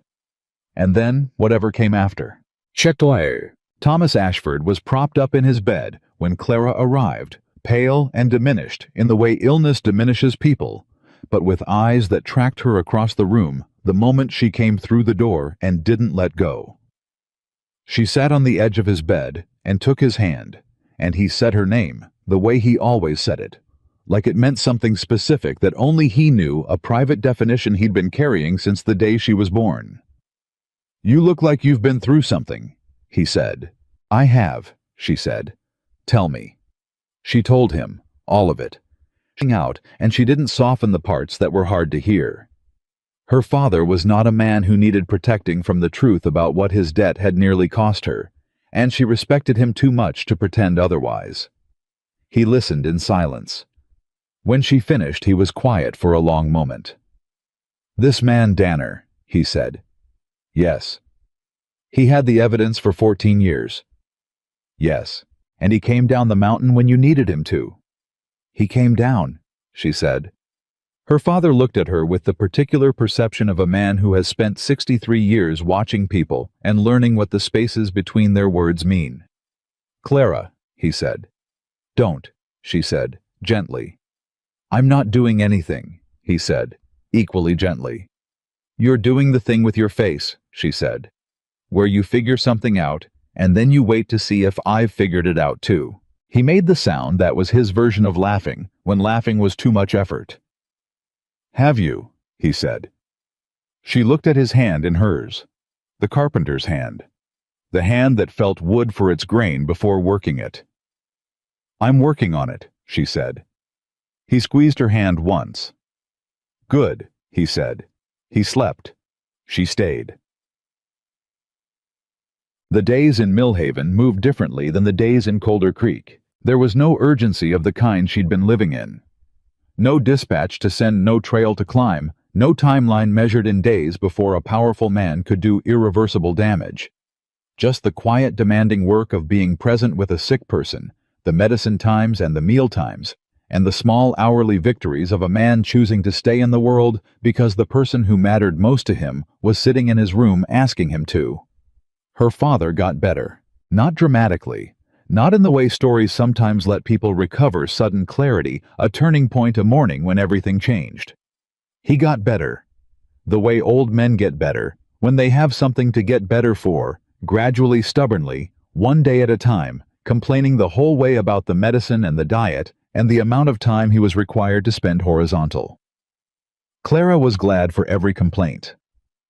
And then whatever came after. Check-away. Thomas Ashford was propped up in his bed when Clara arrived, pale and diminished in the way illness diminishes people, but with eyes that tracked her across the room the moment she came through the door and didn't let go. She sat on the edge of his bed and took his hand, and he said her name the way he always said it, like it meant something specific that only he knew, a private definition he'd been carrying since the day she was born. "You look like you've been through something," he said. "I have," she said. "Tell me." She told him, all of it. Out, and she didn't soften the parts that were hard to hear. Her father was not a man who needed protecting from the truth about what his debt had nearly cost her, and she respected him too much to pretend otherwise. He listened in silence. When she finished, he was quiet for a long moment. "This man Danner," he said. "Yes." "He had the evidence for 14 years. "Yes. And he came down the mountain when you needed him to." "He came down," she said. Her father looked at her with the particular perception of a man who has spent 63 years watching people and learning what the spaces between their words mean. "Clara," he said. "Don't," she said, gently. "I'm not doing anything," he said, equally gently. "You're doing the thing with your face," she said, "where you figure something out, and then you wait to see if I've figured it out too." He made the sound that was his version of laughing, when laughing was too much effort. "Have you?" he said. She looked at his hand in hers, the carpenter's hand, the hand that felt wood for its grain before working it. "I'm working on it," she said. He squeezed her hand once. "Good," he said. He slept. She stayed. The days in Millhaven moved differently than the days in Colder Creek. There was no urgency of the kind she'd been living in. No dispatch to send, no trail to climb, no timeline measured in days before a powerful man could do irreversible damage. Just the quiet, demanding work of being present with a sick person, the medicine times and the meal times, and the small hourly victories of a man choosing to stay in the world because the person who mattered most to him was sitting in his room asking him to. Her father got better. Not dramatically. Not in the way stories sometimes let people recover sudden clarity, a turning point, a morning when everything changed. He got better. The way old men get better, when they have something to get better for, gradually, stubbornly, one day at a time, complaining the whole way about the medicine and the diet and the amount of time he was required to spend horizontal. Clara was glad for every complaint.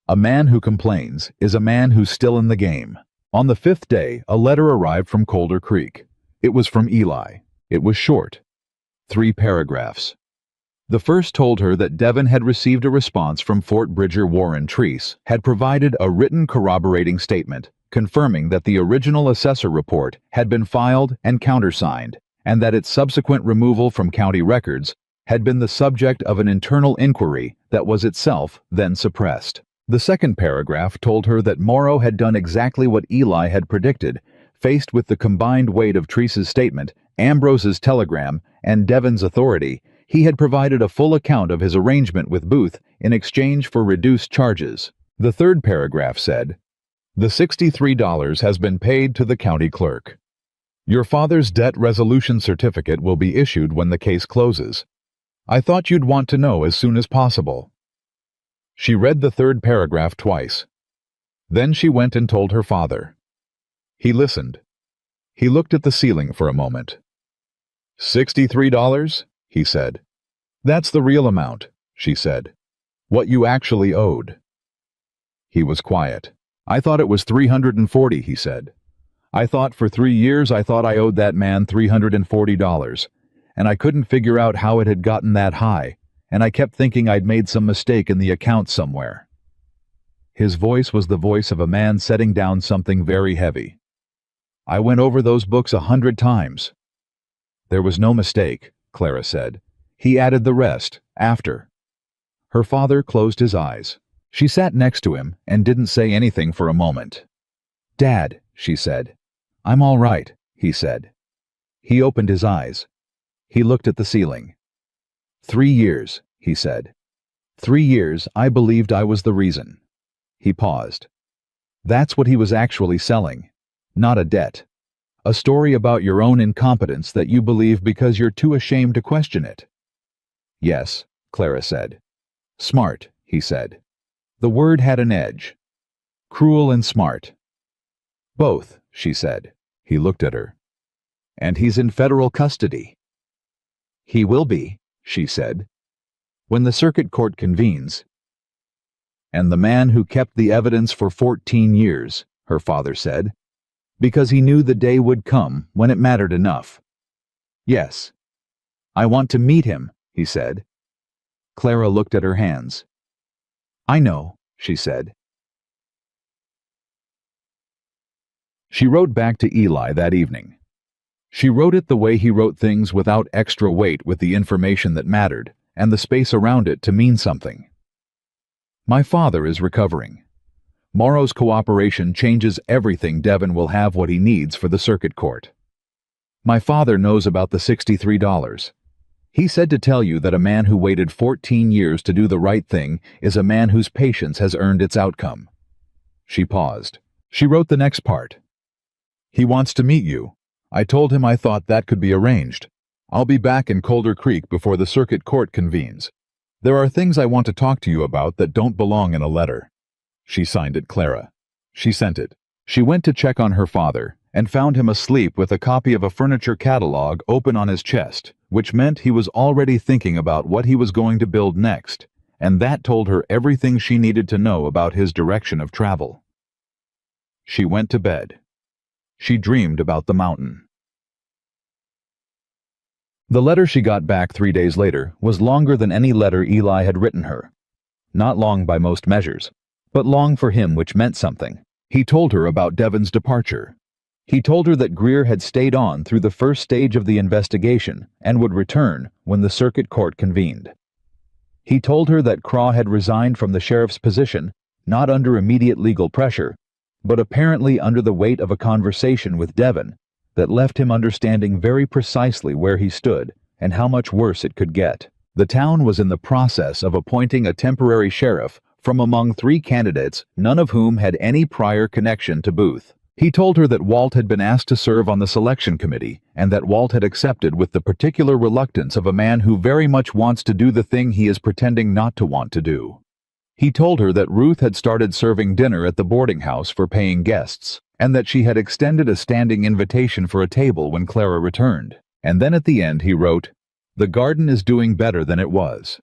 A man who complains is a man who's still in the game. On the 5th day, a letter arrived from Colder Creek. It was from Eli. It was short. 3 paragraphs. The first told her that Devon had received a response from Fort Bridger Warren Treese, had provided a written corroborating statement, confirming that the original assessor report had been filed and countersigned, and that its subsequent removal from county records had been the subject of an internal inquiry that was itself then suppressed. The second paragraph told her that Morrow had done exactly what Eli had predicted. Faced with the combined weight of Treese's statement, Ambrose's telegram, and Devon's authority, he had provided a full account of his arrangement with Booth in exchange for reduced charges. The third paragraph said, "The $63 has been paid to the county clerk. Your father's debt resolution certificate will be issued when the case closes. I thought you'd want to know as soon as possible." She read the third paragraph twice. Then she went and told her father. He listened. He looked at the ceiling for a moment. $63, he said. "That's the real amount," she said. "What you actually owed." He was quiet. "I thought it was $340, he said. "I thought for 3 years I owed that man $340, and I couldn't figure out how it had gotten that high, and I kept thinking I'd made some mistake in the account somewhere." His voice was the voice of a man setting down something very heavy. "I went over those books 100 times. "There was no mistake," Clara said. "He added the rest, after." Her father closed his eyes. She sat next to him and didn't say anything for a moment. "Dad," she said. "I'm all right," he said. He opened his eyes. He looked at the ceiling. 3 years, he said. 3 years I believed I was the reason." He paused. "That's what he was actually selling. Not a debt. A story about your own incompetence that you believe because you're too ashamed to question it." "Yes," Clara said. "Smart," he said. The word had an edge. "Cruel and smart." Both, she said. He looked at her. And he's in federal custody. He will be, she said, when the circuit court convenes. And the man who kept the evidence for 14 years, her father said, because he knew the day would come when it mattered enough. Yes. I want to meet him, he said. Clara looked at her hands. I know, she said. She wrote back to Eli that evening. She wrote it the way he wrote things, without extra weight, with the information that mattered, and the space around it to mean something. My father is recovering. Morrow's cooperation changes everything. Devin will have what he needs for the circuit court. My father knows about the $63. He said to tell you that a man who waited 14 years to do the right thing is a man whose patience has earned its outcome. She paused. She wrote the next part. He wants to meet you. I told him I thought that could be arranged. I'll be back in Colder Creek before the circuit court convenes. There are things I want to talk to you about that don't belong in a letter. She signed it Clara. She sent it. She went to check on her father and found him asleep with a copy of a furniture catalog open on his chest, which meant he was already thinking about what he was going to build next, and that told her everything she needed to know about his direction of travel. She went to bed. She dreamed about the mountain. The letter she got back 3 days later was longer than any letter Eli had written her. Not long by most measures, but long for him, which meant something. He told her about Devin's departure. He told her that Greer had stayed on through the first stage of the investigation and would return when the circuit court convened. He told her that Craw had resigned from the sheriff's position, not under immediate legal pressure, but apparently under the weight of a conversation with Devin that left him understanding very precisely where he stood and how much worse it could get. The town was in the process of appointing a temporary sheriff from among 3 candidates, none of whom had any prior connection to Booth. He told her that Walt had been asked to serve on the selection committee, and that Walt had accepted with the particular reluctance of a man who very much wants to do the thing he is pretending not to want to do. He told her that Ruth had started serving dinner at the boarding house for paying guests, and that she had extended a standing invitation for a table when Clara returned. And then at the end he wrote, "The garden is doing better than it was.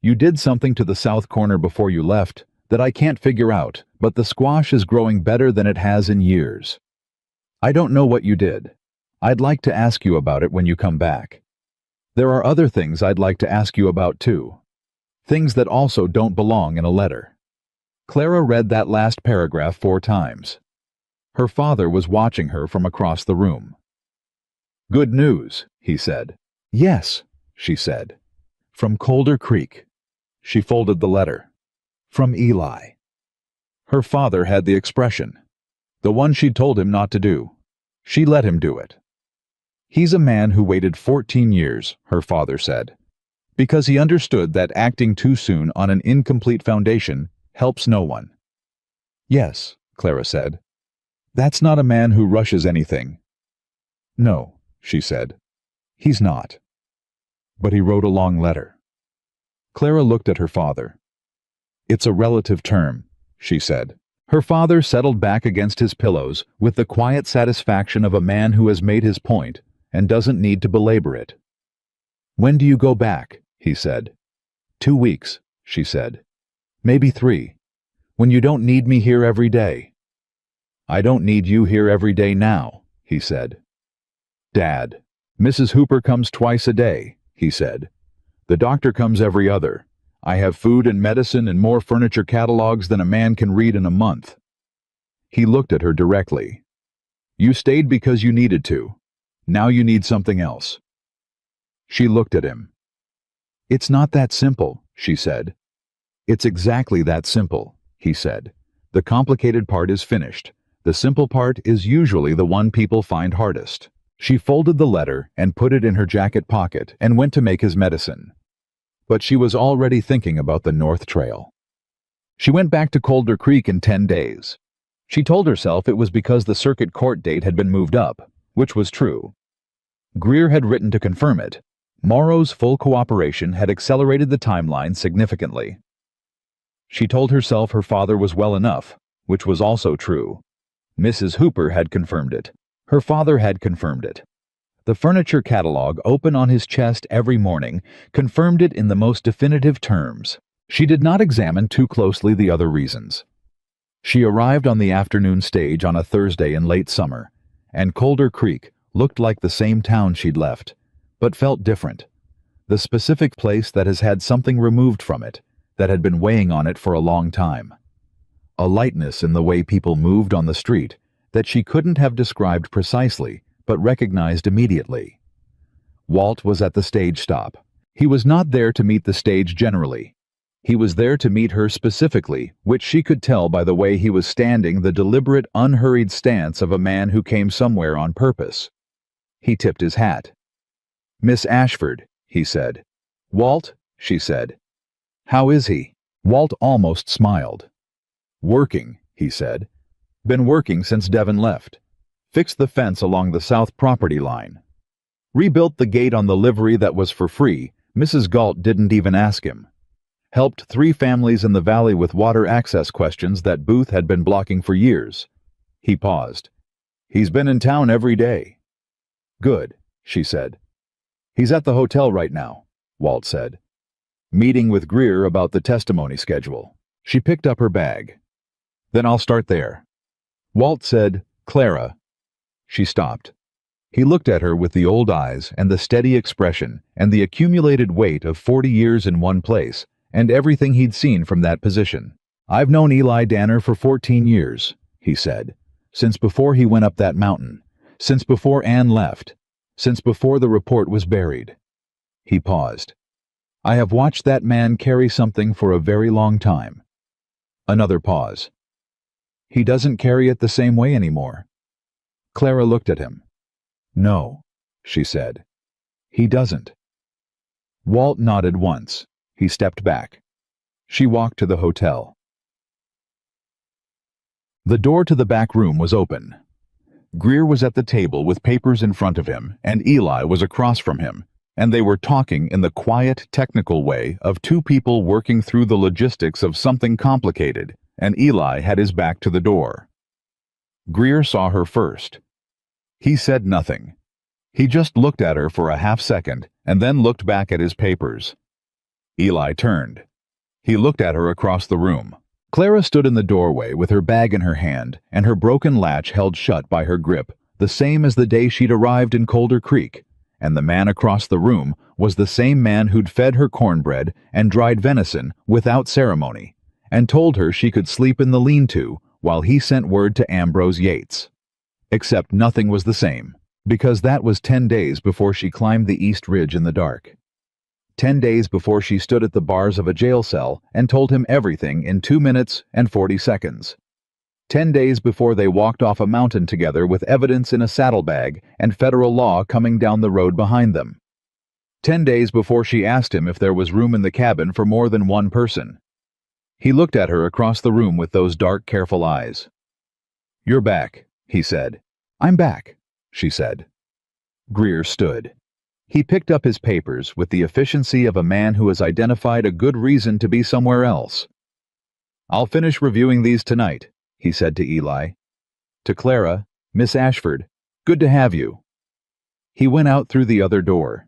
You did something to the south corner before you left that I can't figure out, but the squash is growing better than it has in years. I don't know what you did. I'd like to ask you about it when you come back. There are other things I'd like to ask you about too. Things that also don't belong in a letter." Clara read that last paragraph 4 times. Her father was watching her from across the room. "Good news," he said. "Yes," she said. "From Colder Creek." She folded the letter. "From Eli." Her father had the expression. The one she'd told him not to do. She let him do it. "He's a man who waited 14 years, her father said, because he understood that acting too soon on an incomplete foundation helps no one." "Yes," Clara said. "That's not a man who rushes anything." "No," she said. "He's not. But he wrote a long letter." Clara looked at her father. "It's a relative term," she said. Her father settled back against his pillows with the quiet satisfaction of a man who has made his point and doesn't need to belabor it. "When do you go back?" he said. 2 weeks, she said. "Maybe 3. When you don't need me here every day." "I don't need you here every day now," he said. "Dad, Mrs. Hooper comes twice a day," he said. "The doctor comes every other. I have food and medicine and more furniture catalogs than a man can read in a month." He looked at her directly. "You stayed because you needed to. Now you need something else." She looked at him. "It's not that simple," she said. "It's exactly that simple," he said. "The complicated part is finished. The simple part is usually the one people find hardest." She folded the letter and put it in her jacket pocket and went to make his medicine. But she was already thinking about the North Trail. She went back to Colder Creek in 10 days. She told herself it was because the circuit court date had been moved up, which was true. Greer had written to confirm it. Morrow's full cooperation had accelerated the timeline significantly. She told herself her father was well enough, which was also true. Mrs. Hooper had confirmed it. Her father had confirmed it. The furniture catalog open on his chest every morning confirmed it in the most definitive terms. She did not examine too closely the other reasons. She arrived on the afternoon stage on a Thursday in late summer, and Colder Creek looked like the same town she'd left, but felt different. The specific place that has had something removed from it, that had been weighing on it for a long time. A lightness in the way people moved on the street that she couldn't have described precisely, but recognized immediately. Walt was at the stage stop. He was not there to meet the stage generally. He was there to meet her specifically, which she could tell by the way he was standing, the deliberate, unhurried stance of a man who came somewhere on purpose. He tipped his hat. "Miss Ashford," he said. "Walt," she said. "How is he?" Walt almost smiled. "Working," he said. "Been working since Devon left. Fixed the fence along the south property line. Rebuilt the gate on the livery that was for free. Mrs. Galt didn't even ask him. Helped 3 families in the valley with water access questions that Booth had been blocking for years." He paused. "He's been in town every day." "Good," she said. "He's at the hotel right now," Walt said. "Meeting with Greer about the testimony schedule." She picked up her bag. "Then I'll start there." Walt said, "Clara." She stopped. He looked at her with the old eyes and the steady expression and the accumulated weight of 40 years in one place and everything he'd seen from that position. "I've known Eli Danner for 14 years, he said. "Since before he went up that mountain. Since before Anne left. Since before the report was buried." He paused. "I have watched that man carry something for a very long time." Another pause. "He doesn't carry it the same way anymore." Clara looked at him. "No," she said. "He doesn't." Walt nodded once. He stepped back. She walked to the hotel. The door to the back room was open. Greer was at the table with papers in front of him, and Eli was across from him, and they were talking in the quiet, technical way of 2 people working through the logistics of something complicated, and Eli had his back to the door. Greer saw her first. He said nothing. He just looked at her for a half second and then looked back at his papers. Eli turned. He looked at her across the room. Clara stood in the doorway with her bag in her hand and her broken latch held shut by her grip, the same as the day she'd arrived in Colder Creek, and the man across the room was the same man who'd fed her cornbread and dried venison without ceremony, and told her she could sleep in the lean-to while he sent word to Ambrose Yates. Except nothing was the same, because that was 10 days before she climbed the East Ridge in the dark. 10 days before she stood at the bars of a jail cell and told him everything in 2 minutes and 40 seconds. 10 days before they walked off a mountain together with evidence in a saddlebag and federal law coming down the road behind them. 10 days before she asked him if there was room in the cabin for more than one person. He looked at her across the room with those dark, careful eyes. "You're back," he said. "I'm back," she said. Greer stood. He picked up his papers with the efficiency of a man who has identified a good reason to be somewhere else. "I'll finish reviewing these tonight," he said to Eli. To Clara, "Miss Ashford, good to have you." He went out through the other door.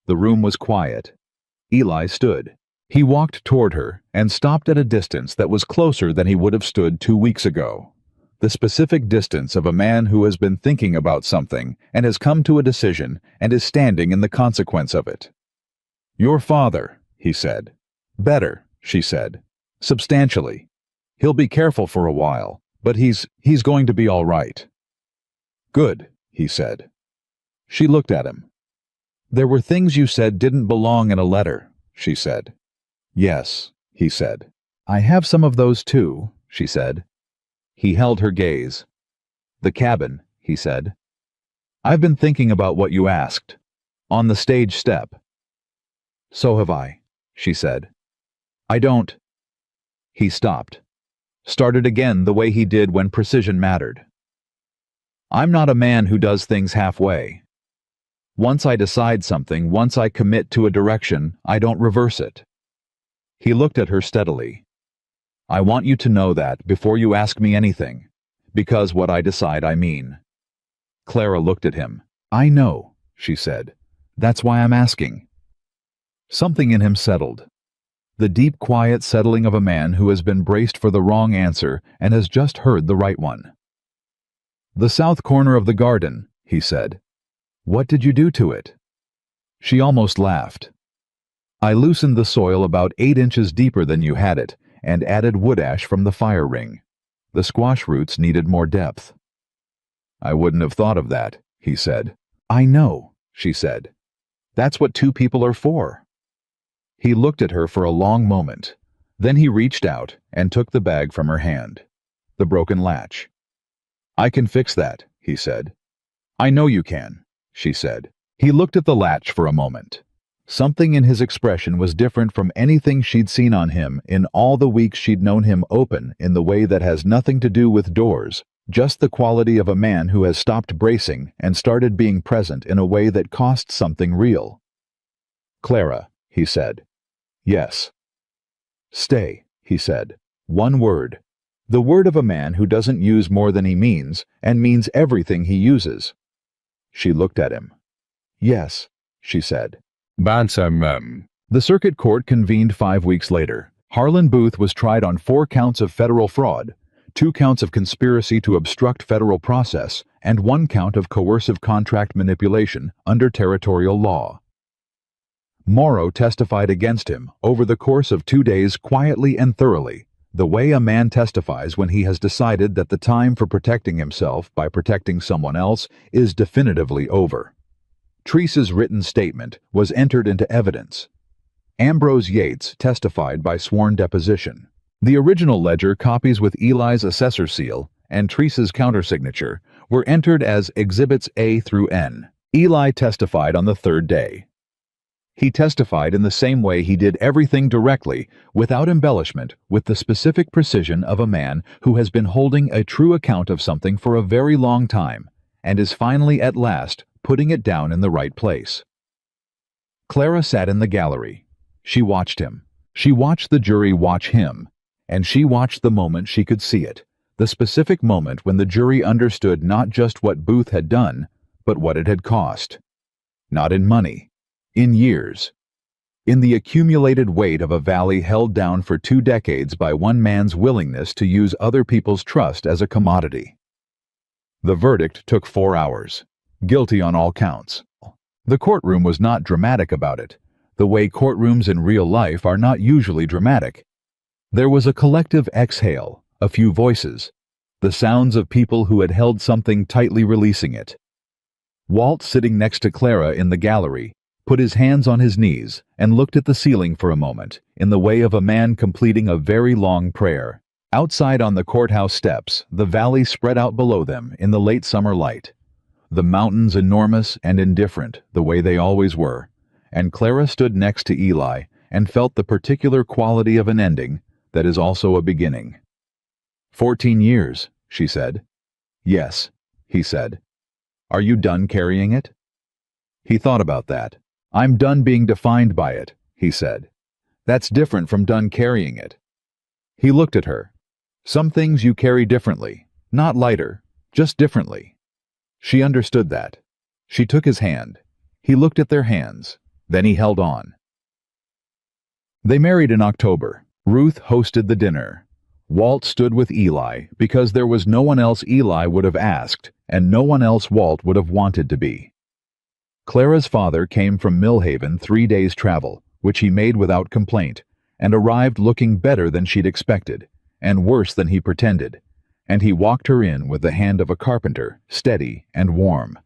The room was quiet. Eli stood. He walked toward her and stopped at a distance that was closer than he would have stood 2 weeks ago. The specific distance of a man who has been thinking about something and has come to a decision and is standing in the consequence of it. "Your father," he said. "Better," she said. "Substantially. He'll be careful for a while, but he's going to be all right." "Good," he said. She looked at him. "There were things you said didn't belong in a letter," she said. "Yes," he said. "I have some of those too," she said. He held her gaze. "The cabin," he said. "I've been thinking about what you asked. On the stage step." "So have I," she said. "I don't—" He stopped. Started again the way he did when precision mattered. "I'm not a man who does things halfway. Once I decide something, once I commit to a direction, I don't reverse it." He looked at her steadily. "I want you to know that before you ask me anything. Because what I decide I mean. Clara looked at him. I know, she said. That's why I'm asking. Something in him settled. The deep, quiet settling of a man who has been braced for the wrong answer and has just heard the right one. The south corner of the garden, he said. What did you do to it? She almost laughed. I loosened the soil about 8 inches deeper than you had it and added wood ash from the fire ring. The squash roots needed more depth. I wouldn't have thought of that, he said. I know, she said. That's what two people are for. He looked at her for a long moment. Then he reached out and took the bag from her hand. The broken latch. I can fix that, he said. I know you can, she said. He looked at the latch for a moment. Something in his expression was different from anything she'd seen on him in all the weeks she'd known him open in the way that has nothing to do with doors, just the quality of a man who has stopped bracing and started being present in a way that costs something real. Clara, he said. Yes. Stay, he said. One word. The word of a man who doesn't use more than he means and means everything he uses. She looked at him. Yes, she said. The circuit court convened 5 weeks later. Harlan Booth was tried on 4 counts of federal fraud, 2 counts of conspiracy to obstruct federal process, and 1 count of coercive contract manipulation under territorial law. Morrow testified against him over the course of 2 days quietly and thoroughly, the way a man testifies when he has decided that the time for protecting himself by protecting someone else is definitively over. Treese's written statement was entered into evidence. Ambrose Yates testified by sworn deposition. The original ledger copies with Eli's assessor seal and Treese's countersignature were entered as Exhibits A through N. Eli testified on the 3rd day. He testified in the same way he did everything directly, without embellishment, with the specific precision of a man who has been holding a true account of something for a very long time, and is finally at last putting it down in the right place. Clara sat in the gallery. She watched him. She watched the jury watch him, and she watched the moment she could see it, the specific moment when the jury understood not just what Booth had done, but what it had cost. Not in money. In years. In the accumulated weight of a valley held down for 2 decades by one man's willingness to use other people's trust as a commodity. The verdict took 4 hours. Guilty on all counts. The courtroom was not dramatic about it, the way courtrooms in real life are not usually dramatic. There was a collective exhale, a few voices, the sounds of people who had held something tightly releasing it. Walt, sitting next to Clara in the gallery, put his hands on his knees and looked at the ceiling for a moment, in the way of a man completing a very long prayer. Outside on the courthouse steps, the valley spread out below them in the late summer light. The mountains enormous and indifferent, the way they always were, and Clara stood next to Eli and felt the particular quality of an ending that is also a beginning. 14 years, she said. Yes, he said. Are you done carrying it? He thought about that. I'm done being defined by it, he said. That's different from done carrying it. He looked at her. Some things you carry differently, not lighter, just differently. She understood that. She took his hand. He looked at their hands. Then he held on. They married in October. Ruth hosted the dinner. Walt stood with Eli because there was no one else Eli would have asked, and no one else Walt would have wanted to be. Clara's father came from Millhaven 3 days' travel, which he made without complaint, and arrived looking better than she'd expected, and worse than he pretended, and he walked her in with the hand of a carpenter, steady and warm.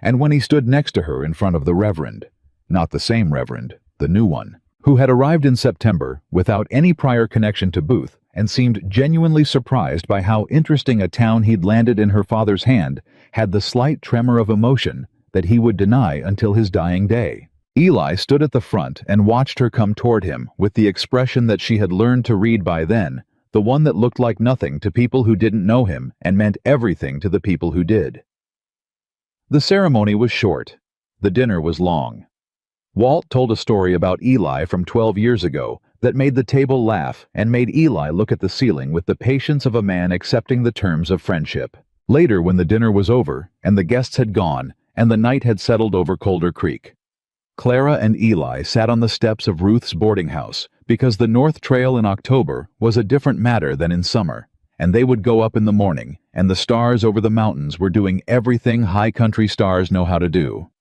And when he stood next to her in front of the Reverend, not the same Reverend, the new one, who had arrived in September without any prior connection to Booth and seemed genuinely surprised by how interesting a town he'd landed in her father's hand, had the slight tremor of emotion that he would deny until his dying day. Eli stood at the front and watched her come toward him with the expression that she had learned to read by then, the one that looked like nothing to people who didn't know him and meant everything to the people who did. The ceremony was short. The dinner was long. Walt told a story about Eli from 12 years ago that made the table laugh and made Eli look at the ceiling with the patience of a man accepting the terms of friendship. Later, when the dinner was over and the guests had gone and the night had settled over Colder Creek, Clara and Eli sat on the steps of Ruth's boarding house because the North Trail in October was a different matter than in summer, and they would go up in the morning, and the stars over the mountains were doing everything high country stars know how to do.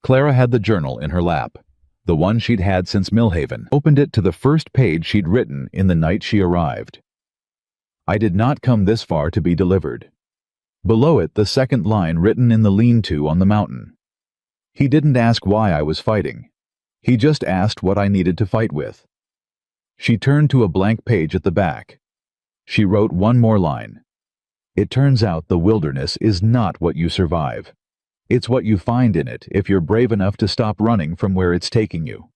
Clara had the journal in her lap, the one she'd had since Millhaven, opened it to the first page she'd written in the night she arrived. I did not come this far to be delivered. Below it, the second line written in the lean-to on the mountain. He didn't ask why I was fighting. He just asked what I needed to fight with. She turned to a blank page at the back. She wrote one more line. It turns out the wilderness is not what you survive. It's what you find in it if you're brave enough to stop running from where it's taking you.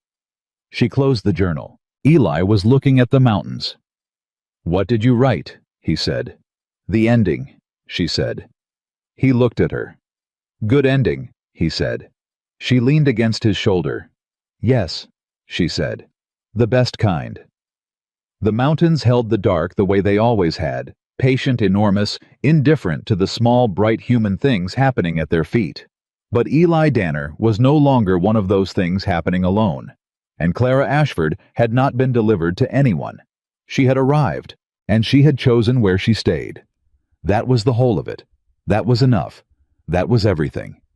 She closed the journal. Eli was looking at the mountains. What did you write? He said. The ending, she said. He looked at her. Good ending, he said. She leaned against his shoulder. Yes, she said. The best kind. The mountains held the dark the way they always had, patient, enormous, indifferent to the small, bright human things happening at their feet. But Eli Danner was no longer one of those things happening alone, and Clara Ashford had not been delivered to anyone. She had arrived, and she had chosen where she stayed. That was the whole of it. That was enough. That was everything.